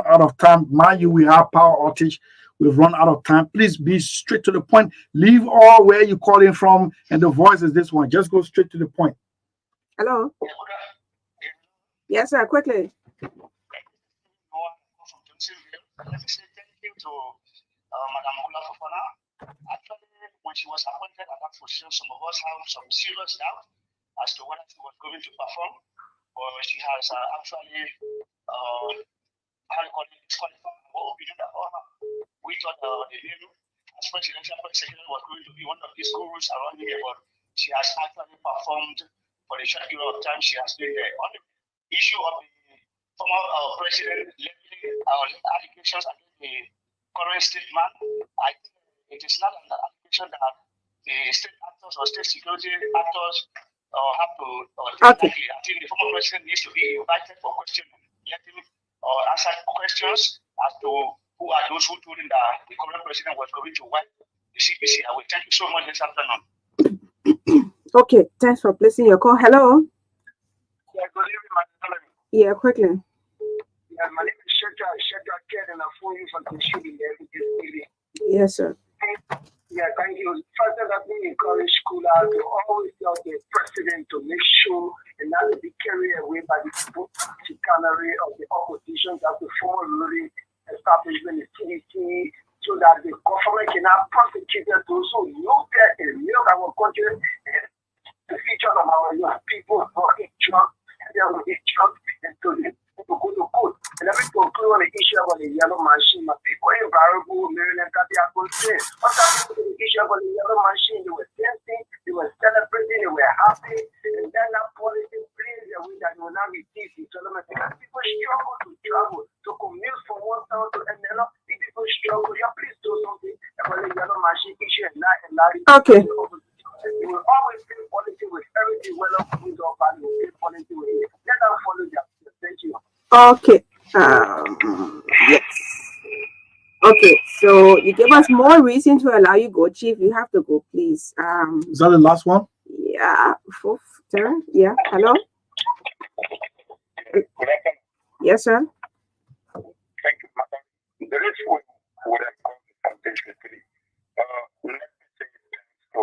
out of time. Mind you, we have power outage. We've run out of time. Please be straight to the point. Leave all where you call in from, and the voice is this one. Just go straight to the point. Hello. Yes, sir. Quickly. Let me say thank you to Madam Ola Fofana. Actually, when she was appointed at that position, some of us have some serious doubt as to whether she was going to perform, or she has actually disqualified our opinion that we thought the new as presidential secretary was going to be one of these gurus around here, but she has actually performed for the short period of time she has been there. On the issue of the former president leveling allegations against the current state man, I think it is not an allegation that the state actors or state security actors have to I think the former president needs to be invited for questioning. Let him answer questions as to who are those who told him that the current president was going to wipe the CPC away. Thank you so much this afternoon. Okay, thanks for placing your call. Hello. Yeah, good evening, Magdalene. Yeah, quickly. Yeah, my name is Shedra Ked, and I'm for you from the shooting there with this meeting. Yes, sir. Yeah, thank you. First, let me encourage schoolers to always tell the president to make sure and not to be carried away by the chicanery of the opposition that the former ruling establishment, the CDC, so that the government cannot prosecute those who look at and milk our country and the future of our young people working drugs and they will eat drugs and to go to court. And let me conclude on the issue about the yellow machine. My people in Variable, Maryland, got their concern. What's happening to the issue about the yellow machine? They were dancing, they were celebrating, they were happy, and then that policy brings away that they will not receive the settlement because people struggle to travel, to commute from one town to another. If people struggle, please do something about the yellow machine issue and not allow it. Okay. You will always feel policy with everything well up with your value, policy with it. Let them follow that. Thank you. Okay. Yes. Okay, so you give us more reason to allow you go, Chief. You have to go, please. Is that the last one? Yeah, fourth turn. Yeah. Hello. Yes, sir. Thank you, madam. The rich would have come basically. Let me say thanks to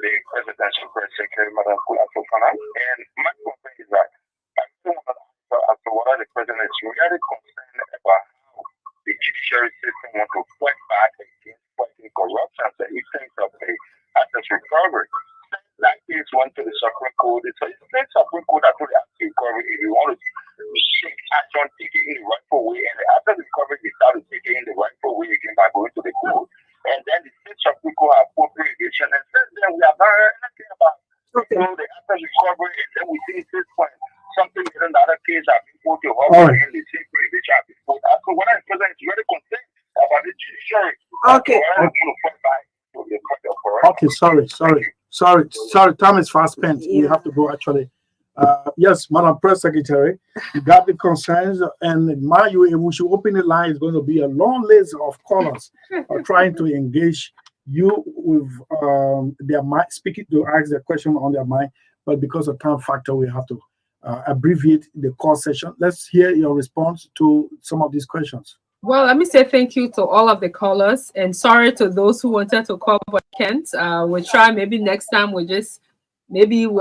the presidential press secretary, Madam Fofana. And my comment is that I still want to answer as to what the president is really concerned about how the judiciary system wants to fight back against fighting corruption. So he thinks of the assets recovery. That case went to the Supreme Court. It's the Supreme Court that told the asset recovery if you want to take action, take it in the rightful way, and the asset recovery is started taking in the rightful way again by going to the court. And then the state Supreme Court have appropriation, and since then we have not heard anything about the asset recovery, and then we see this point. Something in the other case have been put to hold in the same way which have been put. So what I'm president is very concerned about the judiciary. Okay. Okay, sorry. Time is fast spent. You have to go actually. Yes, Madam Press Secretary, you got the concerns, and mind you, if we should open the line, it's going to be a long list of callers trying to engage you with their mind, speaking to ask the question on their mind. But because of time factor, we have to abbreviate the call session. Let's hear your response to some of these questions. Well, let me say thank you to all of the callers, and sorry to those who wanted to call but can't. We'll try maybe next time. We'll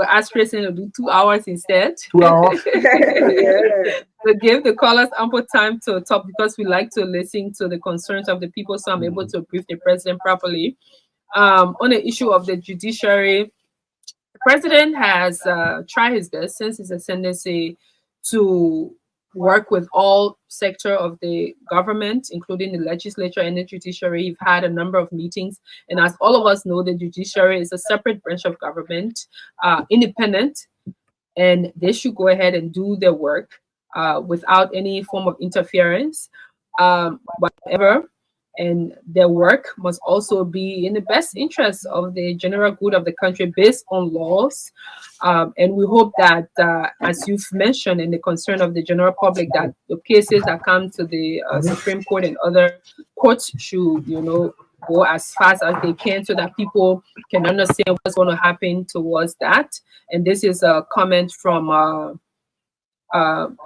ask Kristen to do 2 hours instead. 2 hours. Yeah. To give the callers ample time to talk, because we like to listen to the concerns of the people, so I'm able to brief the president properly. On the issue of the judiciary, the president has tried his best since his ascendancy to work with all sector of the government, including the legislature and the judiciary. We've had a number of meetings, and as all of us know, the judiciary is a separate branch of government, independent, and they should go ahead and do their work without any form of interference, whatever. And their work must also be in the best interest of the general good of the country based on laws. And we hope that, as you've mentioned, in the concern of the general public, that the cases that come to the Supreme Court and other courts should, go as fast as they can, so that people can understand what's going to happen towards that. And this is a comment from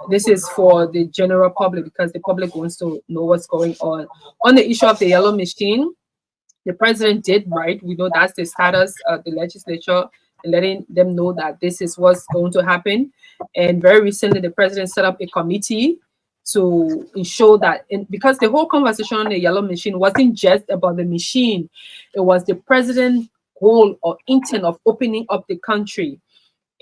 this is for the general public, because the public wants to know what's going on. On the issue of the yellow machine, the president did right. We know that's the status of the legislature, and letting them know that this is what's going to happen. And very recently, the president set up a committee to ensure that, because the whole conversation on the yellow machine wasn't just about the machine, it was the president's goal or intent of opening up the country.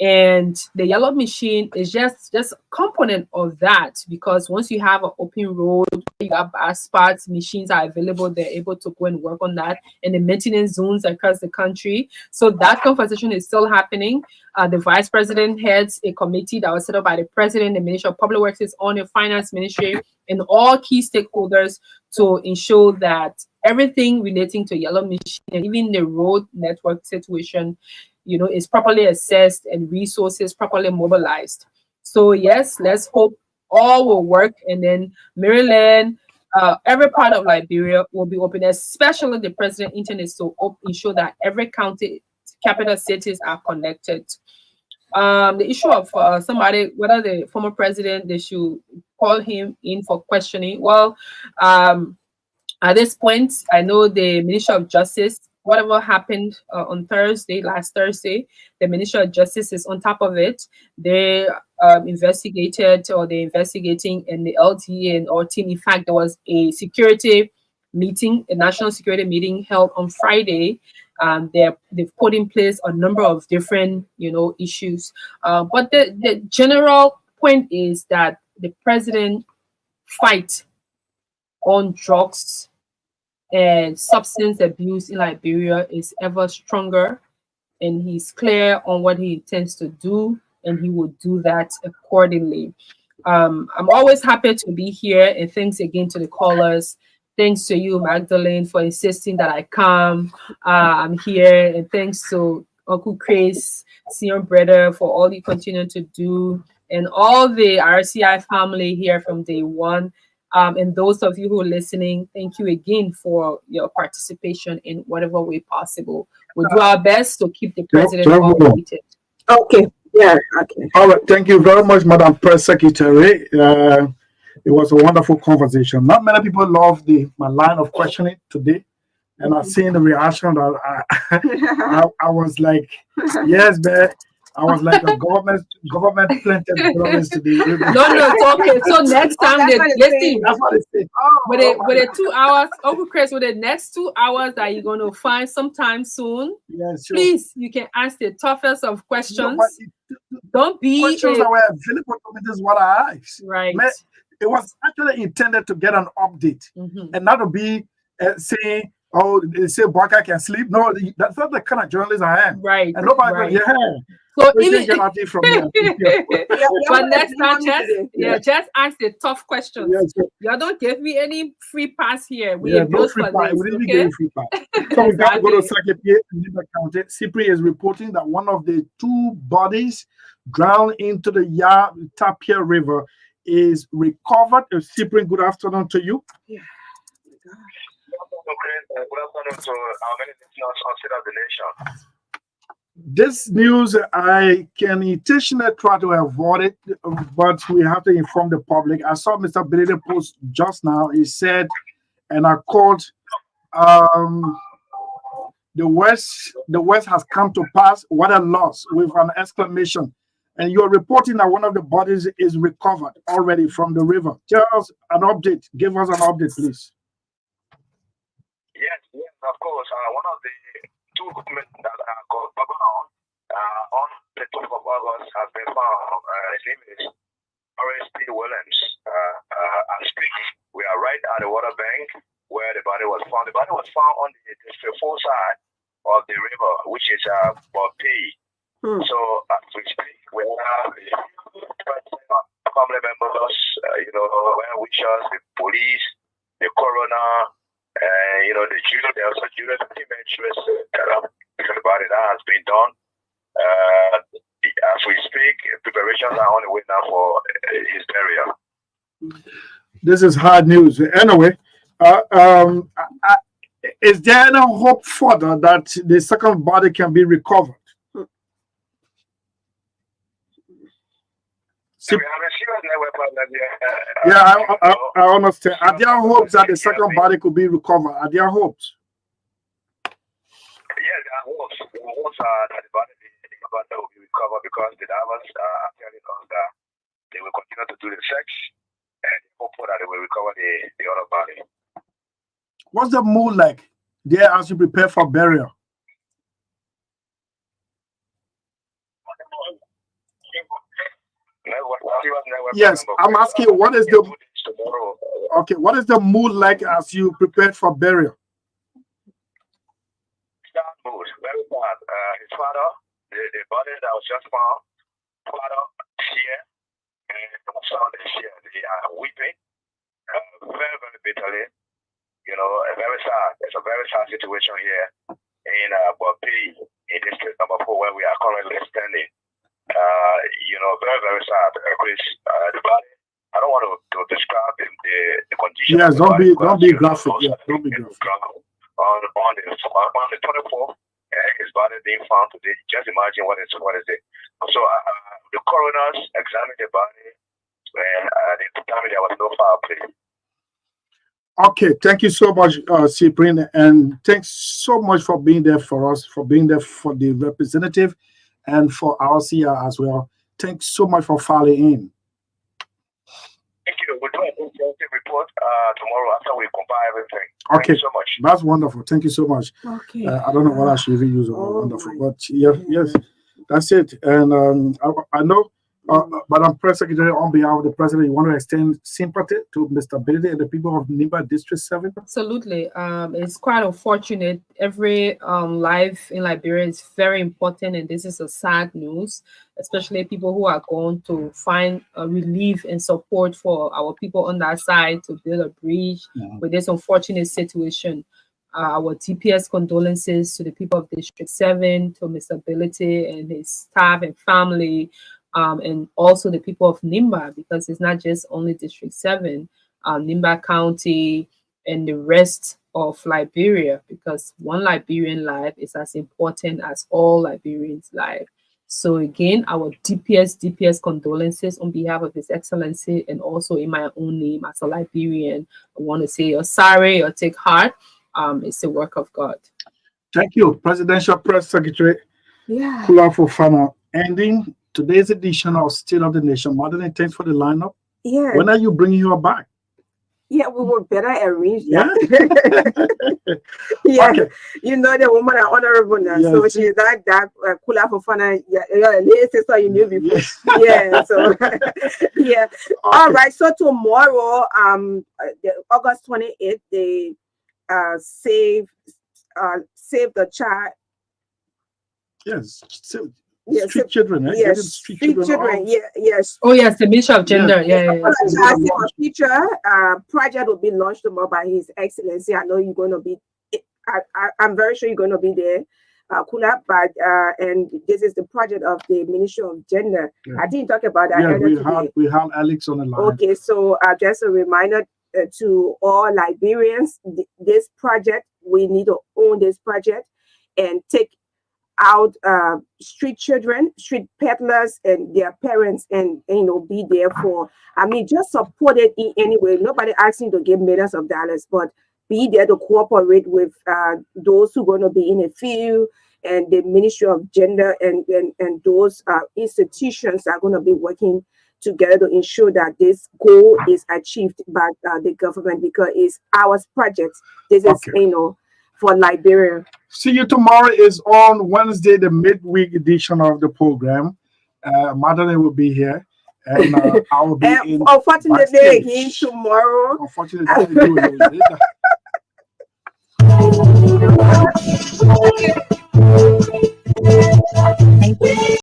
And the yellow machine is just a component of that, because once you have an open road, you have spots, machines are available, they're able to go and work on that, and the maintenance zones across the country. So that conversation is still happening. The vice president heads a committee that was set up by the president. The Ministry of Public Works is on, the finance ministry, and all key stakeholders to ensure that everything relating to yellow machine and even the road network situation, is properly assessed and resources properly mobilized. So yes, let's hope all will work, and then Maryland, every part of Liberia will be open, especially the president intends to ensure that every county, capital cities are connected. The issue of somebody, whether the former president, they should call him in for questioning. Well, at this point, I know the Ministry of Justice, whatever happened on last Thursday, the Ministry of Justice is on top of it. They investigated, or they're investigating, in the LTA and our team. In fact, there was a security meeting, a national security meeting held on Friday. They've put in place a number of different, issues. But the general point is that the president fight on drugs and substance abuse in Liberia is ever stronger, and he's clear on what he intends to do, and he will do that accordingly. I'm always happy to be here, and thanks again to the callers. Thanks to you, Magdalene, for insisting that I come. I'm here, and thanks to Uncle Chris, senior brother, for all you continue to do, and all the RCI family here from day one. And those of you who are listening, thank you again for your participation in whatever way possible. We'll do our best to keep the president updated. Okay. Yeah. Okay. All right. Thank you very much, Madam Press Secretary. It was a wonderful conversation. Not many people love my line of questioning today, and I've seen the reaction that I was like, yes, man. I was like a government planted journalist today. No, it's okay. So next time, listen. That's what they say. With the 2 hours, Uncle Chris, with the next 2 hours that you're going to find sometime soon, yes, sure. Please, you can ask the toughest of questions. Don't be questions that were available to me. This is what I asked. Right. It was actually intended to get an update, and not to be saying, "Oh, they say Baka can sleep." No, that's not the kind of journalist I am. Right. And nobody goes, yeah. So We even can get out from here. Be careful. but what next do you time, want me to just do? yeah, just ask the tough questions. Yes, sir. Y'all don't give me any free pass here. We Yeah, are no built free for pass. this, We didn't okay? get a free pass. So we got to go to Exactly. Secretary in Nimba County. CPRI is reporting that one of the two bodies drowned into the Tapia River is recovered. CPRI, good afternoon to you. Yeah. Good afternoon to our many listeners outside of the nation. This news, I can intentionally try to avoid it, but we have to inform the public. I saw Mr. Billy post just now. He said, and I quote, the West has come to pass. What a loss, with an exclamation. And you're reporting that one of the bodies is recovered already from the river. Tell us an update. Give us an update, please. Yes, of course. One of the two women that got on the 12th of August has been found. His name is R.S.P. Williams. I'm speaking. We are right at the water bank where the body was found. The body was found on the district 4 side of the river, which is Bopi. So as we speak, we have the family members, well wishers, the police, the coroner, the jury. There was a jury about it. That has been done. As we speak, preparations are on the way now for his burial. This is hard news. Anyway, is there any hope further that the second body can be recovered? Yeah, I understand. Are there hopes that the second body could be recovered? Are there hopes? Yes, there are hopes. There are hopes that the body will be recovered because the divers are telling us that they will continue to do the search and hope that they will recover the other body. What's the mood like there as you prepare for burial? Yes, I'm asking what is the what is the mood like as you prepared for burial? Sad mood, very bad. His father, the body that was just found, father here and son is here. They are weeping very, very bitterly. Very sad. It's a very sad situation here in Bopi, in district number 4, where we are currently standing. Very, very sad. Chris, the body, I don't want to describe the condition. Yes, don't be graphic. Yeah, don't be graphic. On the 24th, his body being found today. Just imagine what is it. So the coroners examined the body and they determined there was no foul play. Okay, thank you so much, Cyprian, and thanks so much for being there for us, for being there for the representative, and for our CR as well. Thanks so much for filing in. Thank you. We'll do an intensive report tomorrow after we compile everything. Okay, thank you so much. That's wonderful. Thank you so much. Okay. I don't know what I should even use. Wonderful, but yeah, yes, that's it. And I know. Madam Press Secretary, on behalf of the President, you want to extend sympathy to Mr. Billy and the people of Nimba District 7? Absolutely. It's quite unfortunate. Every life in Liberia is very important, and this is a sad news, especially people who are going to find relief and support for our people on that side to build a bridge with this unfortunate situation. Our DPS condolences to the people of District 7, to Mr. Billy and his staff and family. And also the people of Nimba, because it's not just only District 7, Nimba County and the rest of Liberia, because one Liberian life is as important as all Liberians' life. So again, our DPS condolences on behalf of His Excellency, and also in my own name as a Liberian. I want to say you're sorry or take heart. It's the work of God. Thank you, Presidential Press Secretary Kula Fofana. Ending today's edition of State of the Nation. Magdalene, thanks for the lineup. Yeah. When are you bringing her back? Yeah, we will better arrange Yeah. that. Yeah, Okay. You know the woman are honorable now, Yes. so she's like that. Kula Fofana, your little sister you knew before. Yes. Yeah, so yeah. Okay. All right. So tomorrow, August 28th, they save the child. Yes. So Yes, street children, right? yes, Getting street street children. children. Yes. Oh yes, the Ministry of Gender. Yeah. A future project will be launched tomorrow by His Excellency. I know you're going to be. I'm very sure you're going to be there, Kula. But and this is the project of the Ministry of Gender. Yeah. I didn't talk about that earlier today. We have Alex on the line. Okay, so just a reminder to all Liberians: this project, we need to own this project and take out street children, street peddlers, and their parents, and be there for. I mean, just support it in any way. Nobody asking to give millions of dollars, but be there to cooperate with those who are going to be in the field and the Ministry of Gender and those institutions are going to be working together to ensure that this goal is achieved by the government, because it's our project. This is for Liberia. See you tomorrow is on Wednesday, the midweek edition of the program. Magdalene will be here. And I will be in. Unfortunately, again tomorrow. Unfortunately,